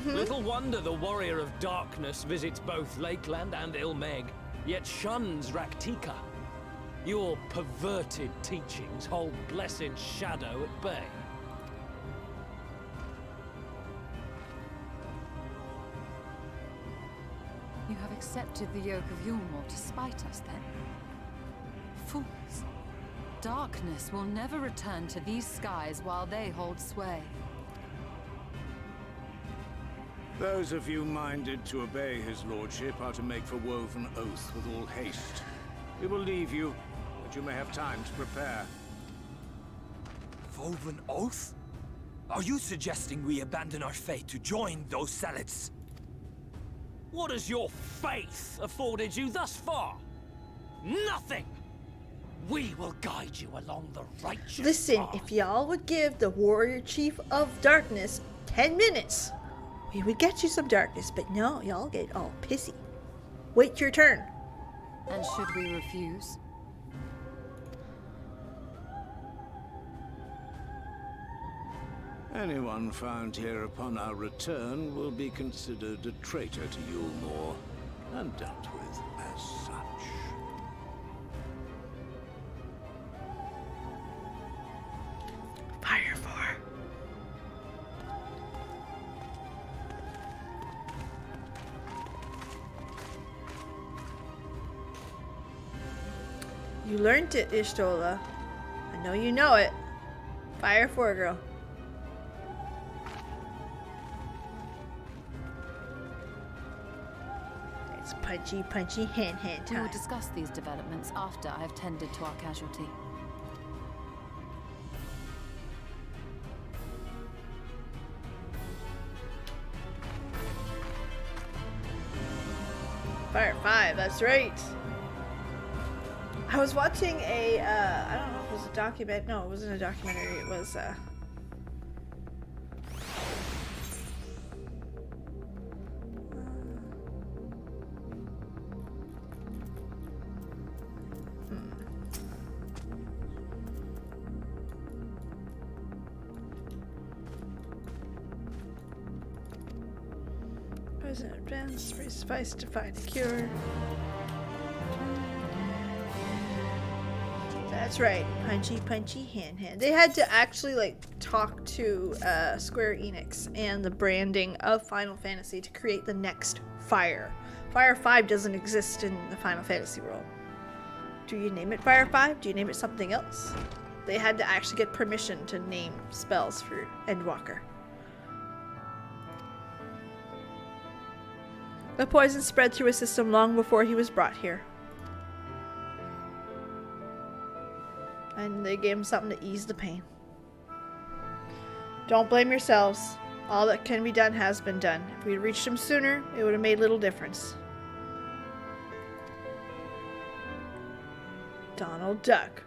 [SPEAKER 13] Little wonder the warrior of darkness visits both Lakeland and Ilmeg, yet shuns Rak'tika. Your perverted teachings hold blessed shadow at bay.
[SPEAKER 2] You have accepted the yoke of Yulmore to spite us, then? Fools. Darkness will never return to these skies while they hold sway.
[SPEAKER 9] Those of you minded to obey his lordship are to make for Woven Oath with all haste. We will leave you, that you may have time to prepare.
[SPEAKER 11] Woven Oath? Are you suggesting we abandon our fate to join those zealots?
[SPEAKER 13] What has your faith afforded you thus far? Nothing! We will guide you along the righteous
[SPEAKER 1] Listen,
[SPEAKER 13] path.
[SPEAKER 1] if y'all would give the warrior chief of darkness 10 minutes, we would get you some darkness, but no, y'all get all pissy. Wait your turn.
[SPEAKER 2] And should we refuse?
[SPEAKER 9] Anyone found here upon our return will be considered a traitor to Yulmore and dealt with as such.
[SPEAKER 1] Fire for. You learned it, Y'shtola. I know you know it. Fire for, girl. It's punchy, punchy, hand
[SPEAKER 2] We will
[SPEAKER 1] time.
[SPEAKER 2] discuss these developments after I have tended to our casualty.
[SPEAKER 1] Fire 5, that's right. I was watching a, I don't know if it was a document. No, it wasn't a documentary. It was, Present advance, suffice to find a cure. That's right, punchy, punchy, hand. They had to actually like talk to Square Enix and the branding of Final Fantasy to create the next Fire. Fire 5 doesn't exist in the Final Fantasy world. Do you name it Fire 5? Do you name it something else? They had to actually get permission to name spells for Endwalker. The poison spread through his system long before he was brought here. And they gave him something to ease the pain. Don't blame yourselves. All that can be done has been done. If we'd reached him sooner, it would have made little difference. Donald Duck.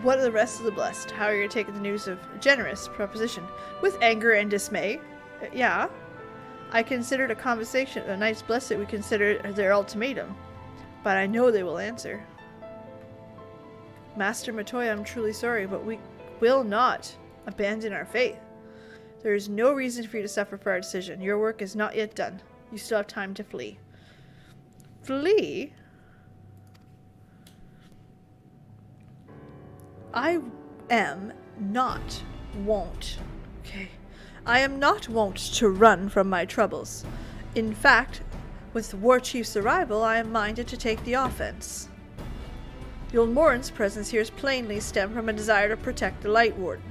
[SPEAKER 1] What are the rest of the blessed? How are you taking the news of a generous proposition? With anger and dismay? Yeah. I considered a conversation the Knights Blessed we consider their ultimatum. But I know they will answer. Master Matoya, I'm truly sorry, but we will not abandon our faith. There is no reason for you to suffer for our decision. Your work is not yet done. You still have time to flee. Flee? I am not wont. Okay. I am not wont to run from my troubles. In fact, with War Chief's arrival, I am minded to take the offense. Yulmoran's presence here is plainly stemmed from a desire to protect the Light Warden.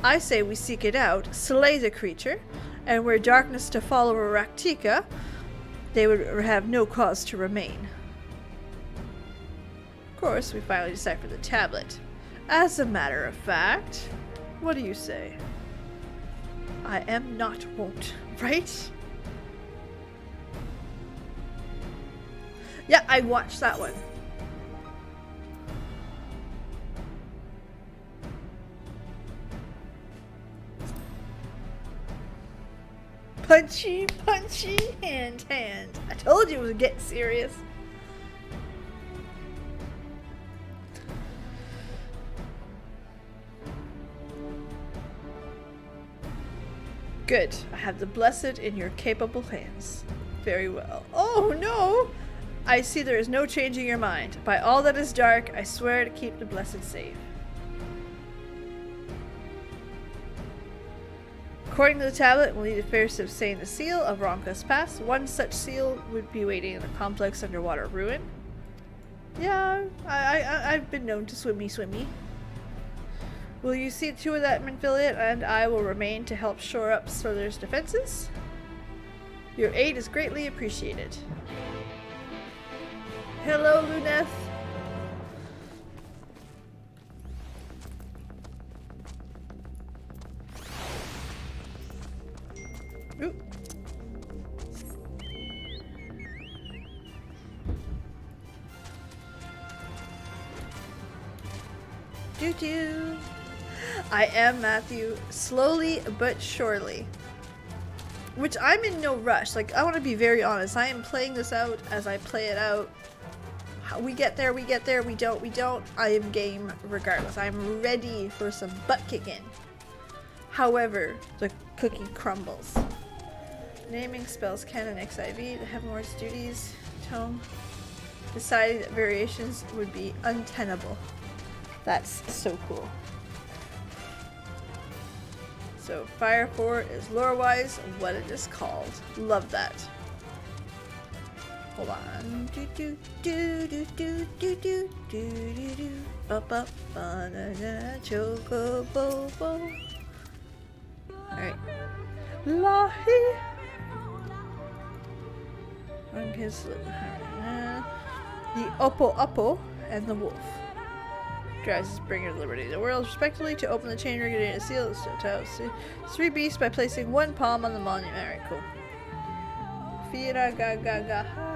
[SPEAKER 1] I say we seek it out, slay the creature, and were darkness to follow Rak'tika, they would have no cause to remain. Of course, we finally decipher the tablet. As a matter of fact, what do you say? I am not wont, right? Yeah, I watched that one. Punchy, punchy, hand. I told you it was getting serious. Good. I have the blessed in your capable hands. Very well. Oh no! I see there is no changing your mind. By all that is dark, I swear to keep the blessed safe. According to the tablet, we'll need a fair to obtain the seal of Ronka's Pass. One such seal would be waiting in a complex underwater ruin. Yeah, I've been known to swimmy. Will you see to it that Manfiliate and I will remain to help shore up Solar's defenses? Your aid is greatly appreciated. Hello, Luneth. Oop. Doo-doo. I am Matthew, slowly but surely. Which I'm in no rush. Like, I want to be very honest. I am playing this out as I play it out. We get there, we don't. I am game regardless. I'm ready for some butt kicking. However, the cookie crumbles. Naming spells canon XIV, the Heavenward's duties, tome. Deciding that variations would be untenable. That's so cool. So Fire 4 is lore-wise what it is called. Love that. Hold on. Do do do do do do do do do up up banana chocobo. Alright. Lahi. On his the Oppo and the wolf. Drives his bringer of liberty. The world respectively to open the chain regulating a seal of house. 3 beasts by placing 1 palm on the monument. Alright, cool. Fira ga ga ga ha.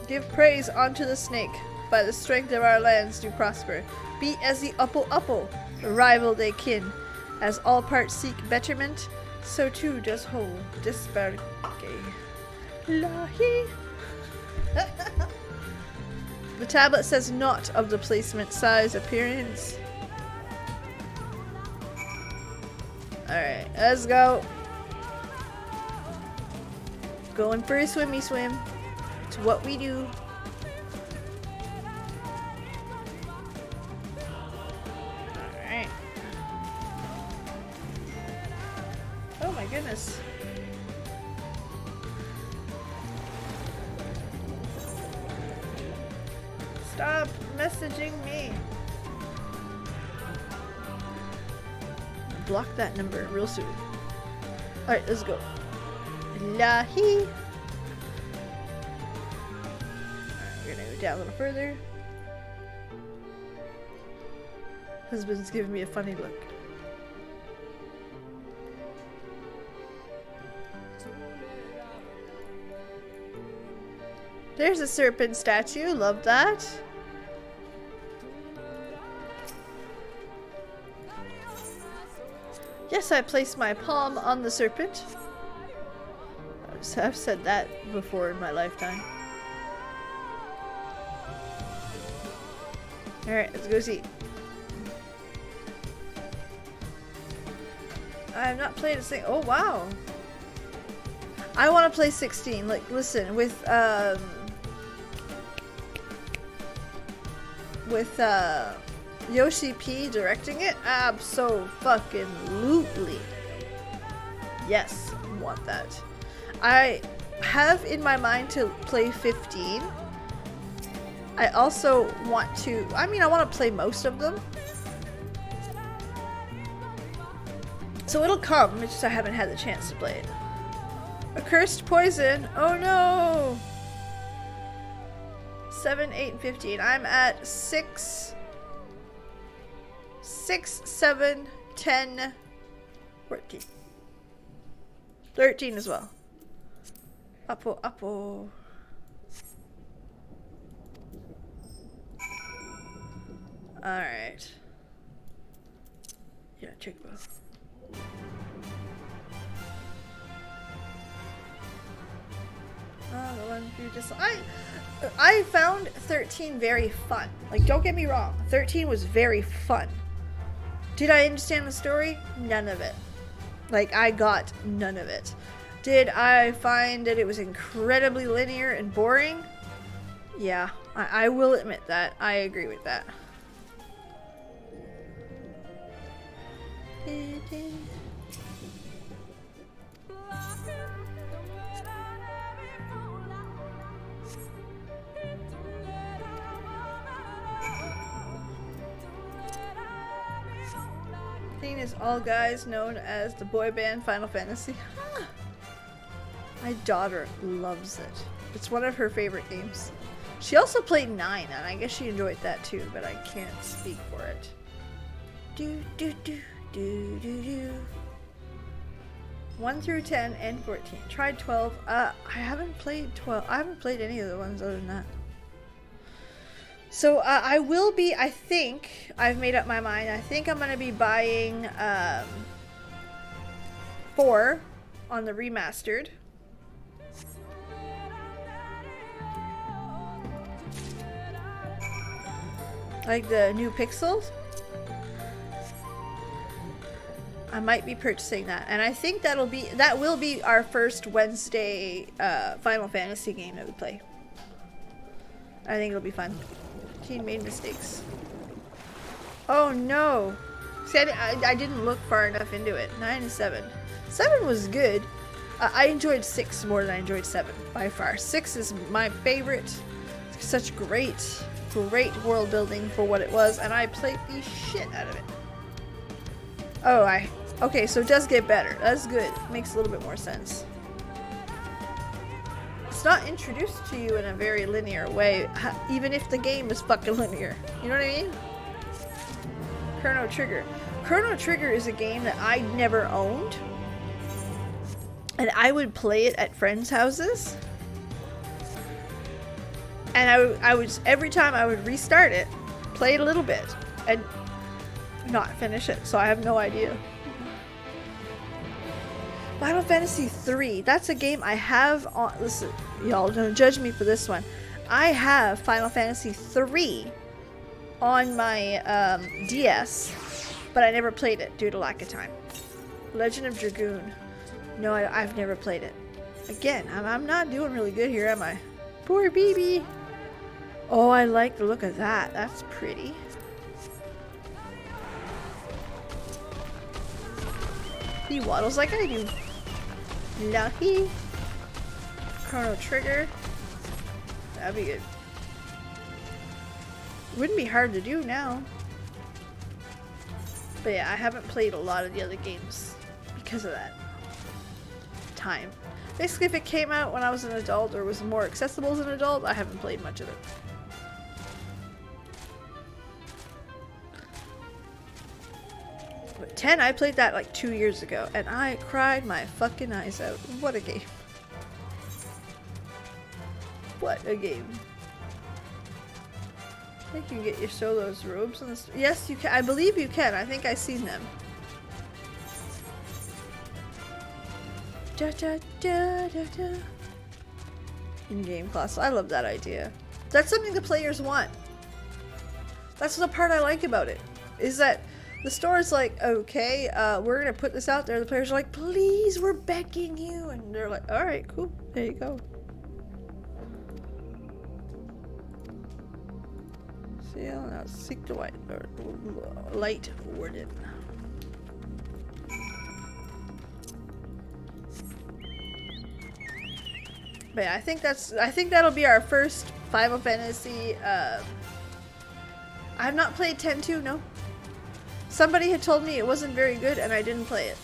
[SPEAKER 1] Give praise unto the snake. By the strength of our lands do prosper. Be as the Oppo, rival they kin. As all parts seek betterment, so too does whole disparity. Lahi. The tablet says not of the placement, size, appearance. Alright, let's go. Going for a swimmy swim. It's what we do. Alright. Oh my goodness. Stop messaging me. Block that number real soon. Alright, let's go. Lahi. Alright, we're gonna go down a little further. Husband's giving me a funny look. There's a serpent statue. Love that. Yes, I placed my palm on the serpent. I've said that before in my lifetime. Alright, let's go see. I have not played a single. Oh wow. I want to play 16. Like, listen, with Yoshi P directing it, abso-fucking-lutely. Yes, want that. I have in my mind to play 15. I also want to, I want to play most of them. So it'll come, it's just I haven't had the chance to play it. Accursed Poison, oh no! 7, 8, and 15. I'm at 6, 7, 10, 14. 13 as well. Uppo, uppo. Alright. Yeah, check both. The one you just I found 13 very fun. Like, don't get me wrong, 13 was very fun. Did I understand the story? None of it. Like, I got none of it. Did I find that it was incredibly linear and boring? Yeah, I will admit that. I agree with that. Is all guys known as the boy band Final Fantasy. My daughter loves it. It's one of her favorite games. She also played 9, and I guess she enjoyed that too, but I can't speak for it. Do do do do do do. 1 through 10 and 14. Tried 12. I haven't played 12. I haven't played any of the ones other than that. So I will be, I think, I've made up my mind, I think I'm going to be buying 4 on the remastered. Like the new pixels. I might be purchasing that, and I think that will be our first Wednesday Final Fantasy game that we play. I think it'll be fun. Teen made mistakes. Oh no! See, I didn't look far enough into it. 9 and 7. 7 was good. I enjoyed 6 more than I enjoyed 7 by far. 6 is my favorite. Such great world building for what it was, and I played the shit out of it. Oh, okay, so it does get better. That's good. Makes a little bit more sense. It's not introduced to you in a very linear way, even if the game is fucking linear. You know what I mean? Chrono Trigger. Chrono Trigger is a game that I never owned. And I would play it at friends' houses. And I would every time I would restart it, play it a little bit, and not finish it. So I have no idea. Final Fantasy III. That's a game I have on. Listen, y'all don't judge me for this one. I have Final Fantasy III on my DS, but I never played it due to lack of time. Legend of Dragoon. No, I've never played it. Again, I'm not doing really good here, am I? Poor BB. Oh, I like the look of that. That's pretty. He waddles like I do. Lucky. Chrono Trigger. That'd be good. Wouldn't be hard to do now. But yeah, I haven't played a lot of the other games because of that. Time. Basically, if it came out when I was an adult or was more accessible as an adult, I haven't played much of it. But 10, I played that like 2 years ago, and I cried my fucking eyes out. What a game. What a game. I think you can get your solos robes on this. Yes, you can. I believe you can. I think I've seen them. Da, da, da, da, da. In-game class. I love that idea. That's something the players want. That's the part I like about it. Is that The store's like, okay, we're gonna put this out there. The players are like, please, we're begging you. And they're like, alright, cool, there you go. Seal, now seek the white, or light warden. But yeah, I think that'll be our first Final Fantasy. I've not played 10-2, no. Somebody had told me it wasn't very good and I didn't play it.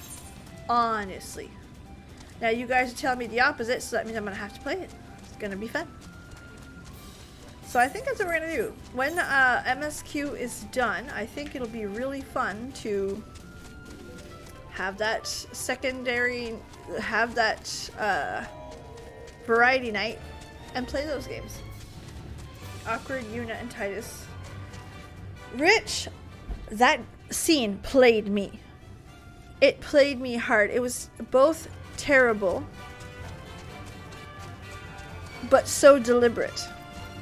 [SPEAKER 1] Honestly. Now you guys are telling me the opposite, so that means I'm gonna have to play it. It's gonna be fun. So I think that's what we're gonna do. When MSQ is done, I think it'll be really fun to have that secondary, have that variety night and play those games. Awkward, Yuna, and Titus. Rich, that scene played me. It played me hard. It was both terrible, but so deliberate,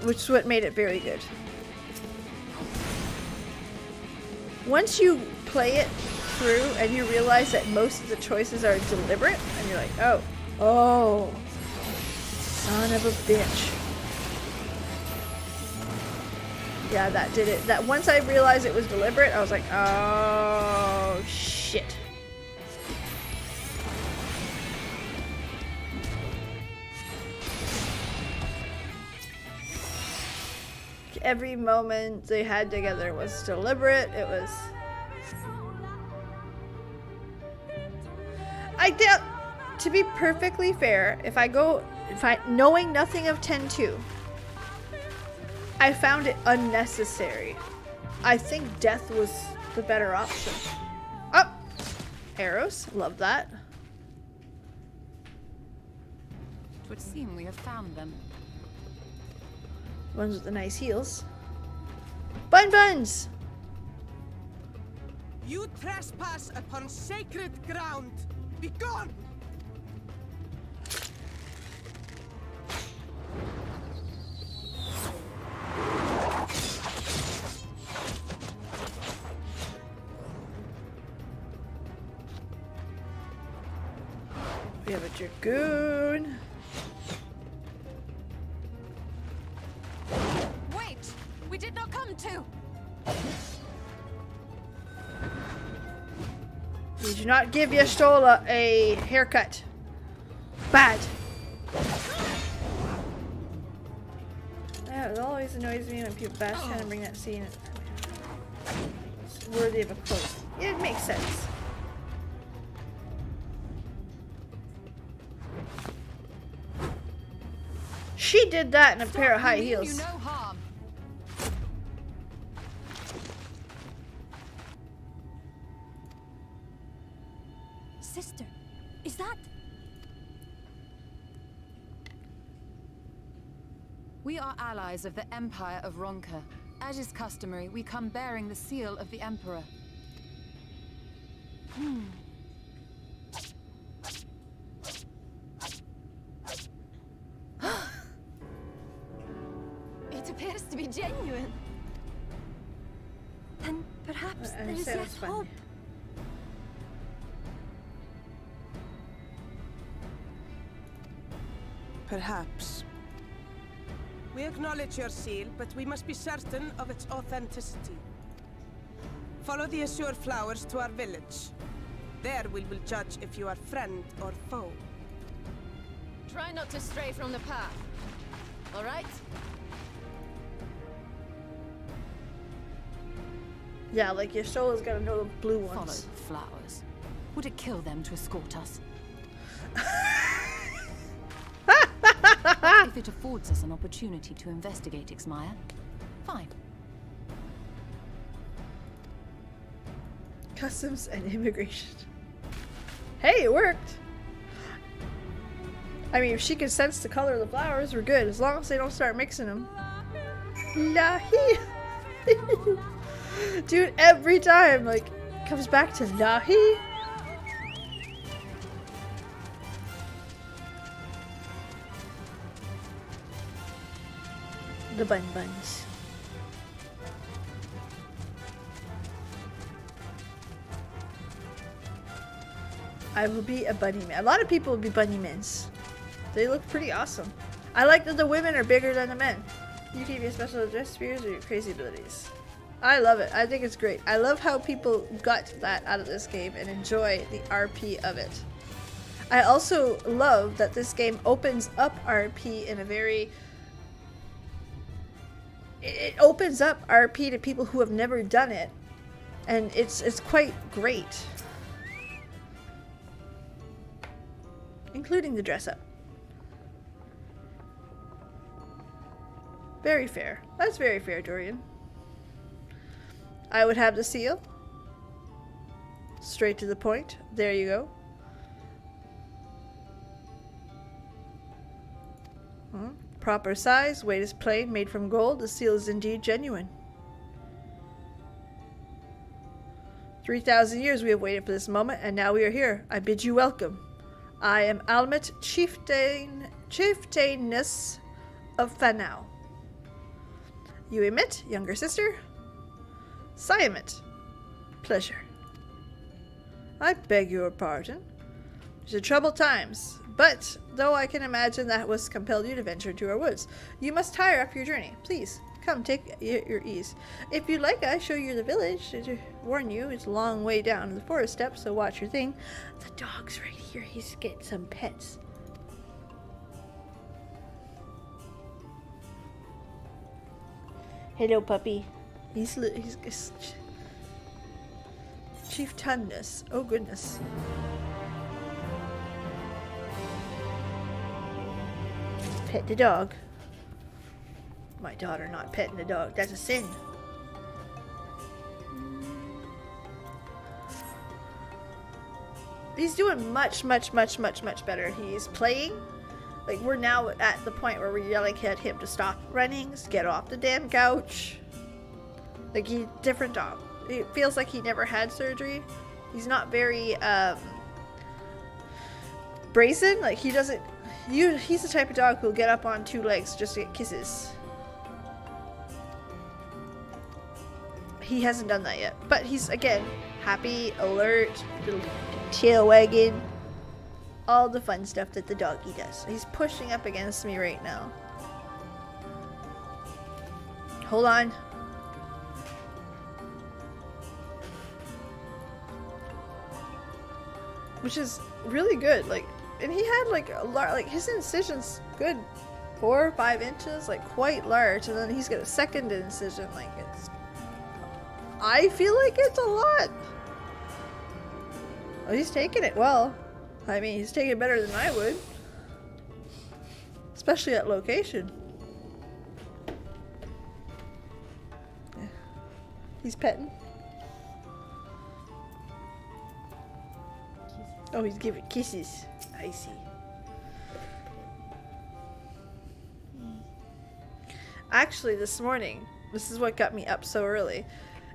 [SPEAKER 1] which is what made it very good. Once you play it through and you realize that most of the choices are deliberate, and you're like, oh, son of a bitch. Yeah, that did it. That once I realized it was deliberate, I was like, oh, shit. Every moment they had together was deliberate. It was... I doubt, to be perfectly fair, knowing nothing of 10-2, I found it unnecessary. I think death was the better option. Oh! Arrows. Love that.
[SPEAKER 2] It would seem we have found them.
[SPEAKER 1] Ones with the nice heels. Buns!
[SPEAKER 10] You trespass upon sacred ground. Be gone!
[SPEAKER 1] We have a dragoon.
[SPEAKER 2] Wait! We did not come to!
[SPEAKER 1] We do not give Y'shtola a haircut. Bad. It always annoys me when people bash trying to bring that scene. It's worthy of a quote. Yeah, it makes sense. She did that in a pair of high heels.
[SPEAKER 2] You no harm.
[SPEAKER 7] Sister, is that...
[SPEAKER 2] We are allies of the Empire of Ronka. As is customary, we come bearing the seal of the Emperor.
[SPEAKER 7] It appears to be genuine. Then perhaps there is yet hope.
[SPEAKER 10] Perhaps. We acknowledge your seal, but we must be certain of its authenticity. Follow the azure flowers to our village. There we will judge if you are friend or foe.
[SPEAKER 14] Try not to stray from the path. All right?
[SPEAKER 1] Yeah, like Y'shtola's gotta know the blue ones.
[SPEAKER 2] Follow the flowers. Would it kill them to escort us? If it affords us an opportunity to investigate Ixmaya, fine.
[SPEAKER 1] Customs and immigration. Hey, it worked! I mean, if she can sense the color of the flowers, we're good. As long as they don't start mixing them. Lahi! Dude, every time, like, comes back to Lahi. The buns. I will be a bunny man. A lot of people will be bunny men. They look pretty awesome. I like that the women are bigger than the men. You can be special dress spheres or your crazy abilities. I love it. I think it's great. I love how people got that out of this game and enjoy the RP of it. I also love that this game opens up RP in a very... It opens up RP to people who have never done it. And it's quite great. Including the dress up. Very fair. That's very fair, Dorian. I would have the seal. Straight to the point. There you go. Proper size. Weight is plain. Made from gold. The seal is indeed genuine. 3,000 years we have waited for this moment, and now we are here. I bid you welcome. I am Emet-Selch, Chieftainess of Fanau. You Emet, younger sister? Siamet. Pleasure. I beg your pardon. These are troubled times, but though I can imagine that was compelled you to venture into our woods, you must tire up your journey. Please, come take your ease. If you'd like, I show you the village. To warn you, it's a long way down to the forest steps, so watch your thing. The dog's right here. He's getting some pets. Hello, puppy. He's Chieftainess. Oh, goodness. Pet the dog. My daughter not petting the dog. That's a sin. He's doing much better. He's playing. Like, we're now at the point where we're yelling at him to stop running, get off the damn couch. Like, different dog. It feels like he never had surgery. He's not very, brazen. Like, he doesn't... he's the type of dog who'll get up on 2 legs just to get kisses. He hasn't done that yet. But he's, again, happy, alert, little tail wagging. All the fun stuff that the doggy does. He's pushing up against me right now. Hold on. Which is really good. Like, and he had like a like his incision's good, 4 or 5 inches, like quite large, and then he's got a second incision. Like, it's, I feel like it's a lot. Oh, he's taking it well. I mean, he's taking it better than I would. Especially at location. Yeah. He's petting. Oh, he's giving kisses. I see. Actually, this morning, this is what got me up so early,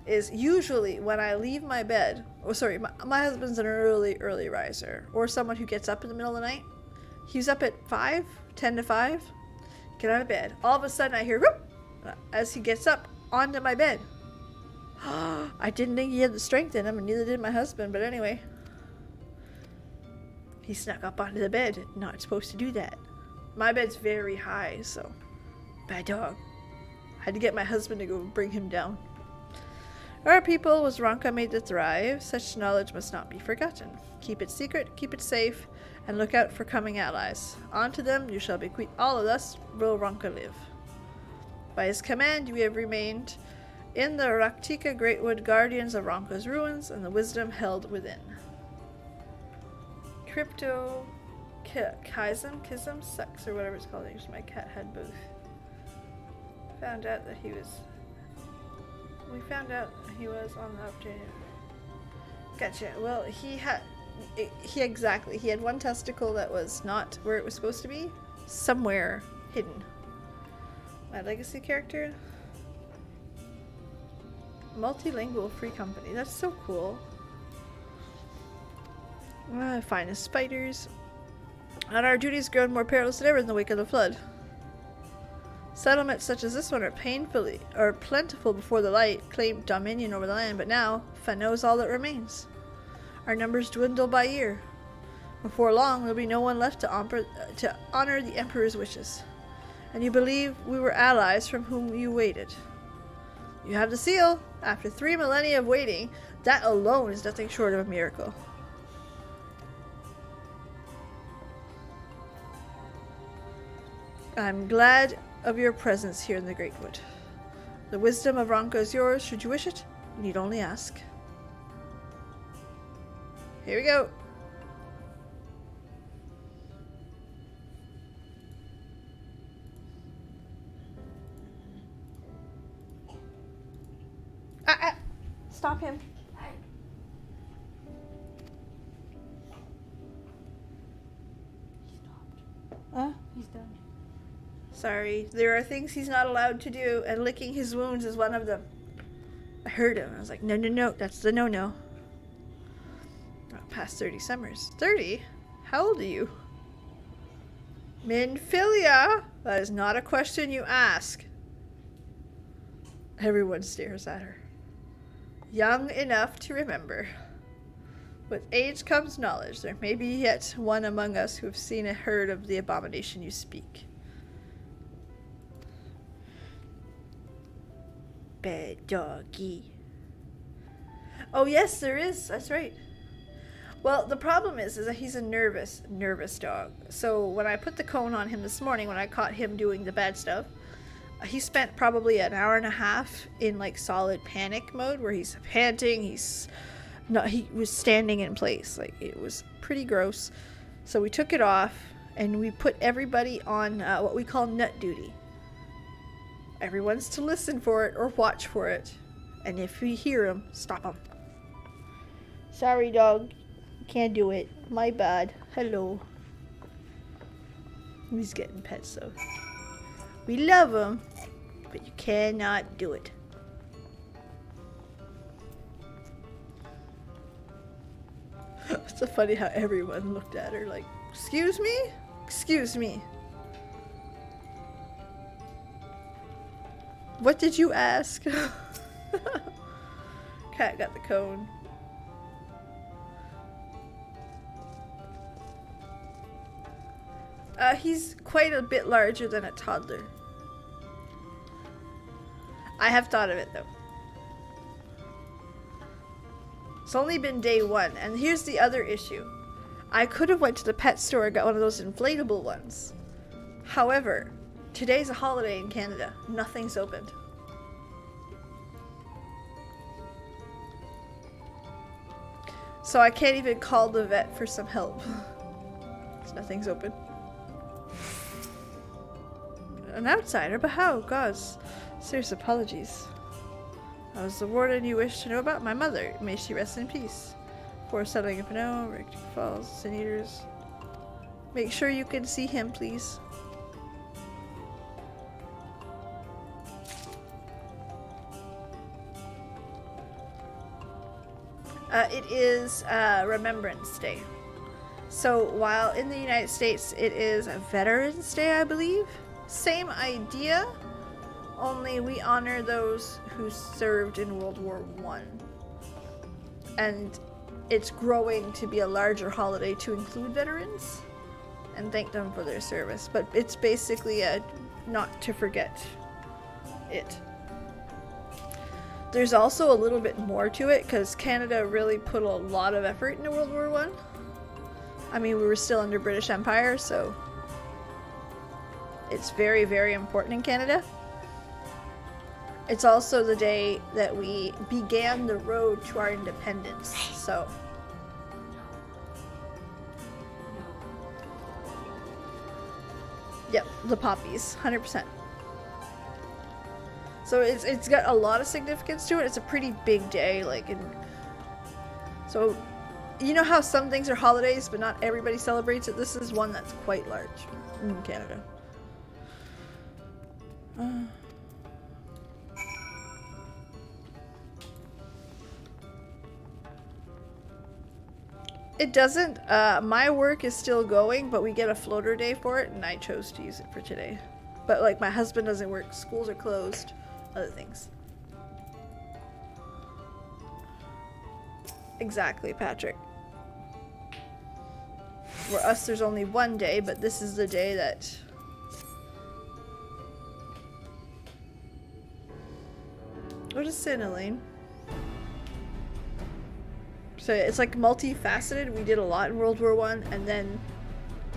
[SPEAKER 1] is usually when I leave my bed, oh sorry, my husband's an early riser, or someone who gets up in the middle of the night. He was up at 10 to 5, get out of bed. All of a sudden I hear whoop as he gets up onto my bed. I didn't think he had the strength in him, and neither did my husband, but anyway. He snuck up onto the bed. Not supposed to do that. My bed's very high, so bad dog. I had to get my husband to go bring him down. Our people was Ronka made to thrive. Such knowledge must not be forgotten. Keep it secret, keep it safe, and look out for coming allies. Unto them you shall bequeath all of us, will Ronka live. By his command we have remained in the Rak'tika Greatwood, guardians of Ronka's ruins, and the wisdom held within. Crypto... Kism sucks, or whatever it's called. I guess my cat had both. Found out that he was... We found out he was on the update. Gotcha. Well, he had one testicle that was not where it was supposed to be, somewhere hidden. My legacy character, multilingual free company. That's so cool. Finest spiders. And our duties grown more perilous than ever in the wake of the flood. Settlements such as this one are plentiful before the light claimed dominion over the land, but now Fanau is all that remains. Our numbers dwindle by year. Before long, there'll be no one left to honor the Emperor's wishes. And you believe we were allies from whom you waited. You have the seal. After 3 millennia of waiting, that alone is nothing short of a miracle. I'm glad of your presence here in the Great Wood. The wisdom of Ronka is yours, should you wish it. You need only ask. Here we go. Stop him. He stopped. He's done. Sorry, there are things he's not allowed to do, and licking his wounds is one of them. I heard him. I was like, no, no, no, that's the no-no. Past 30 summers. 30? How old are you? Minfilia? That is not a question you ask. Everyone stares at her. Young enough to remember. With age comes knowledge. There may be yet one among us who have seen and heard of the abomination you speak. Bad doggy. Oh yes, there is. That's right. Well, the problem is that he's a nervous dog. So when I put the cone on him this morning, when I caught him doing the bad stuff, he spent probably an hour and a half in like solid panic mode where he's panting, he was standing in place. Like, it was pretty gross. So we took it off and we put everybody on what we call nut duty. Everyone's to listen for it or watch for it. And if we hear him, stop him. Sorry, dog. Can't do it. My bad. Hello. He's getting pets though. We love him, but you cannot do it. It's so funny how everyone looked at her like, excuse me? Excuse me. What did you ask? Cat got the cone. He's quite a bit larger than a toddler. I have thought of it though. It's only been day 1, and here's the other issue. I could have went to the pet store and got one of those inflatable ones. However, today's a holiday in Canada. Nothing's opened. So I can't even call the vet for some help. Nothing's open. An outsider, but how? Gods. Serious apologies. I was the warden you wished to know about. My mother. May she rest in peace. Before settling in Pinot, Rak'tika Falls, Sin Eaters. Make sure you can see him, please. It is Remembrance Day. So while in the United States it is a Veterans Day, I believe. Same idea, only we honor those who served in World War I. And it's growing to be a larger holiday to include veterans and thank them for their service. But it's basically a not to forget it. There's also a little bit more to it because Canada really put a lot of effort into World War I. I mean, we were still under British Empire, so it's very, very important in Canada. It's also the day that we began the road to our independence, so. Yep, the poppies, 100%. So it's got a lot of significance to it. It's a pretty big day, like, so you know how some things are holidays, but not everybody celebrates it? This is one that's quite large in Canada. It doesn't, my work is still going, but we get a floater day for it, and I chose to use it for today. But, like, my husband doesn't work, schools are closed, other things. Exactly, Patrick. For us, there's only one day, but this is the day that... What is sin, Elaine? So it's like multifaceted. We did a lot in World War I, and then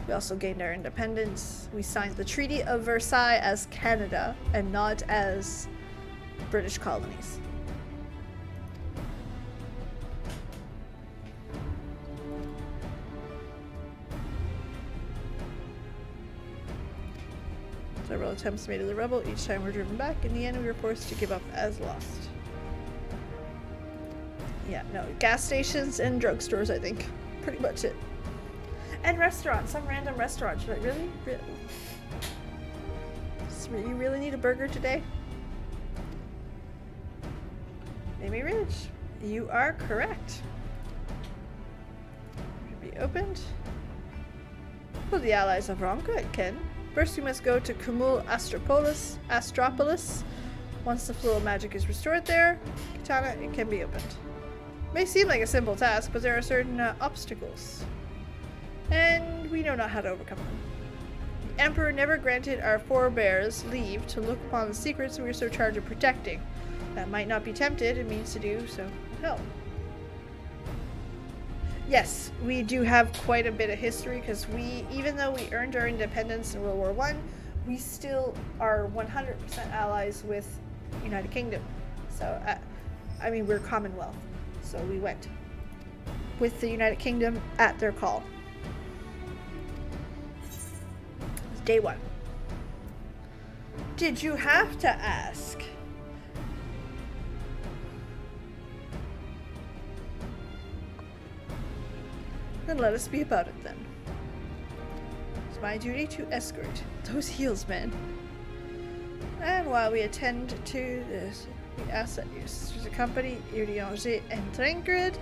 [SPEAKER 1] we also gained our independence. We signed the Treaty of Versailles as Canada and not as British colonies. Several attempts made of the rebel. Each time we're driven back. In the end, we were forced to give up as lost. Yeah, no. Gas stations and drugstores, I think. Pretty much it. And restaurants. Some random restaurants. You're like, really? You really need a burger today? Amy Ridge. You are correct. Should be opened. Oh, the allies have wrong. Good, Ken. First, we must go to Kumul Astropolis. Once the flow of magic is restored there, Katana, it can be opened. May seem like a simple task, but there are certain obstacles. And we know not how to overcome them. The Emperor never granted our forebears leave to look upon the secrets we are so charged of protecting. That might not be tempted, it means to do so with help. Yes, we do have quite a bit of history because even though we earned our independence in World War I, we still are 100% allies with United Kingdom. So, I mean, we're Commonwealth. So we went with the United Kingdom at their call. It was day one. Did you have to ask? Then let us be about it then. It's my duty to escort those heels men. And while we attend to this, we ask that your sisters accompany Iriange and Tancred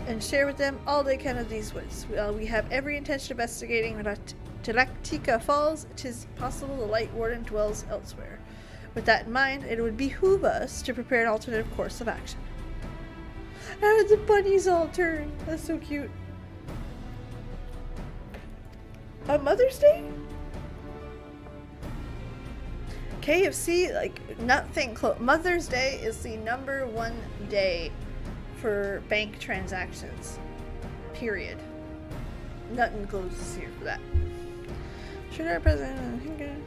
[SPEAKER 1] and share with them all they can of these woods. While we have every intention of investigating Rak'tika Falls, it is possible the Light Warden dwells elsewhere. With that in mind, it would behoove us to prepare an alternative course of action. And the bunnies all turn. That's so cute. On Mother's Day? KFC, like, nothing close. Mother's Day is the #1 day for bank transactions. Period. Nothing closes here for that. Should our president...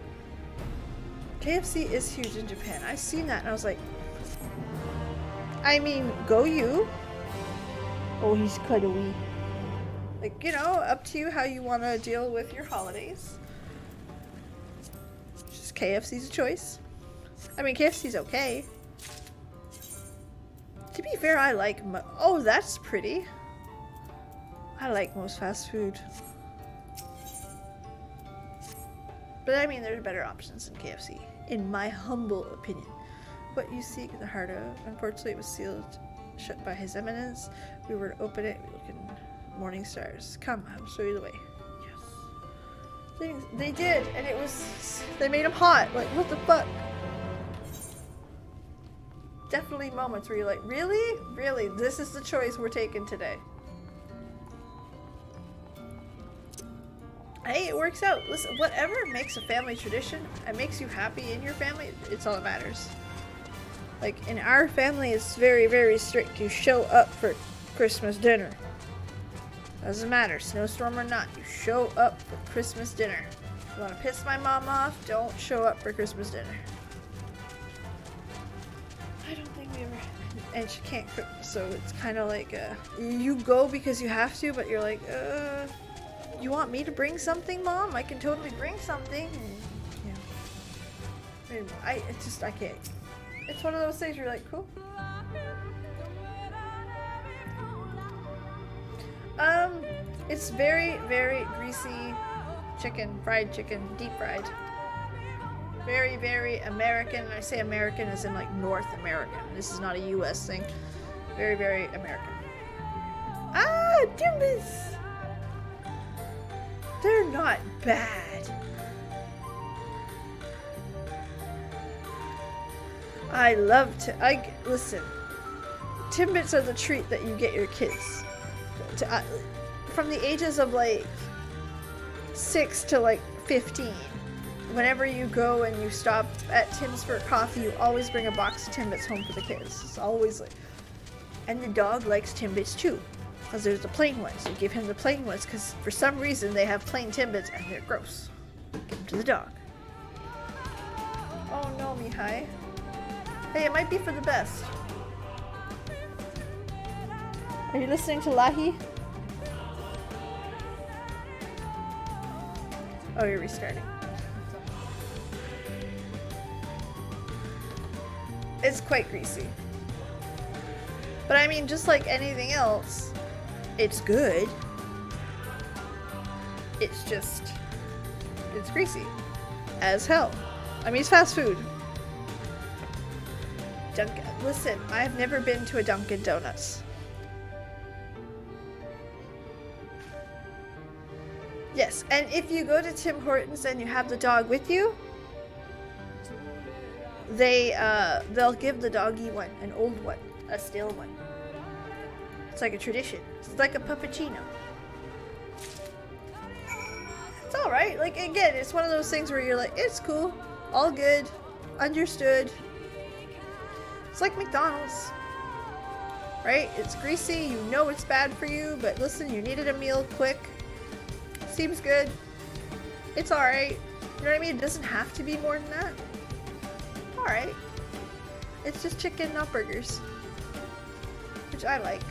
[SPEAKER 1] KFC is huge in Japan. I've seen that and I was like... I mean, go you. Oh, he's kind of wee. Like, you know, up to you how you want to deal with your holidays. Just KFC's a choice. I mean, KFC's okay. To be fair, I like... Oh, that's pretty. I like most fast food. But I mean, there's better options than KFC, in my humble opinion. What you seek the heart of. Unfortunately, it was sealed shut by His Eminence. We were to open it. We look in morning stars. Come, I'll show you the way. Yes. They did, and it was... They made them hot. Like, what the fuck? Definitely moments where you're like, really? Really? This is the choice we're taking today. Hey, it works out. Listen, whatever makes a family tradition and makes you happy in your family, it's all that matters. Like, in our family, it's very, very strict. You show up for Christmas dinner. Doesn't matter, snowstorm or not. You show up for Christmas dinner. If you want to piss my mom off, don't show up for Christmas dinner. I don't think we ever... And she can't cook, so it's kind of like, you go because you have to, but you're like, you want me to bring something, Mom? I can totally bring something. And, yeah. I can't. It's one of those things where you're like, cool. It's very, very greasy chicken, fried chicken, deep fried. Very, very American. And I say American as in like North American. This is not a US thing. Very, very American. Ah, Dimbus! They're not bad. I love to. Listen. Timbits are the treat that you get your kids. From the ages of like 6 to like 15. Whenever you go and you stop at Tim's for coffee, you always bring a box of Timbits home for the kids. It's always like, and the dog likes Timbits too, because there's the plain ones. You give him the plain ones because for some reason they have plain Timbits and they're gross. Give them to the dog. Oh no, Mihai. Hey, it might be for the best. Are you listening to Lahi? Oh, you're restarting. It's quite greasy. But I mean, just like anything else, it's good. It's just, it's greasy as hell. I mean, it's fast food. Dunkin'. Listen, I've never been to a Dunkin' Donuts. Yes, and if you go to Tim Hortons and you have the dog with you, they'll give the doggy one, an old one, a stale one. It's like a tradition. It's like a puppuccino. It's alright. Like, again, it's one of those things where you're like, it's cool, all good, understood. It's like McDonald's, right? It's greasy, you know it's bad for you, but listen, you needed a meal quick. Seems good. It's alright. You know what I mean? It doesn't have to be more than that. Alright. It's just chicken, not burgers. Which I like.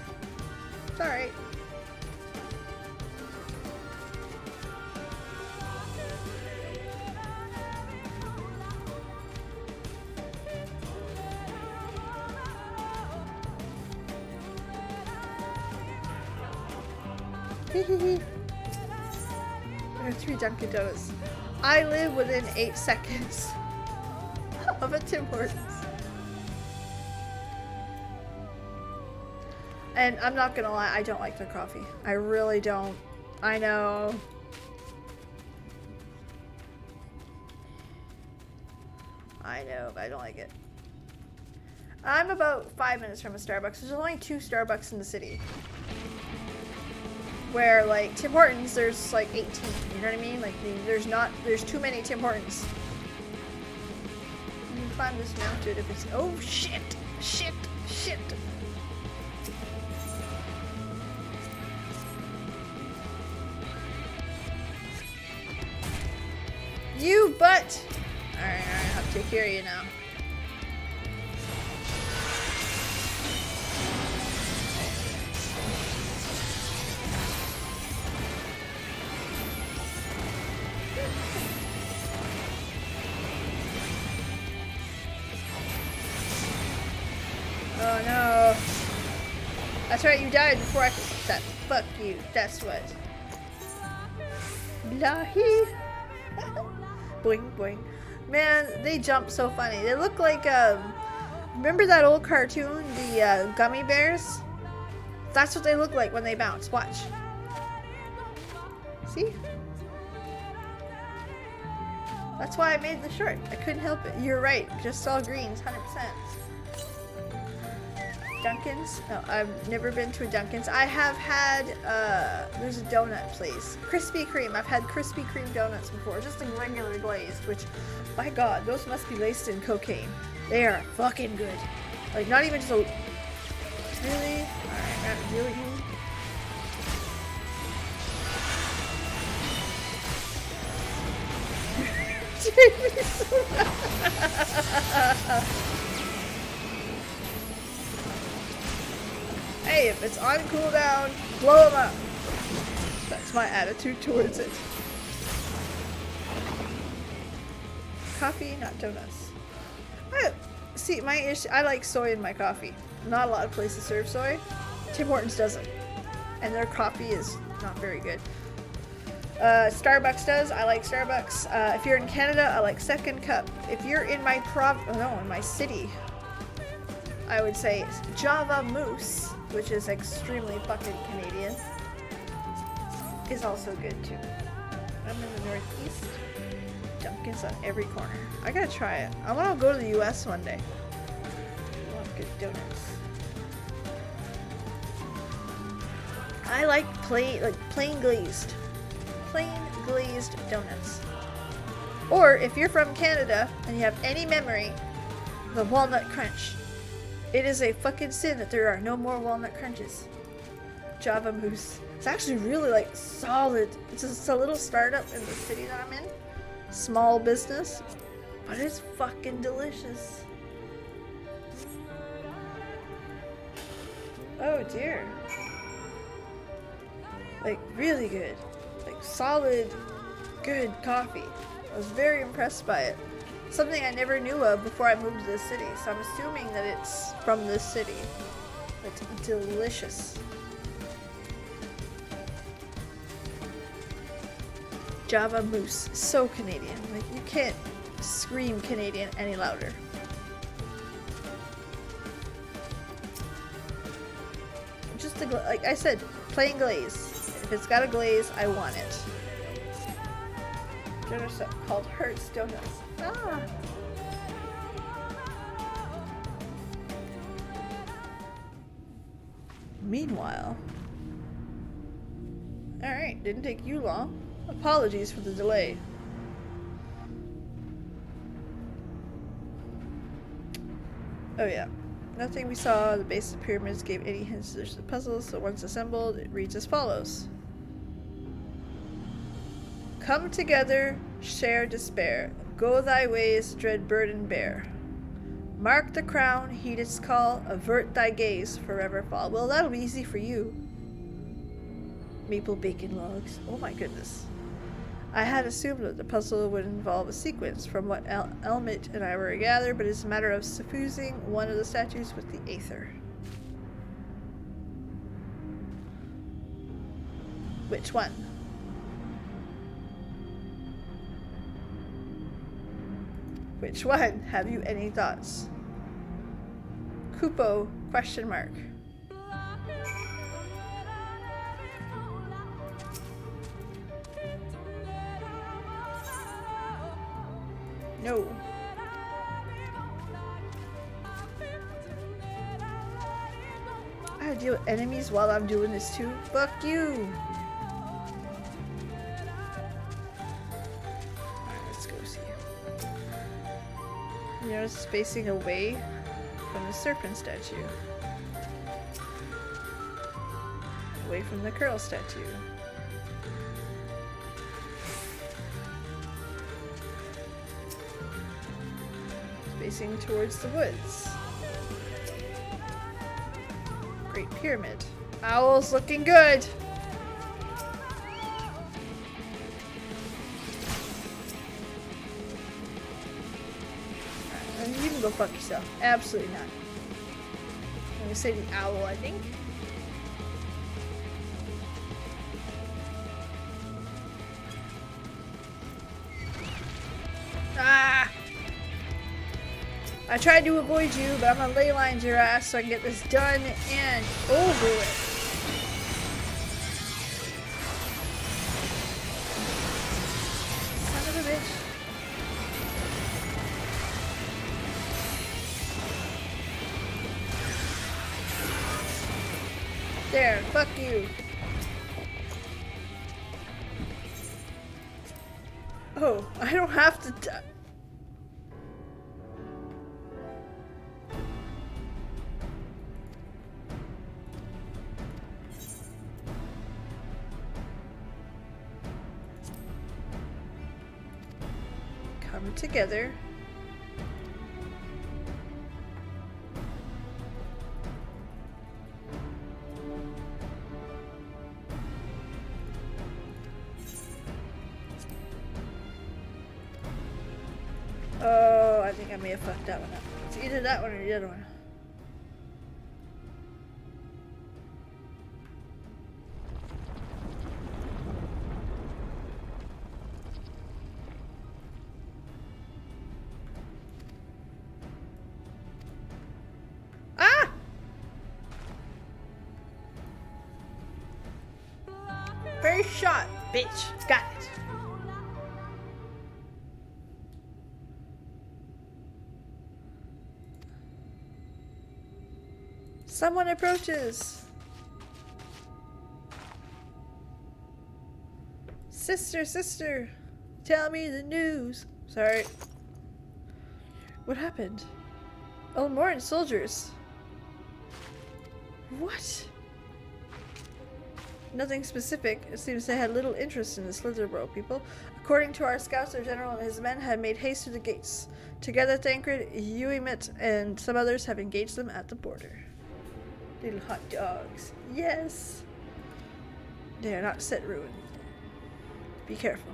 [SPEAKER 1] It's alright. Hehehe. There are 3 Dunkin' Donuts. I live within 8 seconds of a Tim Hortons. And I'm not gonna lie, I don't like their coffee. I really don't. I know. I know, but I don't like it. I'm about 5 minutes from a Starbucks. There's only 2 Starbucks in the city. Where, like, Tim Hortons, there's like 18, you know what I mean? Like, there's too many Tim Hortons. You can find this mounted if it's, oh shit, shit, shit. You butt! Alright, I have to take care of you now. Oh no. That's right, you died before I could that. Fuck you, that's what. Blahi. Boing boing. Man, they jump so funny. They look like remember that old cartoon, the gummy bears? That's what they look like when they bounce. Watch. See? That's why I made the short. I couldn't help it. You're right. Just all greens, 100%. Dunkin's? No, I've never been to a Dunkin's. I have had, there's a donut place. Krispy Kreme. I've had Krispy Kreme donuts before. Just like regular glazed, which, by God, those must be laced in cocaine. They are fucking good. Like, not even just a... Really? Alright, I have to deal with you. Hey, if it's on cooldown, blow them up. That's my attitude towards it. Coffee, not donuts. See, my issue, I like soy in my coffee. Not a lot of places serve soy. Tim Hortons doesn't. And their coffee is not very good. Starbucks does. I like Starbucks. If you're in Canada, I like Second Cup. If you're in my in my city, I would say Java Moose, which is extremely fucking Canadian, is also good too. I'm in the Northeast. Dunkin's on every corner. I gotta try it. I want to go to the US one day. I want good donuts. I like plain glazed. plain glazed donuts. Or if you're from Canada and you have any memory, the walnut crunch. It is a fucking sin that there are no more walnut crunches. Java mousse. It's actually really like solid. It's just a little startup in the city that I'm in. Small business. But it's fucking delicious. Oh dear. Like really good. Like solid, good coffee. I was very impressed by it. Something I never knew of before I moved to this city, so I'm assuming that it's from this city. It's delicious. Java mousse, so Canadian. Like you can't scream Canadian any louder. Just the like I said, plain glaze. If it's got a glaze, I want it. There's called Hertz Donuts. Ah. Meanwhile, alright, didn't take you long. Apologies for the delay. Oh yeah, nothing we saw at the base of the pyramids gave any hints to the puzzles, so once assembled, it reads as follows. Come together, share despair. Go thy ways, dread burden bear. Mark the crown, heed its call, avert thy gaze, forever fall. Well, that'll be easy for you. Maple bacon logs. Oh my goodness. I had assumed that the puzzle would involve a sequence from what Emet and I were gathered, but it's a matter of suffusing one of the statues with the aether. Which one? Which one? Have you any thoughts? Kupo, question mark. No. I gotta deal with enemies while I'm doing this too. Fuck you! You notice it's facing away from the serpent statue. Away from the curl statue. It's facing towards the woods. Great Pyramid. Owl's looking good! You can go fuck yourself. Absolutely not. I'm gonna say the owl, I think. Ah! I tried to avoid you, but I'm gonna ley lines your ass so I can get this done and over with. Son of a bitch. There, fuck you. Oh, I don't have to come together. Oh, I think I may have fucked that one up. It's either that one or the other one. Ah! First shot, bitch. Got it. Someone approaches. Sister, sister, tell me the news. Sorry. What happened? Oh, more soldiers. What? Nothing specific. It seems they had little interest in the Slitherborough people. According to our scouts, their general and his men have made haste to the gates. Together, Thancred, Emet, and some others have engaged them at the border. Little hot dogs. Yes! They are not set ruin. Be careful.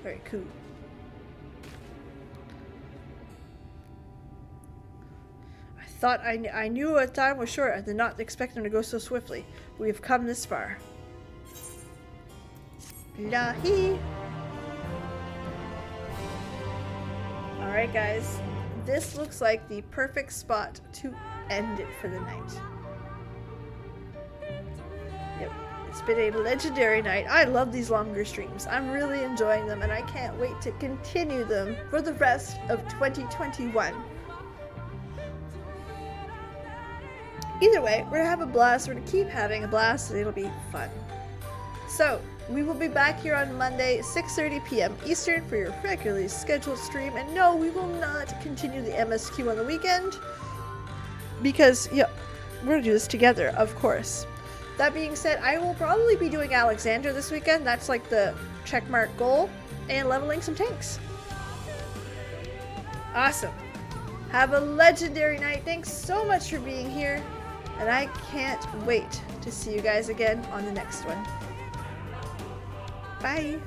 [SPEAKER 1] Very cool. I thought I knew our time was short. I did not expect them to go so swiftly. We have come this far. Lahi! Alright guys, this looks like the perfect spot to end it for the night. Yep, it's been a legendary night. I love these longer streams. I'm really enjoying them and I can't wait to continue them for the rest of 2021. Either way, we're gonna have a blast. We're gonna keep having a blast and it'll be fun. So, we will be back here on Monday, 6:30 p.m. Eastern for your regularly scheduled stream. And no, we will not continue the MSQ on the weekend because, yeah, we're gonna do this together, of course. That being said, I will probably be doing Alexandria this weekend. That's like the checkmark goal, and leveling some tanks. Awesome. Have a legendary night. Thanks so much for being here, and I can't wait to see you guys again on the next one. Bye.